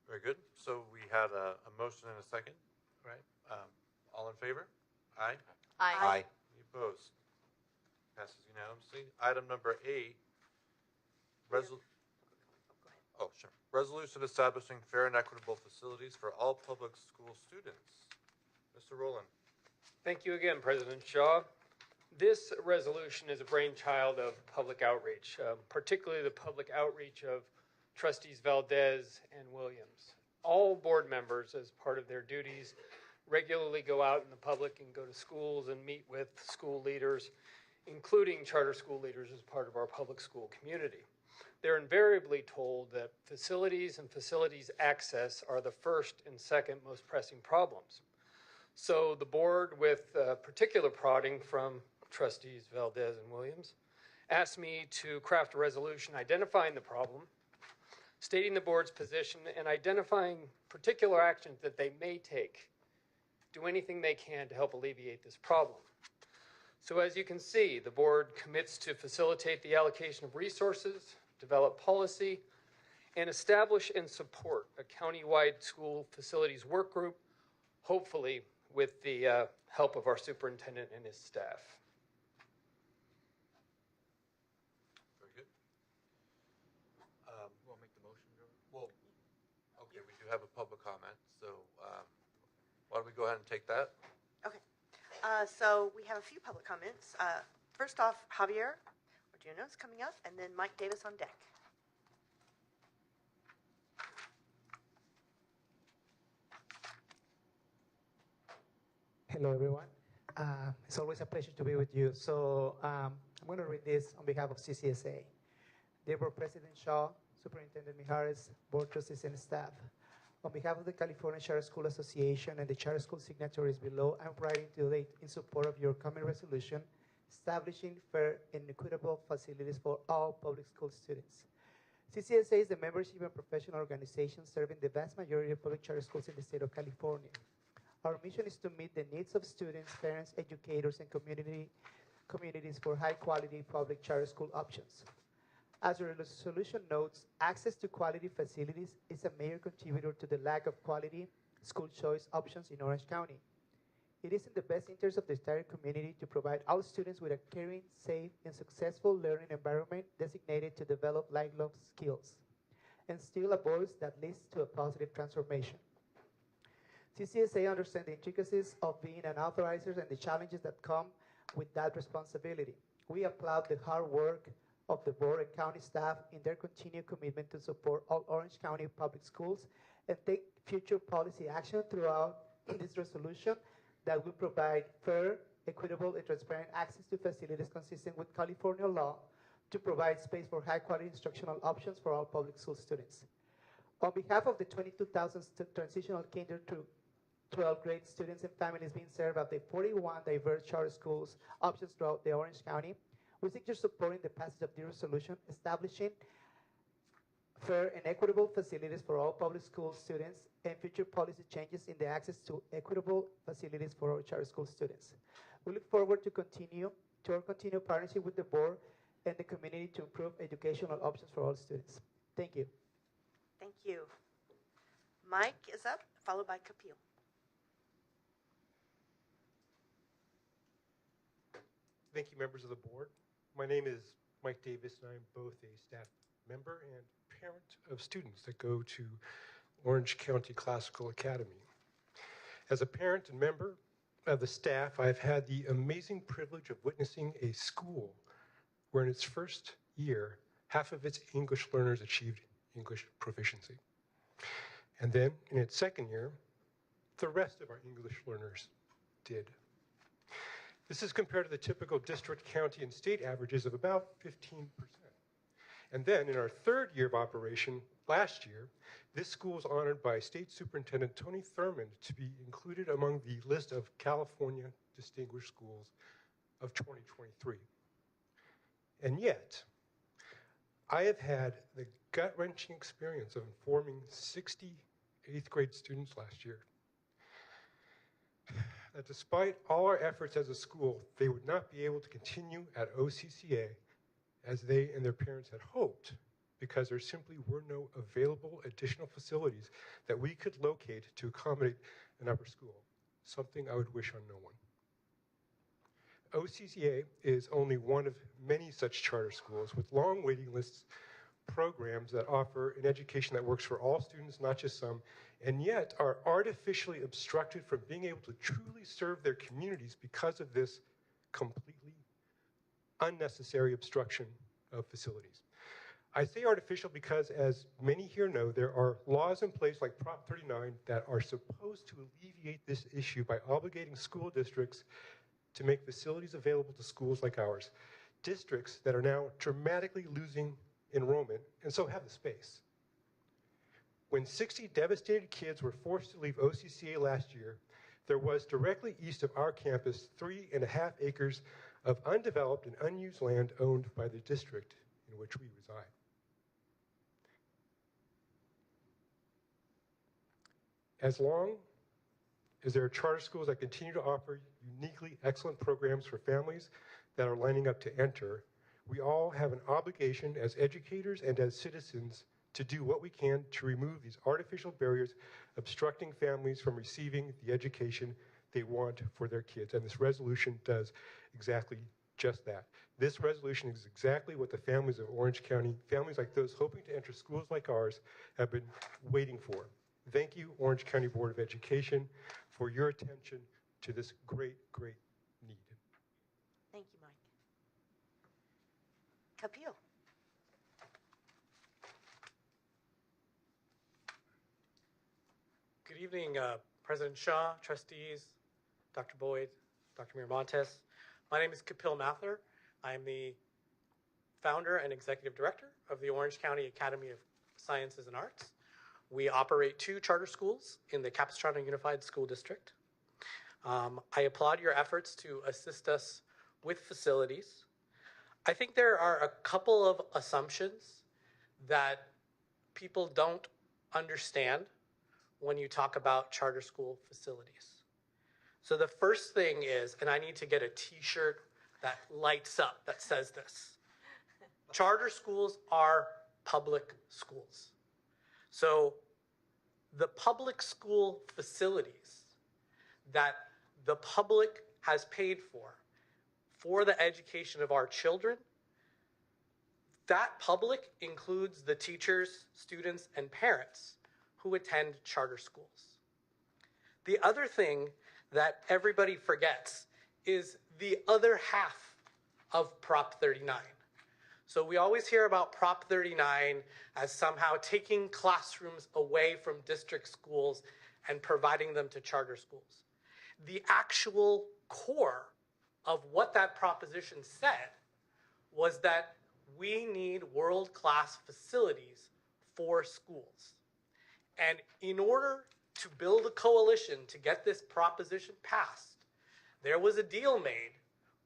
Very good. So we had a motion and a second, right? All in favor? Aye? Aye. Any opposed? Passes unanimously. Item number 8. Sure. Resolution establishing fair and equitable facilities for all public school students. Mr. Rowland. Thank you again, President Shaw. This resolution is a brainchild of public outreach, particularly the public outreach of trustees Valdez and Williams. All board members, as part of their duties, regularly go out in the public and go to schools and meet with school leaders, including charter school leaders as part of our public school community. They're invariably told that facilities and facilities access are the first and second most pressing problems. So the board, with particular prodding from trustees Valdez and Williams, asked me to craft a resolution identifying the problem, stating the board's position, and identifying particular actions that they may take, do anything they can to help alleviate this problem. So as you can see, the board commits to facilitate the allocation of resources, develop policy, and establish and support a county-wide school facilities work group, hopefully with the help of our superintendent and his staff. Very good. We'll make the motion, George? Well, okay, we do have a public comment, so why don't we go ahead and take that? Okay. So we have a few public comments. First off, Javier Orjuno is coming up, and then Mike Davis on deck. Hello, everyone. It's always a pleasure to be with you. So I'm going to read this on behalf of CCSA. Dear Board President Shaw, Superintendent Mijares, Board Trustees, and staff, on behalf of the California Charter School Association and the charter school signatories below, I'm writing today in support of your common resolution establishing fair and equitable facilities for all public school students. CCSA is the membership and professional organization serving the vast majority of public charter schools in the state of California. Our mission is to meet the needs of students, parents, educators, and communities for high-quality public charter school options. As the resolution notes, access to quality facilities is a major contributor to the lack of quality school choice options in Orange County. It is in the best interest of the entire community to provide all students with a caring, safe, and successful learning environment designated to develop lifelong skills and instill a voice that leads to a positive transformation. CCSA understands the intricacies of being an authorizer and the challenges that come with that responsibility. We applaud the hard work of the board and county staff in their continued commitment to support all Orange County public schools and take future policy action throughout this resolution that will provide fair, equitable, and transparent access to facilities consistent with California law to provide space for high-quality instructional options for all public school students. On behalf of the 22,000 transitional kinder to 12th grade students and families being served by the 41 diverse charter schools options throughout the Orange County, we seek your support in the passage of the resolution establishing fair and equitable facilities for all public school students and future policy changes in the access to equitable facilities for our charter school students. We look forward to our continued partnership with the board and the community to improve educational options for all students. Thank you. Thank you. Mike is up, followed by Kapil. Thank you, members of the board. My name is Mike Davis, and I'm both a staff member and parent of students that go to Orange County Classical Academy. As a parent and member of the staff, I've had the amazing privilege of witnessing a school where in its first year, half of its English learners achieved English proficiency. And then in its second year, the rest of our English learners did. This is compared to the typical district, county, and state averages of about 15%. And then in our third year of operation last year, this school was honored by State Superintendent Tony Thurmond to be included among the list of California Distinguished Schools of 2023. And yet, I have had the gut-wrenching experience of informing 60 eighth grade students last year that despite all our efforts as a school, they would not be able to continue at OCCA as they and their parents had hoped because there simply were no available additional facilities that we could locate to accommodate an upper school, something I would wish on no one. OCCA is only one of many such charter schools with long waiting lists, programs that offer an education that works for all students, not just some, and yet are artificially obstructed from being able to truly serve their communities because of this completely unnecessary obstruction of facilities. I say artificial because, as many here know, there are laws in place like Prop 39 that are supposed to alleviate this issue by obligating school districts to make facilities available to schools like ours, districts that are now dramatically losing enrollment and so have the space. When 60 devastated kids were forced to leave OCCA last year, there was directly east of our campus 3.5 acres of undeveloped and unused land owned by the district in which we reside. As long as there are charter schools that continue to offer uniquely excellent programs for families that are lining up to enter, we all have an obligation as educators and as citizens to do what we can to remove these artificial barriers obstructing families from receiving the education they want for their kids. And this resolution does exactly just that. This resolution is exactly what the families of Orange County, families like those hoping to enter schools like ours, have been waiting for. Thank you, Orange County Board of Education, for your attention to this great, great need. Thank you, Mike. Kapil. Good evening, President Shaw, trustees, Dr. Boyd, Dr. Miramontes. My name is Kapil Mathur. I am the founder and executive director of the Orange County Academy of Sciences and Arts. We operate 2 charter schools in the Capistrano Unified School District. I applaud your efforts to assist us with facilities. I think there are a couple of assumptions that people don't understand when you talk about charter school facilities. So the first thing is, and I need to get a t-shirt that lights up that says this, charter schools are public schools. So the public school facilities that the public has paid for the education of our children, that public includes the teachers, students, and parents who attend charter schools. The other thing that everybody forgets is the other half of Prop 39. So we always hear about Prop 39 as somehow taking classrooms away from district schools and providing them to charter schools. The actual core of what that proposition said was that we need world-class facilities for schools. And in order to build a coalition to get this proposition passed, there was a deal made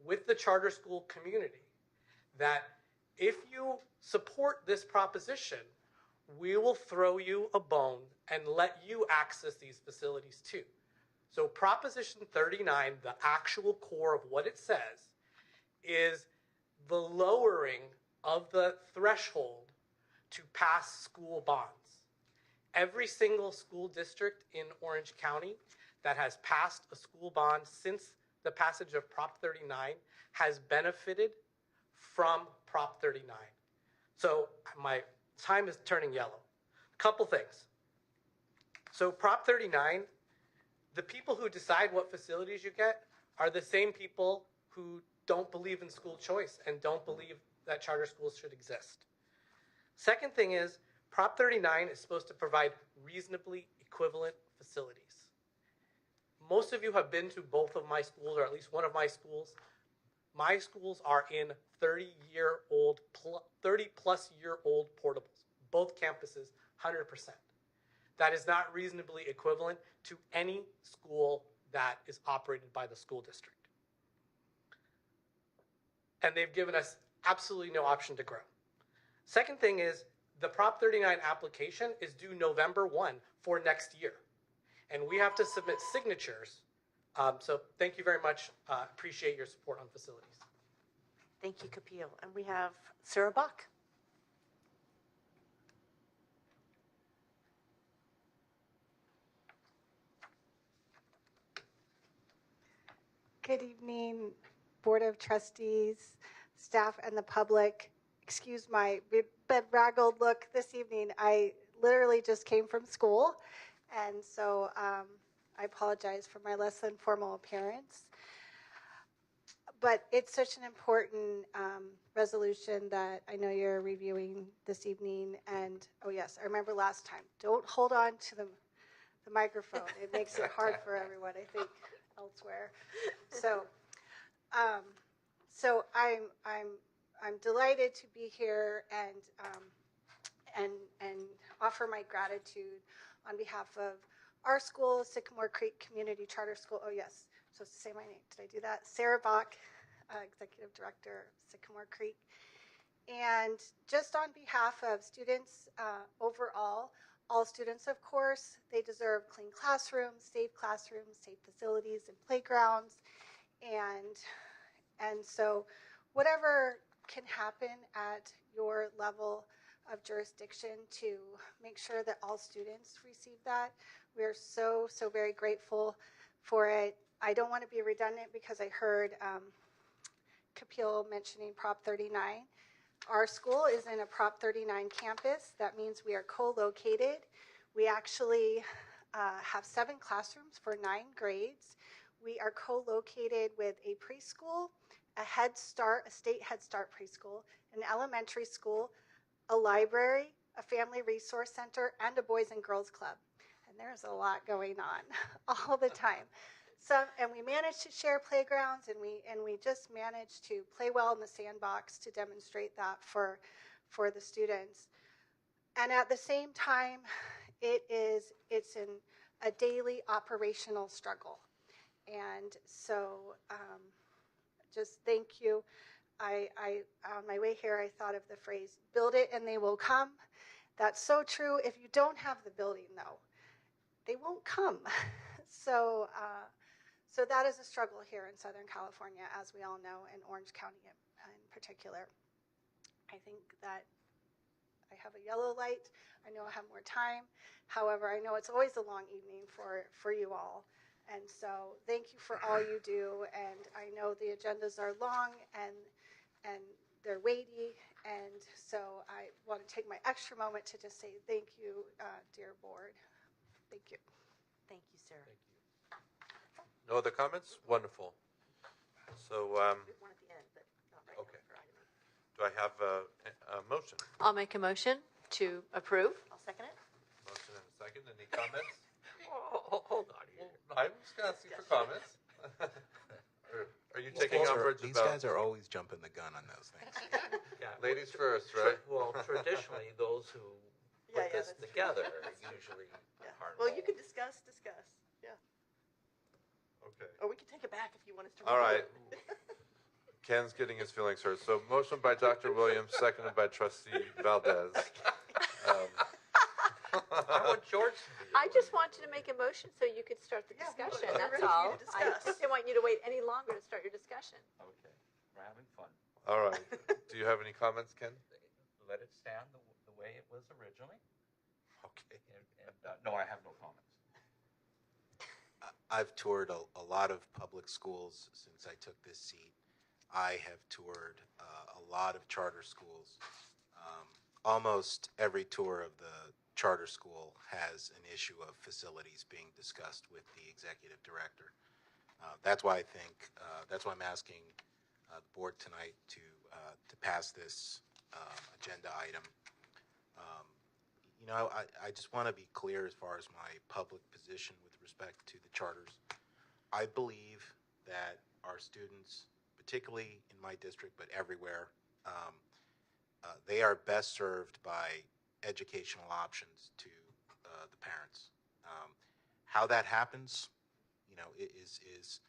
with the charter school community that if you support this proposition, we will throw you a bone and let you access these facilities too. So Proposition 39, the actual core of what it says, is the lowering of the threshold to pass school bonds. Every single school district in Orange County that has passed a school bond since the passage of Prop 39 has benefited from Prop 39. So my time is turning yellow. Couple things. So Prop 39, the people who decide what facilities you get are the same people who don't believe in school choice and don't believe that charter schools should exist. Second thing is, Prop 39 is supposed to provide reasonably equivalent facilities. Most of you have been to both of my schools, or at least one of my schools. My schools are in 30-plus-year-old portables. Both campuses, 100%. That is not reasonably equivalent to any school that is operated by the school district. And they've given us absolutely no option to grow. Second thing is, the Prop 39 application is due November 1 for next year. And we have to submit signatures. So thank you very much. Appreciate your support on facilities. Thank you, Kapil. And we have Sarah Bach. Good evening, Board of Trustees, staff, and the public. Excuse my bedraggled look this evening. I literally just came from school, and so I apologize for my less than formal appearance. But it's such an important resolution that I know you're reviewing this evening. And oh yes, I remember last time. Don't hold on to the microphone. It makes it hard for everyone, I think, elsewhere. So, I'm delighted to be here and offer my gratitude on behalf of our school, Sycamore Creek Community Charter School. Oh yes, so to say my name. Did I do that? Sarah Bach, Executive Director of Sycamore Creek. And just on behalf of students overall, all students, of course, they deserve clean classrooms, safe facilities and playgrounds. And so whatever can happen at your level of jurisdiction to make sure that all students receive that, we are so very grateful for it. I don't want to be redundant because I heard Kapil mentioning Prop 39. Our school is in a Prop 39 campus. That means we are co-located. We actually have 7 classrooms for 9 grades. We are co-located with a preschool, a Head Start, a state Head Start preschool, an elementary school, a library, a family resource center, and a Boys and Girls Club. And there's a lot going on all the time. And we managed to share playgrounds, and we just managed to play well in the sandbox to demonstrate that for the students. And at the same time, it's a daily operational struggle. And so just thank you. On my way here, I thought of the phrase, build it and they will come. That's so true. If you don't have the building, though, they won't come. So that is a struggle here in Southern California, as we all know, in Orange County in particular. I think that I have a yellow light. I know I have more time. However, I know it's always a long evening for you all. And so thank you for all you do. And I know the agendas are long and they're weighty. And so I want to take my extra moment to just say thank you, dear board. Thank you. Thank you, Sarah. Thank you. No other comments? Wonderful. So, One at the end, but not right okay. now for item eight. Do I have a motion? I'll make a motion to approve. I'll second it. Motion and a second. Any comments? Hold on here. I'm just asking for comments. Are you taking umbrage These about? guys are always jumping the gun on those things. Yeah. Ladies first, right? Well, traditionally, those who put this together usually are. Well, you can discuss. Yeah. Okay. Or we can take it back if you want us to. All review right. it. Ken's getting his feelings hurt. So motion by Dr. Williams, seconded by Trustee Valdez. I want George to be. I just wanted to make a motion so you could start the discussion. we're That's ready for all. you to I discuss. just didn't want you to wait any longer to start your discussion. Okay, we're having fun. All right. Do you have any comments, Ken? Let it stand the way it was originally. Okay. And no, I have no comments. I've toured a lot of public schools since I took this seat. I have toured a lot of charter schools. Almost every tour of the charter school has an issue of facilities being discussed with the executive director. That's why that's why I'm asking the board tonight to pass this agenda item. I just want to be clear as far as my public position with respect to the charters. I believe that our students, particularly in my district, but everywhere, they are best served by educational options to the parents. How that happens, is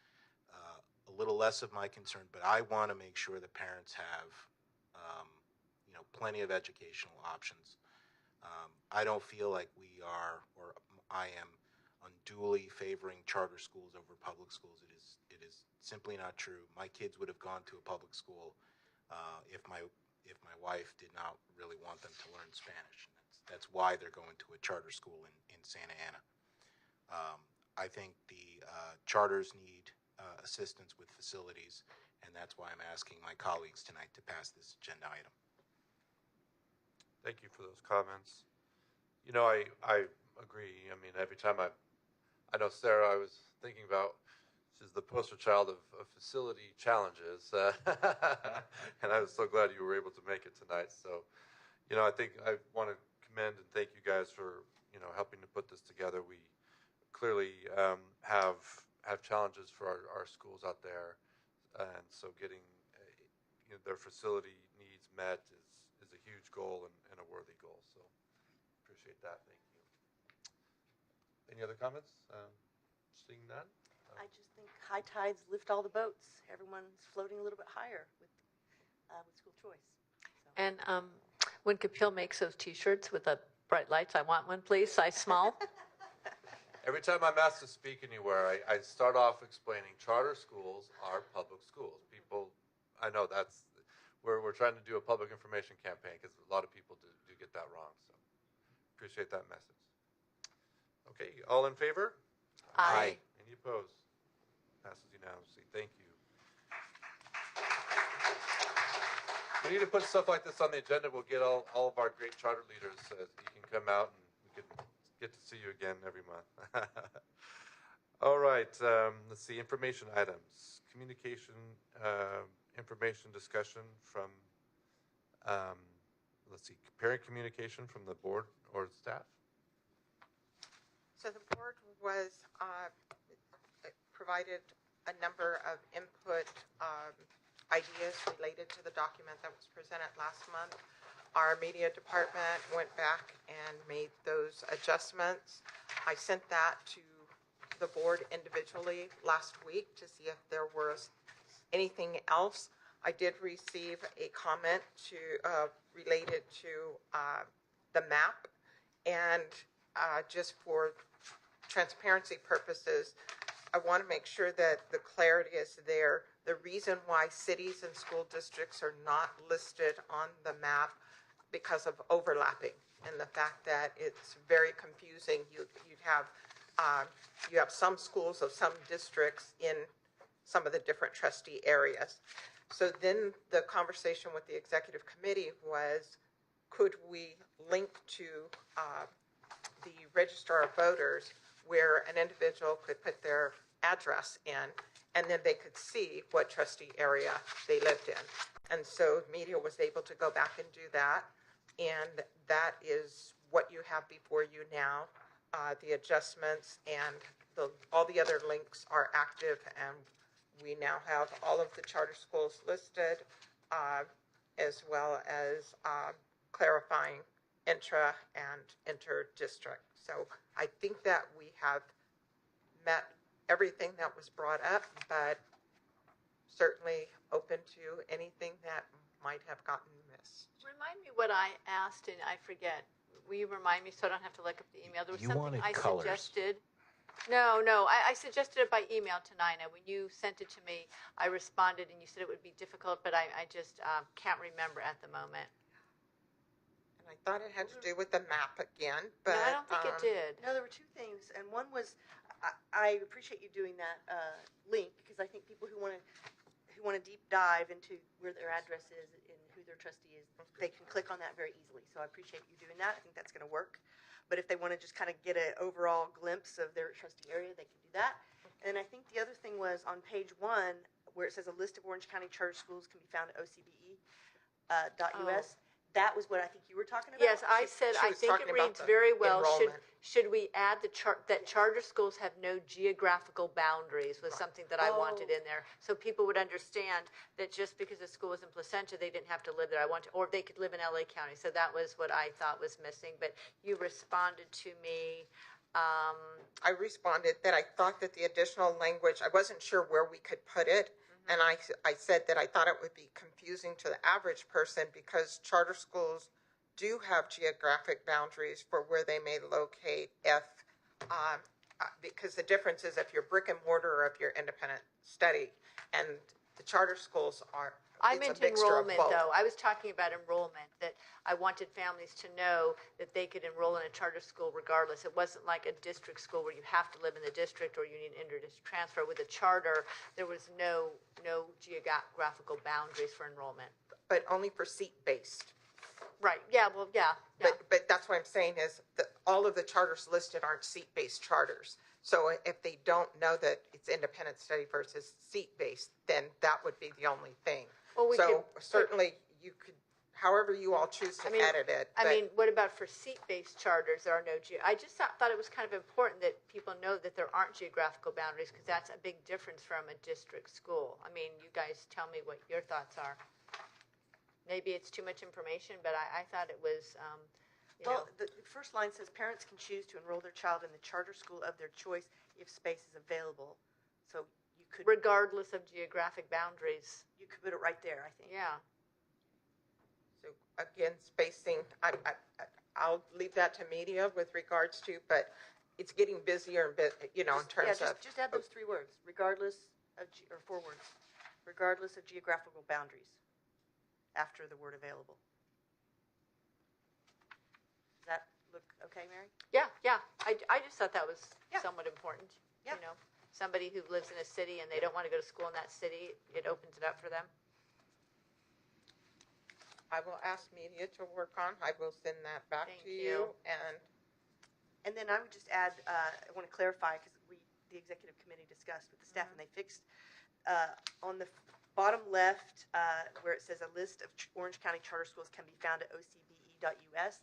a little less of my concern, but I want to make sure the parents have, plenty of educational options. I don't feel like we are, or I am, unduly favoring charter schools over public schools. It is simply not true. My kids would have gone to a public school if my wife did not really want them to learn Spanish. That's why they're going to a charter school in Santa Ana. I think the charters need assistance with facilities, and that's why I'm asking my colleagues tonight to pass this agenda item. Thank you for those comments. I agree. I mean, every time I know Sarah, I was thinking about, she's the poster child of facility challenges. And I was so glad you were able to make it tonight. So, I think I want to commend and thank you guys for, helping to put this together. We clearly have challenges for our schools out there. And so getting their facility needs met is a huge goal and a worthy goal. So appreciate that. Thank you. Any other comments? Seeing none? I just think high tides lift all the boats. Everyone's floating a little bit higher with school choice. So. And when Kapil makes those T-shirts with the bright lights, I want one, please, size small. Every time I'm asked to speak anywhere, I start off explaining charter schools are public schools. People, I know we're trying to do a public information campaign because a lot of people do get that wrong. So appreciate that message. Okay, all in favor? Aye. Any opposed? Passes unanimously. Thank you. We need to put stuff like this on the agenda. We'll get all of our great charter leaders. You can come out and we can get to see you again every month. All right. Let's see. Information items. Communication, information discussion from, let's see, parent communication from the board or staff. So the board was provided a number of input ideas related to the document that was presented last month. Our media department went back and made those adjustments. I sent that to the board individually last week to see if there was anything else. I did receive a comment related to the map, and just for transparency purposes, I want to make sure that the clarity is there. The reason why cities and school districts are not listed on the map because of overlapping and the fact that it's very confusing. You have some schools of some districts in some of the different trustee areas. So then the conversation with the executive committee was, could we link to the registrar of voters where an individual could put their address in, and then they could see what trustee area they lived in. And so media was able to go back and do that, and that is what you have before you now. The adjustments and all the other links are active, and we now have all of the charter schools listed, as well as clarifying intra and inter-district. So I think that we have met everything that was brought up, but certainly open to anything that might have gotten missed. Remind me what I asked, and I forget. Will you remind me so I don't have to look up the email? There was You something wanted I colors. suggested. No, I suggested it by email to Nina. When you sent it to me, I responded, and you said it would be difficult, but I just can't remember at the moment. And I thought it had to do with the map again, but No, I don't think it did. No, there were two things, and one was I appreciate you doing that link, because I think people who want to deep dive into where their address is and who their trustee is, they can click on that very easily. So I appreciate you doing that. I think that's going to work. But if they want to just kind of get an overall glimpse of their trustee area, they can do that. And I think the other thing was on page 1, where it says a list of Orange County charter schools can be found at ocbe.us. That was what I think you were talking about. Yes, I said I think it reads very well. Should we add that charter schools have no geographical boundaries was something that I wanted in there, so people would understand that just because a school was in Placentia, they didn't have to live there. Or they could live in LA County. So that was what I thought was missing. But you responded to me. I responded that I thought that the additional language, I wasn't sure where we could put it. And I said that I thought it would be confusing to the average person because charter schools do have geographic boundaries for where they may locate because the difference is if you're brick and mortar or if you're independent study. And the charter schools are, I meant enrollment, though. I was talking about enrollment, that I wanted families to know that they could enroll in a charter school regardless. It wasn't like a district school where you have to live in the district or you need an inter-district transfer. With a charter, there was no geographical boundaries for enrollment. But only for seat-based. Right, yeah, well, yeah. But that's what I'm saying is that all of the charters listed aren't seat-based charters. So if they don't know that it's independent study versus seat-based, then that would be the only thing. Well, certainly you could, however you all choose to edit it. I mean, what about for seat-based charters? There are no I just thought it was kind of important that people know that there aren't geographical boundaries because that's a big difference from a district school. I mean, you guys tell me what your thoughts are. Maybe it's too much information, but I thought it was. The first line says parents can choose to enroll their child in the charter school of their choice if space is available. could, regardless of geographic boundaries. you could put it right there, I think. Yeah. So again, spacing, I'll leave that to media with regards to, but it's getting busier and in terms of. Just add those 3 words, regardless of, or 4 words, regardless of geographical boundaries, after the word available. Does that look okay, Mary? Yeah, yeah. I just thought that was Yeah. somewhat important. Yeah. You know, somebody who lives in a city and they don't want to go to school in that city, it opens it up for them. I will ask media to work on. I will send that back Thank to you. And then I would just add, I want to clarify, because the executive committee discussed with the staff, and they fixed, on the bottom left, where it says a list of Orange County charter schools can be found at ocbe.us.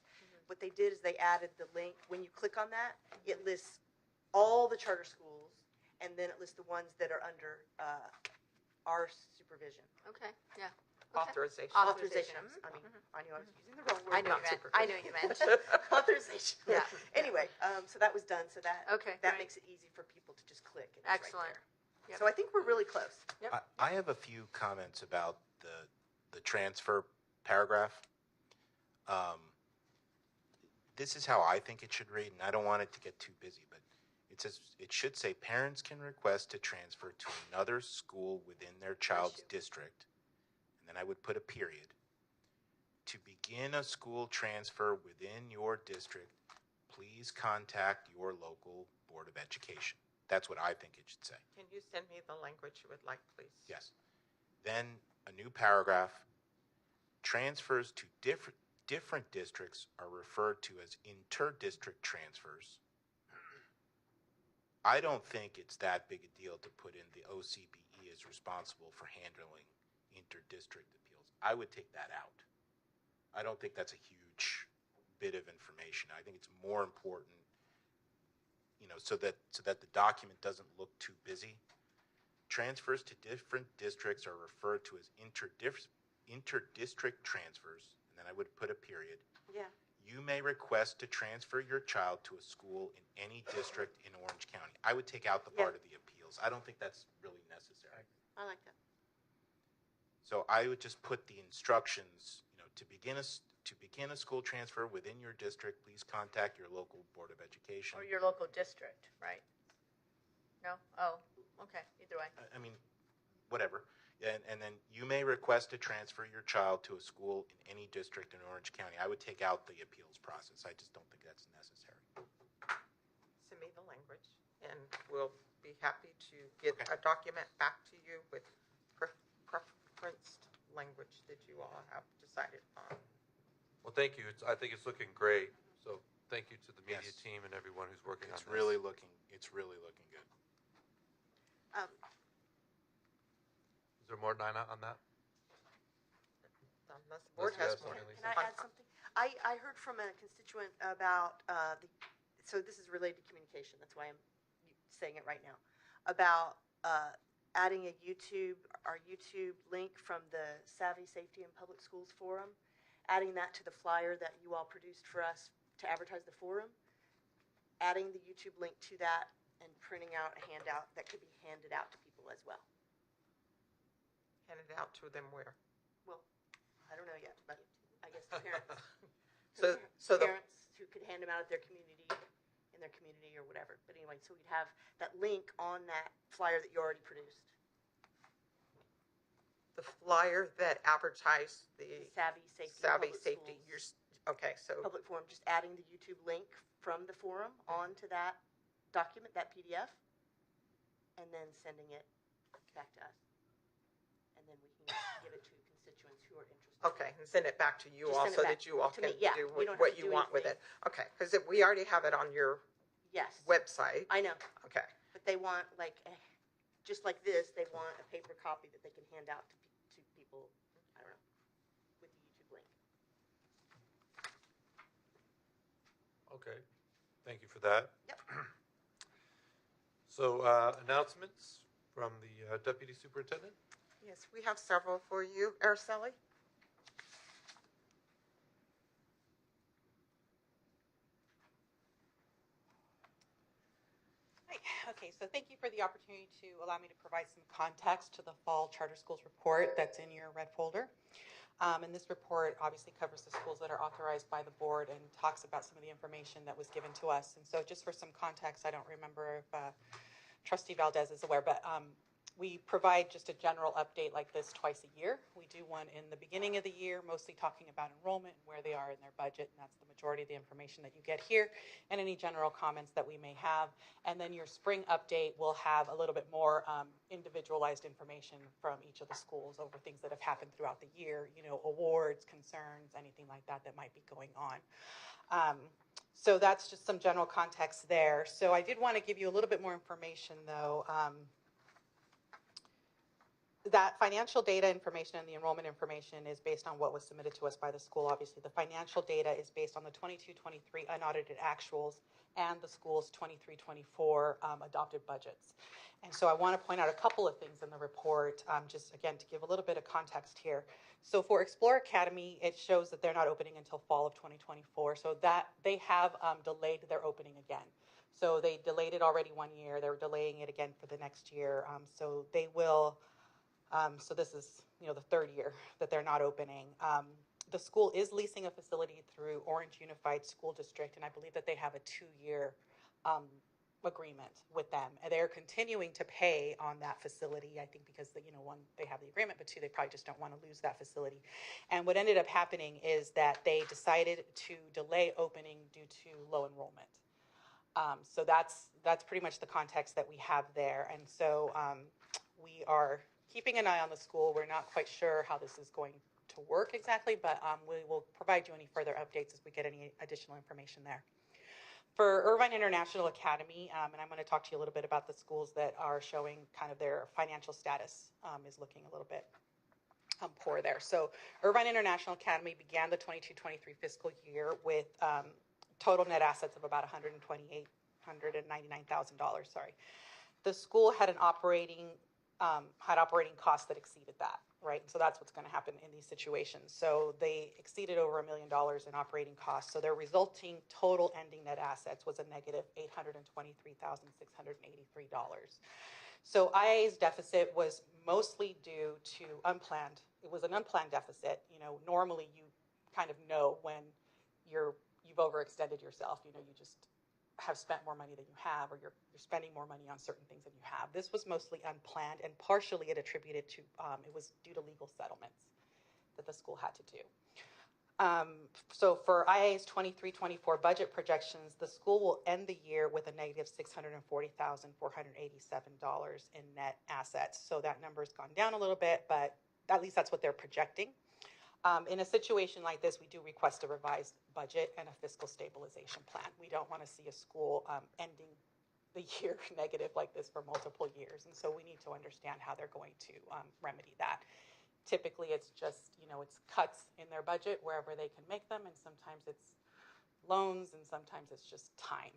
What they did is they added the link. When you click on that, it lists all the charter schools, and then it lists the ones that are under our supervision. Okay, yeah. Authorization. Authorization. I mean, I knew I was using the wrong word. I know not you meant. supervision. I know you meant. Authorization. Yeah. Anyway, so that was done. So that Okay, that great. makes it easy for people to just click. And it's right Excellent. there. So I think we're really close. Yep. I have a few comments about the transfer paragraph. This is how I think it should read, and I don't want it to get too busy, but it should say parents can request to transfer to another school within their child's district, and then I would put a period. To begin a school transfer within your district, please contact your local Board of Education. That's what I think it should say. Can you send me the language you would like, please? Yes. Then a new paragraph. Transfers to different districts are referred to as inter-district transfers. I don't think it's that big a deal to put in the OCBE is responsible for handling inter-district appeals. I would take that out. I don't think that's a huge bit of information. I think it's more important, so that the document doesn't look too busy. Transfers to different districts are referred to as inter-district transfers, and then I would put a period. Yeah. You may request to transfer your child to a school in any district in Orange County. I would take out the part of the appeals. I don't think that's really necessary. I like that. So I would just put the instructions, to begin a school transfer within your district, please contact your local Board of Education. Or your local district, right? No? Oh, okay. Either way. I mean, whatever. And then you may request to transfer your child to a school in any district in Orange County. I would take out the appeals process. I just don't think that's necessary. Send me the language, and we'll be happy to get a document back to you with preferenced language that you all have decided on. Well, thank you. I think it's looking great. So thank you to the media team and everyone who's working on this. It's really looking good. Is there more, Nina, on that? Unless the board has more. Can I add something? I heard from a constituent about so this is related to communication. That's why I'm saying it right now. About adding our YouTube link from the Savvy Safety in Public Schools Forum, adding that to the flyer that you all produced for us to advertise the forum, adding the YouTube link to that, and printing out a handout that could be handed out to people as well. Handed out to them where? Well, I don't know yet, but I guess the parents. So the parents who could hand them out at their community, in their community or whatever. But anyway, so we'd have that link on that flyer that you already produced. the flyer that advertised the Savvy Safety. Savvy Public Safety. Schools. Okay, so Public forum, just adding the YouTube link from the forum onto that document, that PDF, and then sending it back to us. And then we can give it to constituents who are interested. okay, and send it back to you Just all send it so back that you all to can me, yeah. do We don't have what to you do want with it. anything. Okay, because we already have it on your Yes. website. I know. Okay. But they want, like, just like this, they want a paper copy that they can hand out to people, I don't know, with the YouTube link. Okay, thank you for that. Yep. So announcements from the Deputy Superintendent? Yes, we have several for you. Araceli? Okay, so thank you for the opportunity to allow me to provide some context to the Fall Charter Schools report that's in your red folder. And this report obviously covers the schools that are authorized by the board and talks about some of the information that was given to us. And so just for some context, I don't remember if Trustee Valdez is aware, but we provide just a general update like this twice a year. We do one in the beginning of the year, mostly talking about enrollment and where they are in their budget, and that's the majority of the information that you get here, and any general comments that we may have. And then your spring update will have a little bit more individualized information from each of the schools over things that have happened throughout the year, you know, awards, concerns, anything like that that might be going on. So that's just some general context there. So I did want to give you a little bit more information, though. That financial data information and the enrollment information is based on what was submitted to us by the school. Obviously, the financial data is based on the 22-23 unaudited actuals and the school's 23-24 adopted budgets. And so I want to point out a couple of things in the report, just again to give a little bit of context here. So for Explore Academy, it shows that they're not opening until fall of 2024. So that they have delayed their opening again. So they delayed it already 1 year. They're delaying it again for the next year. So they will. So this is, you know, the third year that they're not opening. The school is leasing a facility through Orange Unified School District, and I believe that they have a 2-year agreement with them. And they're continuing to pay on that facility, I think because, you know, one, they have the agreement, but two, they probably just don't want to lose that facility. And what ended up happening is that they decided to delay opening due to low enrollment. So that's pretty much the context that we have there. And so we are keeping an eye on the school. We're not quite sure how this is going to work exactly, but we will provide you any further updates as we get any additional information there. For Irvine International Academy, and I'm going to talk to you a little bit about the schools that are showing kind of their financial status is looking a little bit poor there. So Irvine International Academy began the 22-23 fiscal year with total net assets of about $199,000. Sorry, the school had an operating costs that exceeded that, right? So that's what's going to happen in these situations. So they exceeded over $1 million in operating costs. So their resulting total ending net assets was a negative $823,683. So IA's deficit was mostly due to unplanned. It was an unplanned deficit. You know, normally you kind of know when you've overextended yourself. You know, you just have spent more money than you have, or you're spending more money on certain things than you have. This was mostly unplanned, and partially it attributed to, it was due to legal settlements that the school had to do. So for IA's 23-24 budget projections, the school will end the year with a negative $640,487 in net assets. So that number's gone down a little bit, but at least that's what they're projecting. In a situation like this, we do request a revised budget and a fiscal stabilization plan. We don't want to see a school ending the year negative like this for multiple years. And so we need to understand how they're going to remedy that. Typically, it's just, you know, it's cuts in their budget wherever they can make them. And sometimes it's loans, and sometimes it's just time,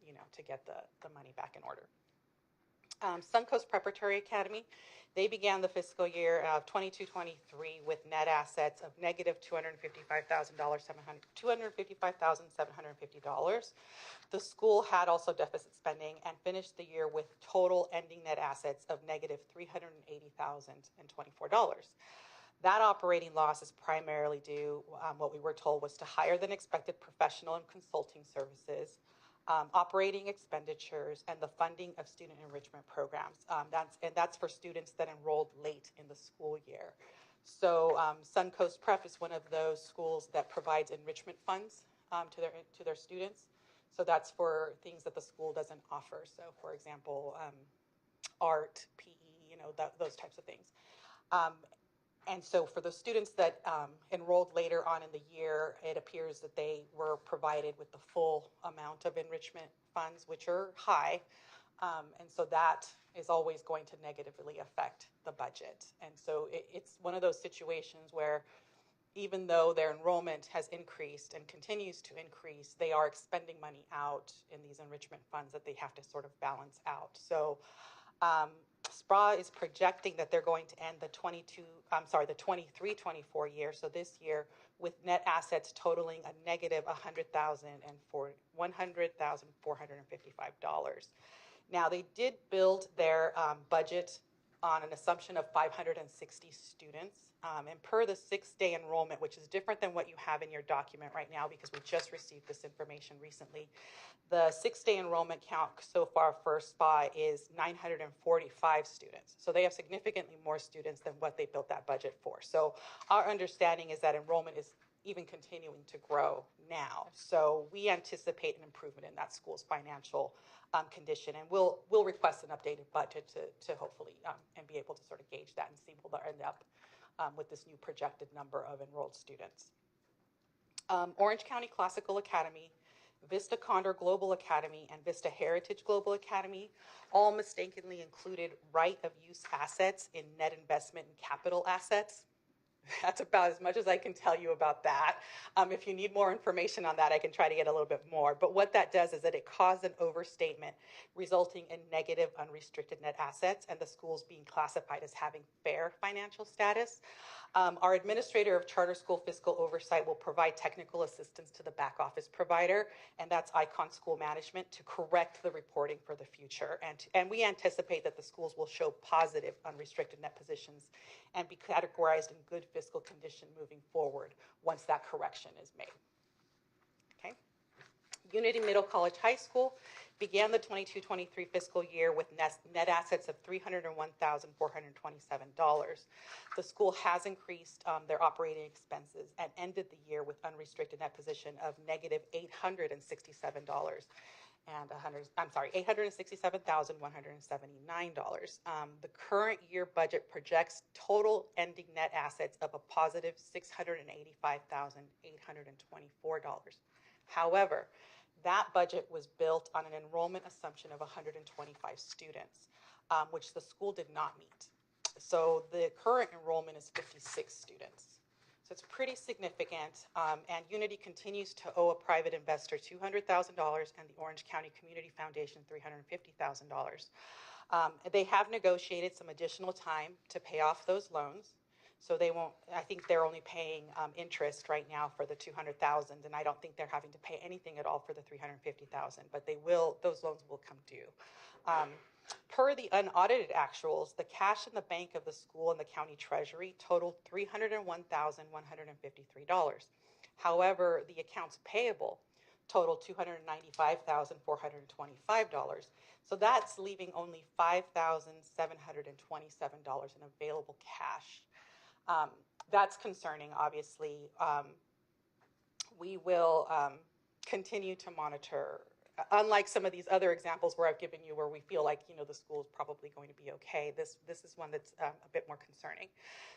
you know, to get the money back in order. Suncoast Preparatory Academy, they began the fiscal year of 22-23 with net assets of negative $255,750. The school had also deficit spending and finished the year with total ending net assets of negative $380,024. That operating loss is primarily due, what we were told was to higher than expected professional and consulting services, operating expenditures, and the funding of student enrichment programs. That's for students that enrolled late in the school year. So Suncoast Prep is one of those schools that provides enrichment funds to their students. So that's for things that the school doesn't offer. So for example, art, PE, you know, those types of things. And so for the students that enrolled later on in the year, it appears that they were provided with the full amount of enrichment funds, which are high. And so that is always going to negatively affect the budget. And so it's one of those situations where even though their enrollment has increased and continues to increase, they are expending money out in these enrichment funds that they have to sort of balance out. So SPRA is projecting that they're going to end the 23-24 year, so this year, with net assets totaling a negative $100,455. Now, they did build their budget on an assumption of 560 students. And per the 6-day enrollment, which is different than what you have in your document right now because we just received this information recently, the 6-day enrollment count so far for SPA is 945 students. So they have significantly more students than what they built that budget for. So our understanding is that enrollment is even continuing to grow now. So we anticipate an improvement in that school's financial condition, and we'll request an updated budget to hopefully and be able to sort of gauge that and see where they'll end up with this new projected number of enrolled students. Orange County Classical Academy, Vista Condor Global Academy, and Vista Heritage Global Academy all mistakenly included right of use assets in net investment and capital assets. That's about as much as I can tell you about that. If you need more information on that, I can try to get a little bit more. But what that does is that it caused an overstatement, resulting in negative unrestricted net assets and the schools being classified as having fair financial status. Our administrator of charter school fiscal oversight will provide technical assistance to the back office provider, and that's Icon School Management, to correct the reporting for the future. And we anticipate that the schools will show positive unrestricted net positions and be categorized in good fiscal condition moving forward once that correction is made. Okay. Unity Middle College High School began the 22-23 fiscal year with net assets of $301,427. The school has increased their operating expenses and ended the year with unrestricted net position of negative $867 and $867,179. The current year budget projects total ending net assets of a positive $685,824. However, that budget was built on an enrollment assumption of 125 students, which the school did not meet. So the current enrollment is 56 students. So it's pretty significant, and Unity continues to owe a private investor $200,000 and the Orange County Community Foundation $350,000. They have negotiated some additional time to pay off those loans. So they won't, I think they're only paying interest right now for the $200,000, and I don't think they're having to pay anything at all for the $350,000, but they will, those loans will come due. Per the unaudited actuals, the cash in the bank of the school and the county treasury totaled $301,153. However, the accounts payable totaled $295,425. So that's leaving only $5,727 in available cash. That's concerning, obviously. We will continue to monitor. Unlike some of these other examples where I've given you where we feel like, you know, the school is probably going to be okay, this is one that's a bit more concerning.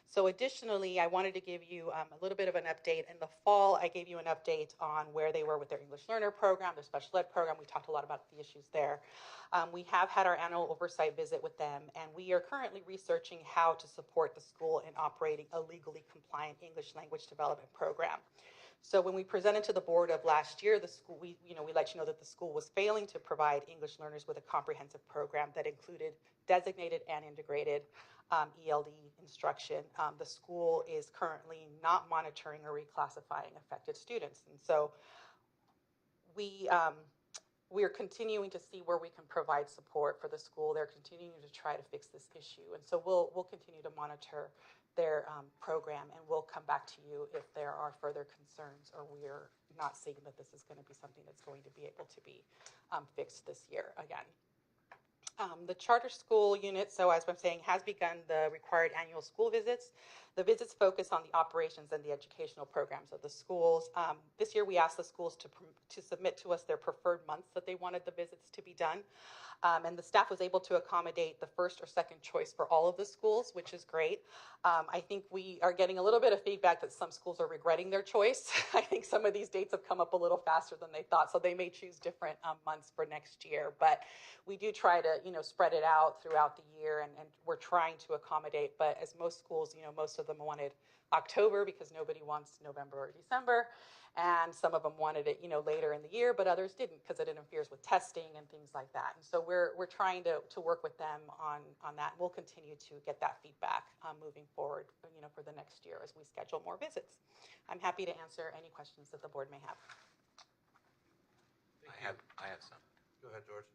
So additionally, I wanted to give you a little bit of an update. In the fall, I gave you an update on where they were with their English learner program, their special ed program. We talked a lot about the issues there. We have had our annual oversight visit with them, and we are currently researching how to support the school in operating a legally compliant English language development program. So when we presented to the board of last year, the school, we let you know that the school was failing to provide English learners with a comprehensive program that included designated and integrated ELD instruction. The school is currently not monitoring or reclassifying affected students. And so we are continuing to see where we can provide support for the school. They're continuing to try to fix this issue. And so we'll continue to monitor their program, and we'll come back to you if there are further concerns or we're not seeing that this is going to be something that's going to be able to be fixed this year again. The charter school unit, so as I'm saying, has begun the required annual school visits. The visits focus on the operations and the educational programs of the schools. This year we asked the schools to submit to us their preferred months that they wanted the visits to be done. And the staff was able to accommodate the first or second choice for all of the schools, which is great. I think we are getting a little bit of feedback that some schools are regretting their choice. I think some of these dates have come up a little faster than they thought, so they may choose different months for next year. But we do try to, spread it out throughout the year, and we're trying to accommodate. But as most schools, most of them wanted October because nobody wants November or December. And some of them wanted it, later in the year, but others didn't because it interferes with testing and things like that. And so we're trying to work with them on that. We'll continue to get that feedback moving forward, for the next year as we schedule more visits. I'm happy to answer any questions that the board may have. I have some. Go ahead, George.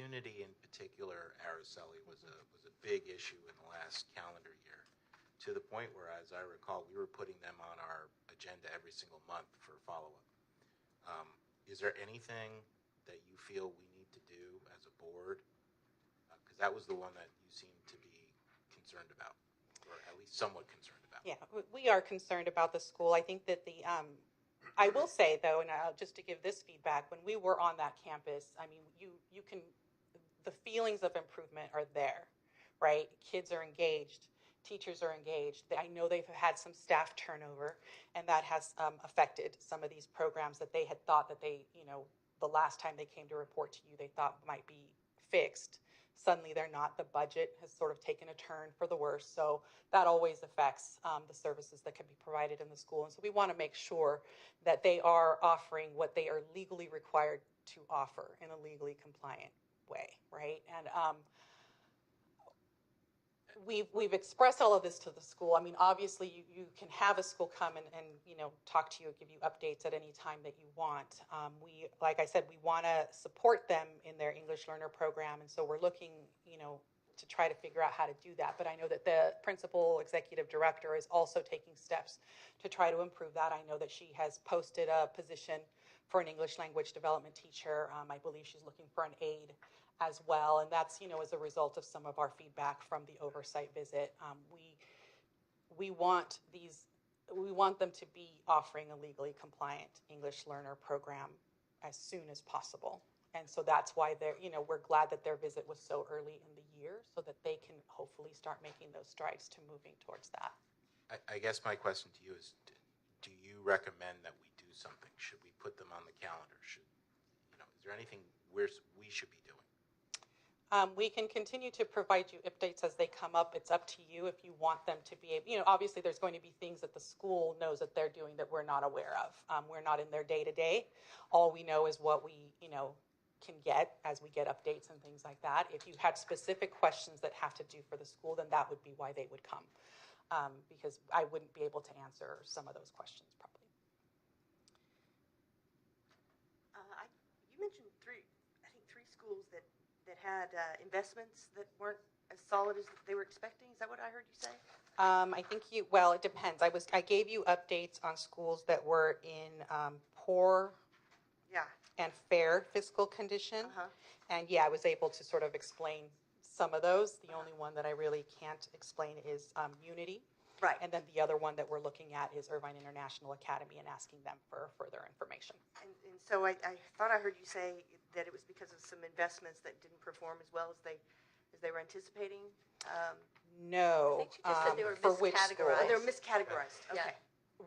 Unity in particular, Araceli, was a big issue in the last calendar year, to the point where, as I recall, we were putting them on our agenda every single month for follow-up. Is there anything that you feel we need to do as a board? Because that was the one that you seemed to be concerned about, or at least somewhat concerned about. Yeah, we are concerned about the school. I think that I will say though, and just to give this feedback, when we were on that campus, I mean, you can, the feelings of improvement are there, right? Kids are engaged, teachers are engaged. I know they've had some staff turnover, and that has affected some of these programs that they had thought that they, the last time they came to report to you, they thought might be fixed. Suddenly they're not. The budget has sort of taken a turn for the worse. So that always affects the services that can be provided in the school. And so we want to make sure that they are offering what they are legally required to offer in a legally compliant way, right? And we've expressed all of this to the school. I mean, obviously you can have a school come and talk to you, give you updates at any time that you want. Like I said, we want to support them in their English learner program, and so we're looking, to try to figure out how to do that. But I know that the principal executive director is also taking steps to try to improve that. I know that she has posted a position for an English language development teacher. I believe she's looking for an aide as well, and that's as a result of some of our feedback from the oversight visit. We want them to be offering a legally compliant English learner program as soon as possible, and so that's why we're glad that their visit was so early in the year, so that they can hopefully start making those strides to moving towards that. I guess my question to you is, do you recommend that we do something? Should we put them on the calendar? Is there anything we should be doing? We can continue to provide you updates as they come up. It's up to you if you want them to be able, obviously there's going to be things that the school knows that they're doing that we're not aware of. We're not in their day-to-day. All we know is what we, can get as we get updates and things like that. If you had specific questions that have to do for the school, then that would be why they would come. Because I wouldn't be able to answer some of those questions probably. You mentioned three schools that had investments that weren't as solid as they were expecting. Is that what I heard you say? I think it depends. I gave you updates on schools that were in poor and fair fiscal condition. And I was able to sort of explain some of those. The only one that I really can't explain is Unity. Right. And then the other one that we're looking at is Irvine International Academy, and asking them for further information. And so I thought I heard you say that it was because of some investments that didn't perform as well as they were anticipating. No. I think she just said they were for which miscategorized. school? They were miscategorized. Okay.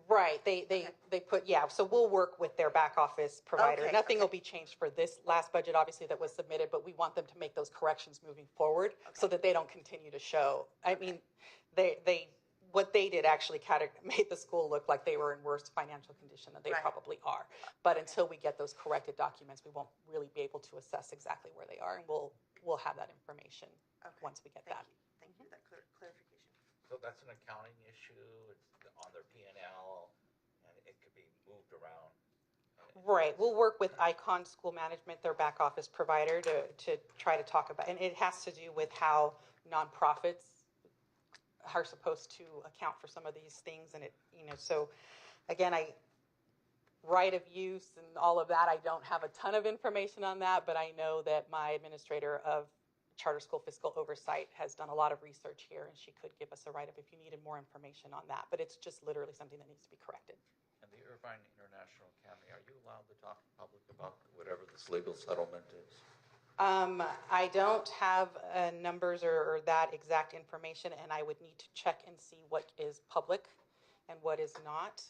Right. They put, so we'll work with their back office provider. Okay, Nothing will be changed for this last budget, obviously, that was submitted, but we want them to make those corrections moving forward so that they don't continue to show. I mean, what they did actually made the school look like they were in worse financial condition than they probably are. But until we get those corrected documents, we won't really be able to assess exactly where they are, and we'll have that information once we get that. Thank you for that clarification. So that's an accounting issue. It's on their P&L, and it could be moved around. Right. We'll work with Icon School Management, their back office provider, to try to talk about, and it has to do with how nonprofits are supposed to account for some of these things. And so again, right of use and all of that, I don't have a ton of information on that, but I know that my administrator of charter school fiscal oversight has done a lot of research here, and she could give us a write-up if you needed more information on that. But it's just literally something that needs to be corrected. And the Irvine International Academy, are you allowed to talk in public about whatever this legal settlement is? I don't have numbers or that exact information, and I would need to check and see what is public and what is not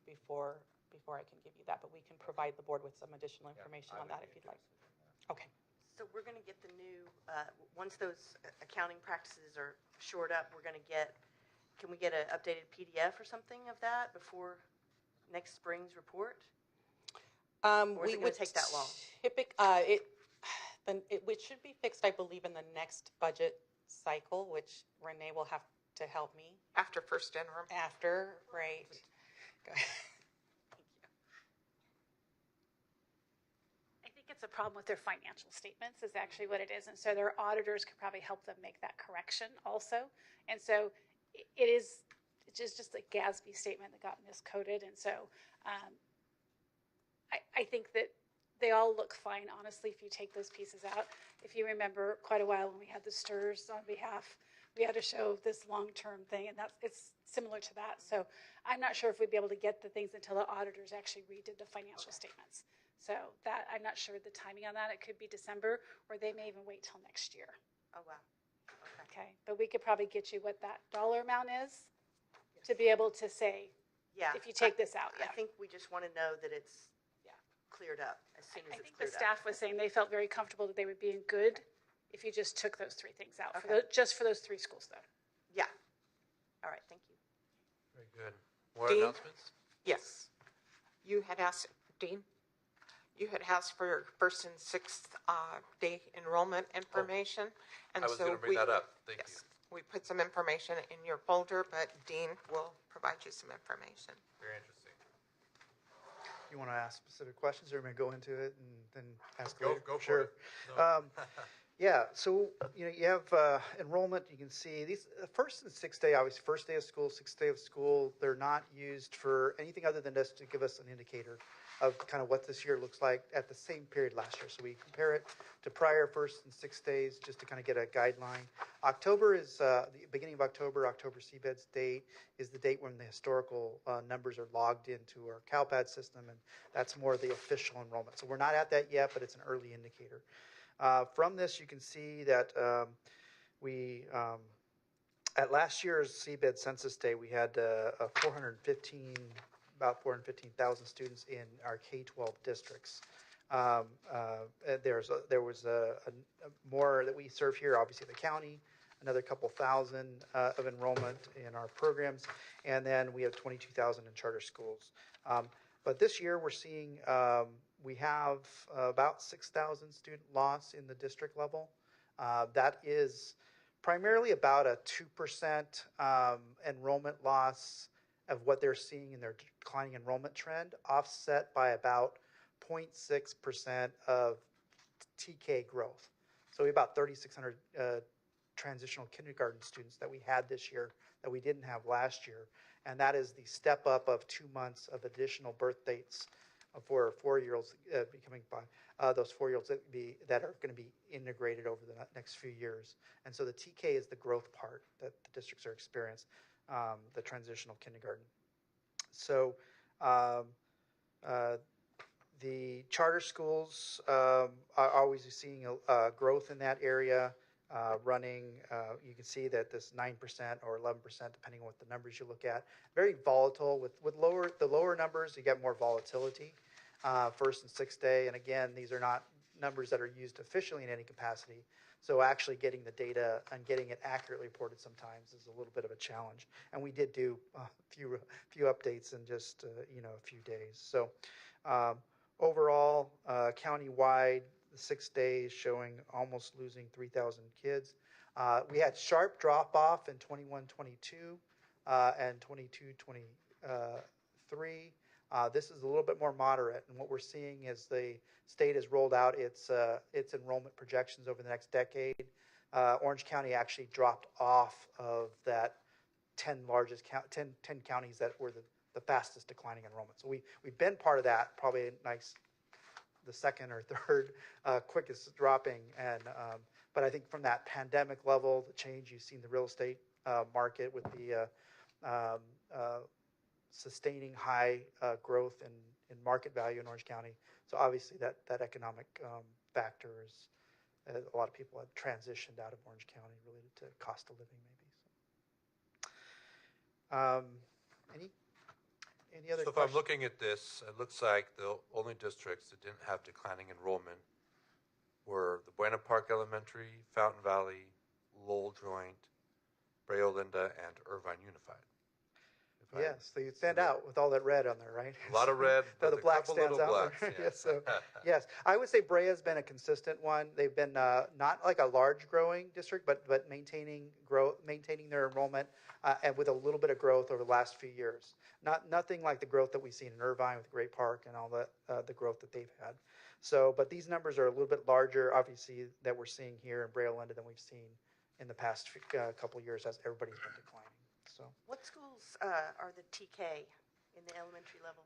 before I can give you that. But we can provide the board with some additional information on that if you'd like. Okay. So we're going to get the new, once those accounting practices are shored up, can we get an updated PDF or something of that before next spring's report? Or is it going to take that long? It should be fixed, I believe, in the next budget cycle, which Renee will have to help me. After first interim. After, right. Go ahead. I think think it's a problem with their financial statements is actually what it is. And so their auditors could probably help them make that correction also. And so it's just a GASB statement that got miscoded. And so I think that they all look fine, honestly, if you take those pieces out. If you remember quite a while when we had the STRS on behalf, we had to show this long-term thing, and it's similar to that. So I'm not sure if we'd be able to get the things until the auditors actually redid the financial statements. So that, I'm not sure the timing on that. It could be December, or they may even wait till next year. Oh, wow. Okay, but we could probably get you what that dollar amount is to be able to say, Yeah. if you take this out, I think we just want to know that it's cleared up as soon as I it's think the cleared up. staff was saying they felt very comfortable that they would be in good if you just took those three things out, Okay. just for those three schools, though. Yeah. All right, thank you. Very good. More Dean? announcements? Yes. You had asked, Dean, you had asked for your first and sixth day enrollment information. And I was so going to bring that up. Thank you. we put some information in your folder, but Dean will provide you some information. Very interesting. You want to ask specific questions, or am I go into it and then ask? Go later? for Sure. it. No. Yeah. So you have enrollment. You can see these first and sixth day. Obviously, first day of school, sixth day of school. They're not used for anything other than just to give us an indicator of kind of what this year looks like at the same period last year. So we compare it to prior first and sixth days just to kind of get a guideline. October is the beginning of October. October CBED's date is the date when the historical numbers are logged into our CalPAD system, and that's more the official enrollment. So we're not at that yet, but it's an early indicator. From this, you can see that we at last year's CBED Census Day, we had about 415,000 students in our K-12 districts. There was more that we serve here, obviously the county, another couple thousand of enrollment in our programs, and then we have 22,000 in charter schools. But this year we're seeing we have about 6,000 student loss in the district level. That is primarily about a 2% enrollment loss of what they're seeing in their declining enrollment trend, offset by about 0.6% of TK growth. So we have about 3,600 transitional kindergarten students that we had this year that we didn't have last year. And that is the step up of 2 months of additional birth dates for 4-year-olds becoming those 4-year-olds that are going to be integrated over the next few years. And so the TK is the growth part that the districts are experiencing, the transitional kindergarten. So the charter schools are always seeing a growth in that area. Running, you can see that this 9% or 11%, depending on what the numbers you look at, very volatile. With the lower numbers, you get more volatility. First and sixth day, and again, these are not numbers that are used officially in any capacity. So actually getting the data and getting it accurately reported sometimes is a little bit of a challenge. And we did do a few updates in just a few days. So overall, countywide, the 6 days showing almost losing 3,000 kids. We had sharp drop off in 21-22 and 22-23. This is a little bit more moderate, and what we're seeing is the state has rolled out its enrollment projections over the next decade. Orange County actually dropped off of that 10 counties that were the fastest declining enrollment. So we've been part of that, probably the second or third quickest dropping. And but I think from that pandemic level, the change you've seen the real estate market with the sustaining high growth in market value in Orange County. So obviously that economic factor is a lot of people have transitioned out of Orange County related to cost of living, maybe. Any other So if questions? I'm looking at this, it looks like the only districts that didn't have declining enrollment were the Buena Park Elementary, Fountain Valley, Lowell Joint, Brea Olinda, and Irvine Unified. Right. Yes, they stand out with all that red on there, right? A lot of red, the with a black couple stands little out. blacks, yeah. Yes, so, yes, I would say Brea's been a consistent one. They've been not like a large growing district, but maintaining their enrollment and with a little bit of growth over the last few years. Nothing like the growth that we've seen in Irvine with Great Park and all the growth that they've had. So, but these numbers are a little bit larger, obviously, that we're seeing here in Brea Olinda than we've seen in the past couple of years as everybody's been declining. So, What schools are the TK in the elementary level?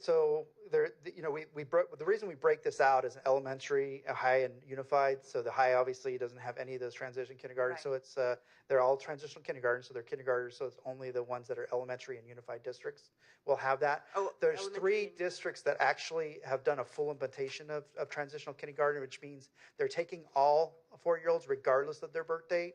so there, the reason we break this out is elementary, high, and unified. So the high obviously doesn't have any of those transition kindergartens. Right. So it's they're all transitional kindergartens. So they're kindergartners. So it's only the ones that are elementary and unified districts will have that. Oh, There's elementary three and- districts that actually have done a full implementation of transitional kindergarten, which means they're taking all 4-year-olds regardless of their birth date.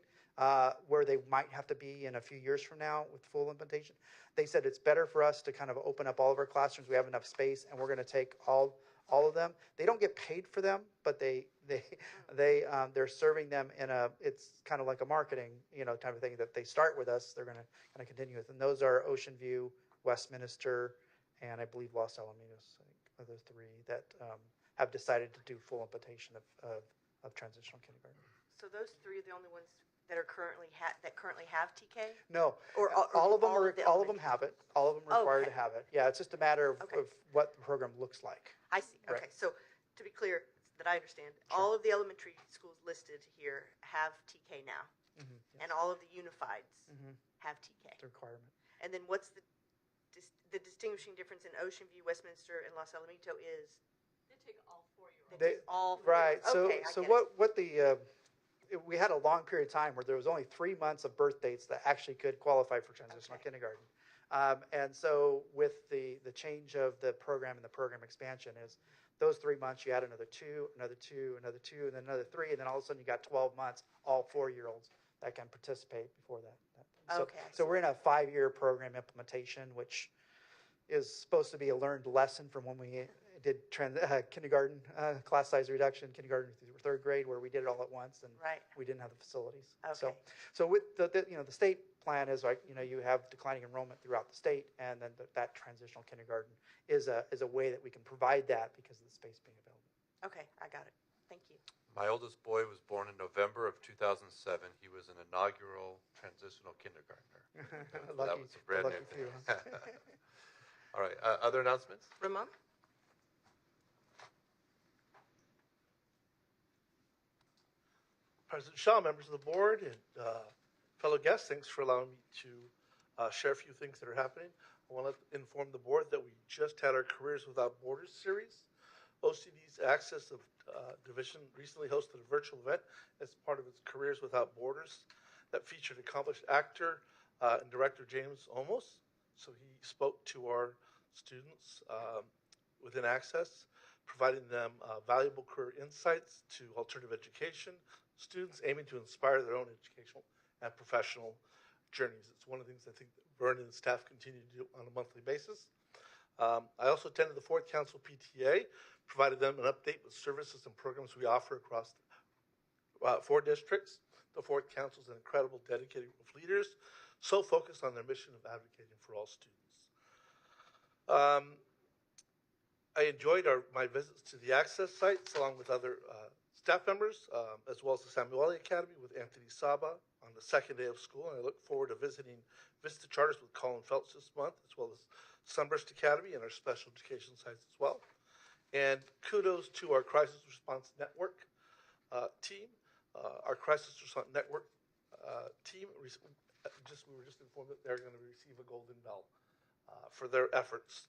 Where they might have to be in a few years from now with full implementation. They said it's better for us to kind of open up all of our classrooms. We have enough space, and we're going to take all of them. They don't get paid for them, but they're serving them in it's kind of like a marketing type of thing that they start with us. They're going to kind of continue with, and those are Ocean View, Westminster, and I believe Los Alamitos. I think are the three that have decided to do full implementation of transitional kindergarten. So those three are the only ones that are currently have TK? No, Or all of them all of the all of them have it. All of them are required Okay. to have it. Yeah, it's just a matter of what the program looks like. I see. Right. Okay, so to be clear, that I understand, all of the elementary schools listed here have TK now, and all of the unifieds have TK. The requirement. And then what's the distinguishing difference in Ocean View, Westminster, and Los Alamitos is? They take all 4-year-olds. They take all 4-year-olds. Right. So Okay, I so get it. what the we had a long period of time where there was only 3 months of birth dates that actually could qualify for transitional kindergarten. And so with the change of the program and the program expansion is those 3 months, you add another 2, another 2, another 2, and then another 3, and then all of a sudden you got 12 months, all 4-year-olds that can participate before that. So, Okay, I so we're in a 5-year program implementation, which is supposed to be a learned lesson from when we did kindergarten class size reduction, kindergarten through 3rd grade, where we did it all at once, and Right. we didn't have the facilities. Okay. So with the state plan is like you have declining enrollment throughout the state, and then that transitional kindergarten is a way that we can provide that because of the space being available. Okay, I got it. Thank you. My oldest boy was born in November of 2007. He was an inaugural transitional kindergartner. So that Lucky- was a brand lucky new few, thing. huh? All right. Other announcements? Ramon? President Shaw, members of the board, and fellow guests, thanks for allowing me to share a few things that are happening. I want to inform the board that we just had our Careers Without Borders series. OCD's Access of Division recently hosted a virtual event as part of its Careers Without Borders that featured accomplished actor and director James Olmos. So he spoke to our students within Access, providing them valuable career insights to alternative education students aiming to inspire their own educational and professional journeys. It's one of the things I think that Vernon and staff continue to do on a monthly basis. I also attended the Fourth Council PTA, provided them an update with services and programs we offer across 4 districts. The Fourth Council is an incredible, dedicated group of leaders, so focused on their mission of advocating for all students. I enjoyed my visits to the Access sites along with other staff members, as well as the Samueli Academy with Anthony Saba on the 2nd day of school. And I look forward to visiting Vista Charters with Colin Phelps this month, as well as Sunburst Academy and our special education sites as well. And kudos to our Crisis Response Network team. Our Crisis Response Network team, we were just informed that they're going to receive a Golden Bell for their efforts.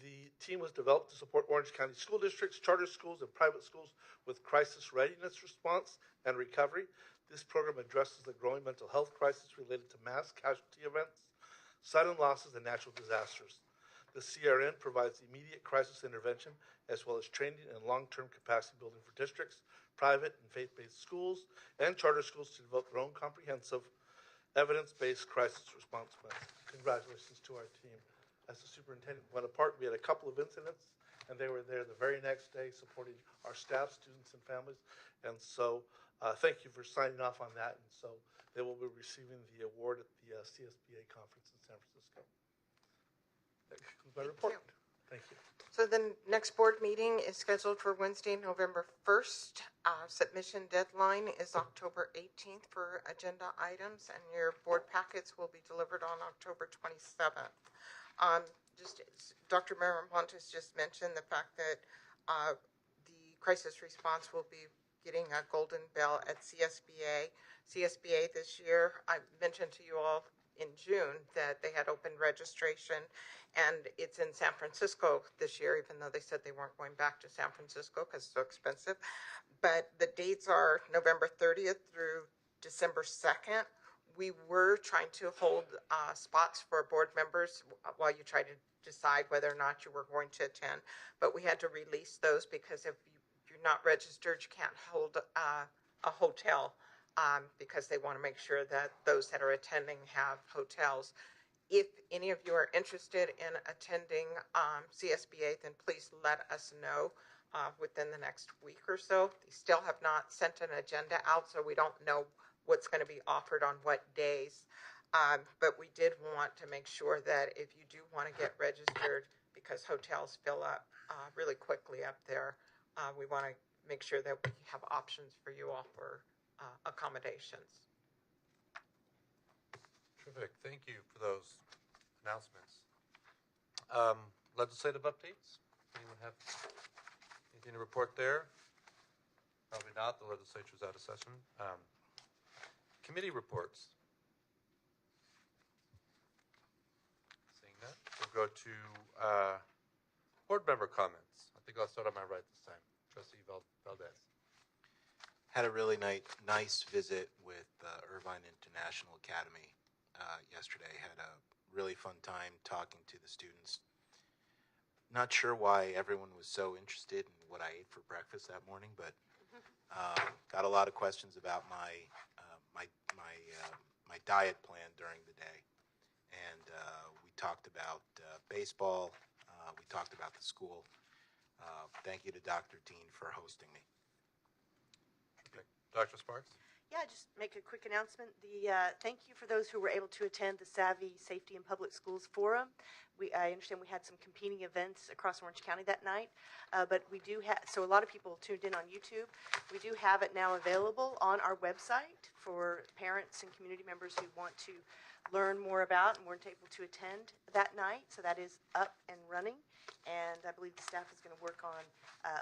The team was developed to support Orange County school districts, charter schools, and private schools with crisis readiness response and recovery. This program addresses the growing mental health crisis related to mass casualty events, sudden losses, and natural disasters. The CRN provides immediate crisis intervention as well as training and long-term capacity building for districts, private and faith-based schools, and charter schools to develop their own comprehensive evidence-based crisis response plans. Congratulations to our team. As the superintendent went apart, we had a couple of incidents, and they were there the very next day supporting our staff, students, and families. And so thank you for signing off on that. And so They will be receiving the award at the CSBA conference in San Francisco. That concludes my report. Thank you. So the next board meeting is scheduled for Wednesday, November 1st. Submission deadline is October 18th for agenda items, and your board packets will be delivered on October 27th. Dr. Miramontes just mentioned the fact that the crisis response will be getting a golden bell at CSBA. CSBA this year, I mentioned to you all in June that they had opened registration, and it's in San Francisco this year, even though they said they weren't going back to San Francisco because it's so expensive. But the dates are November 30th through December 2nd. We were trying to hold spots for board members while you try to decide whether or not you were going to attend, but we had to release those because if you're not registered, you can't hold a hotel because they want to make sure that those that are attending have hotels. If any of you are interested in attending CSBA, then please let us know within the next week or so. They still have not sent an agenda out, so we don't know what's going to be offered on what days. But we did want to make sure that if you do want to get registered, because hotels fill up really quickly up there, we want to make sure that we have options for you all for accommodations. Terrific. Thank you for those announcements. Legislative updates? Anyone have anything to report there? Probably not. The legislature's out of session. Committee reports. Seeing that, we'll go to board member comments. I think I'll start on my right this time. Trustee Valdez. Had a really nice visit with Irvine International Academy yesterday. Had a really fun time talking to the students. Not sure why everyone was so interested in what I ate for breakfast that morning, but got a lot of questions about my diet plan during the day. And we talked about baseball. We talked about the school. Thank you to Dr. Dean for hosting me. Dr. Sparks? Yeah, just make a quick announcement. Thank you for those who were able to attend the Savvy Safety in Public Schools Forum. I understand we had some competing events across Orange County that night, but we do have, so a lot of people tuned in on YouTube. We do have it now available on our website for parents and community members who want to learn more about and weren't able to attend that night. So that is up and running, and I believe the staff is going to work on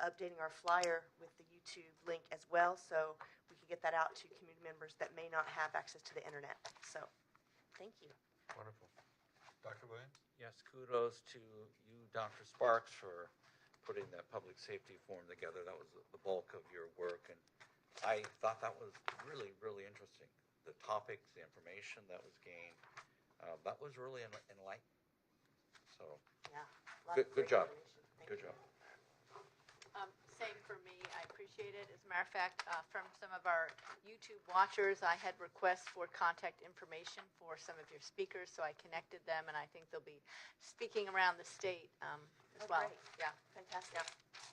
updating our flyer with the YouTube link as well, so we can get that out to community members that may not have access to the internet. So, thank you. Wonderful. Dr. Williams? Yes, kudos to you, Dr. Sparks, for putting that public safety forum together. That was the bulk of your work, and I thought that was really, really interesting. The topics, the information that was gained, that was really enlightening. So, yeah, good job. Good job. Same for me. I appreciate it. As a matter of fact, from some of our YouTube watchers, I had requests for contact information for some of your speakers, so I connected them, and I think they'll be speaking around the state as well. Great. Yeah, fantastic.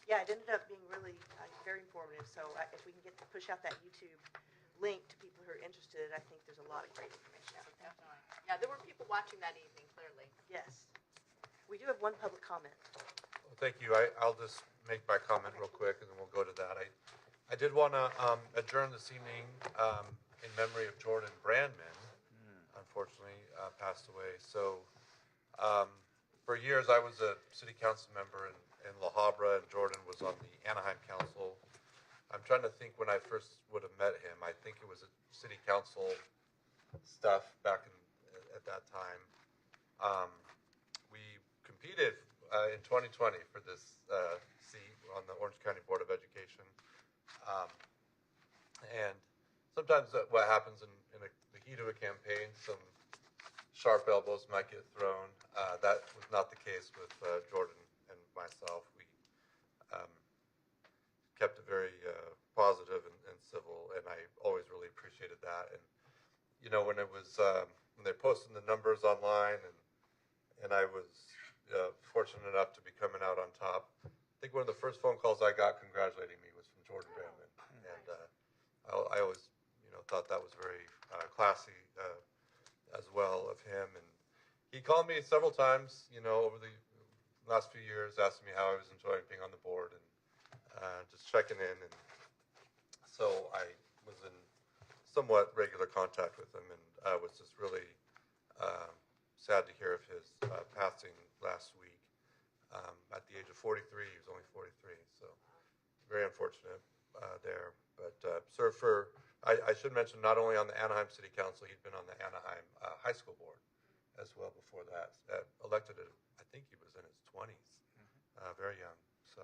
Yeah, it ended up being really very informative. So if we can push out that YouTube link to people who are interested, I think there's a lot of great information out there. Definitely. Yeah, there were people watching that evening, clearly. Yes. We do have one public comment. Well, thank you. I'll just make my comment real quick, and then we'll go to that. I did want to adjourn this evening in memory of Jordan Brandman. Unfortunately, passed away. So for years, I was a city council member in La Habra, and Jordan was on the Anaheim Council. I'm trying to think when I first would have met him. I think it was a city council stuff back at that time. We competed in 2020 for this seat on the Orange County Board of Education. And sometimes what happens in the heat of a campaign, some sharp elbows might get thrown. That was not the case with Jordan and myself. We kept it very positive and civil, and I always really appreciated that. And you know, when it was when they posted the numbers online, and I was fortunate enough to be coming out on top. I think one of the first phone calls I got congratulating me was from Jordan Brandman, and I always, thought that was very classy as well of him. And he called me several times, over the last few years, asking me how I was enjoying being on the board and just checking in. And so I was in somewhat regular contact with him, and I was just really sad to hear of his passing last week. At the age of 43, he was only 43, so very unfortunate there. But served for, I should mention, not only on the Anaheim City Council, he'd been on the Anaheim High School Board as well before that. Elected, I think he was in his 20s, very young. So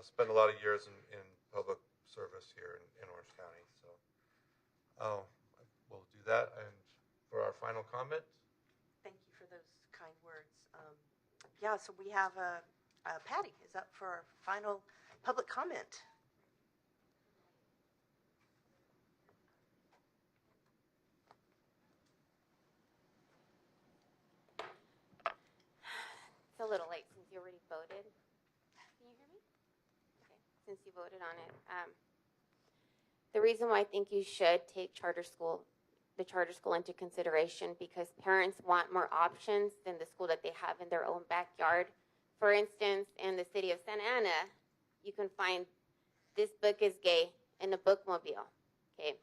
spent a lot of years in public service here in Orange County. So we'll do that. And for our final comment. Thank you for those kind words. Yeah, so we have Patty is up for our final public comment. It's a little late since you already voted. Can you hear me? Okay, since you voted on it. The reason why I think you should take the charter school into consideration, because parents want more options than the school that they have in their own backyard. For instance, in the city of Santa Ana, you can find This Book is Gay in a bookmobile. Okay.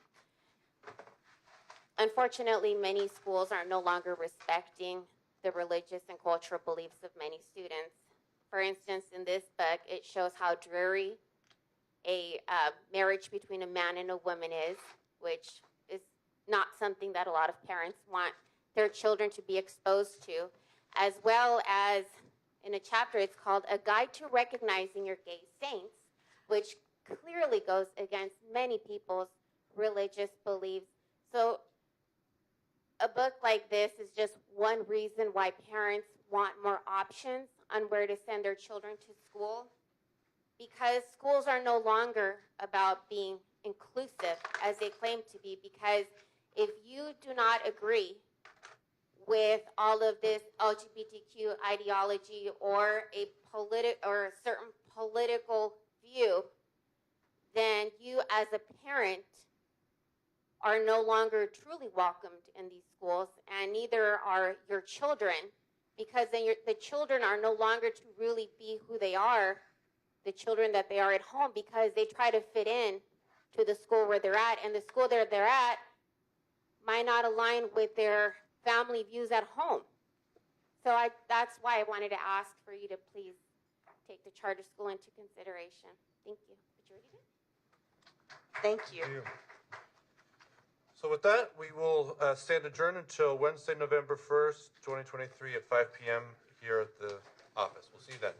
Unfortunately, many schools are no longer respecting the religious and cultural beliefs of many students. For instance, in this book, it shows how dreary a marriage between a man and a woman is, which is not something that a lot of parents want their children to be exposed to, as well as in a chapter, it's called A Guide to Recognizing Your Gay Saints, which clearly goes against many people's religious beliefs. So a book like this is just one reason why parents want more options on where to send their children to school, because schools are no longer about being inclusive as they claim to be, because if you do not agree with all of this LGBTQ ideology or a certain political view, then you as a parent are no longer truly welcomed in these schools, and neither are your children, because then the children are no longer to really be who they are, the children that they are at home, because they try to fit in to the school where they're at, and the school they're at might not align with their family views at home. So that's why I wanted to ask for you to please take the charter school into consideration. Thank you. But you already did. Thank you. Thank you. So with that, we will stand adjourned until Wednesday, November 1st, 2023 at 5 p.m. here at the office. We'll see you then.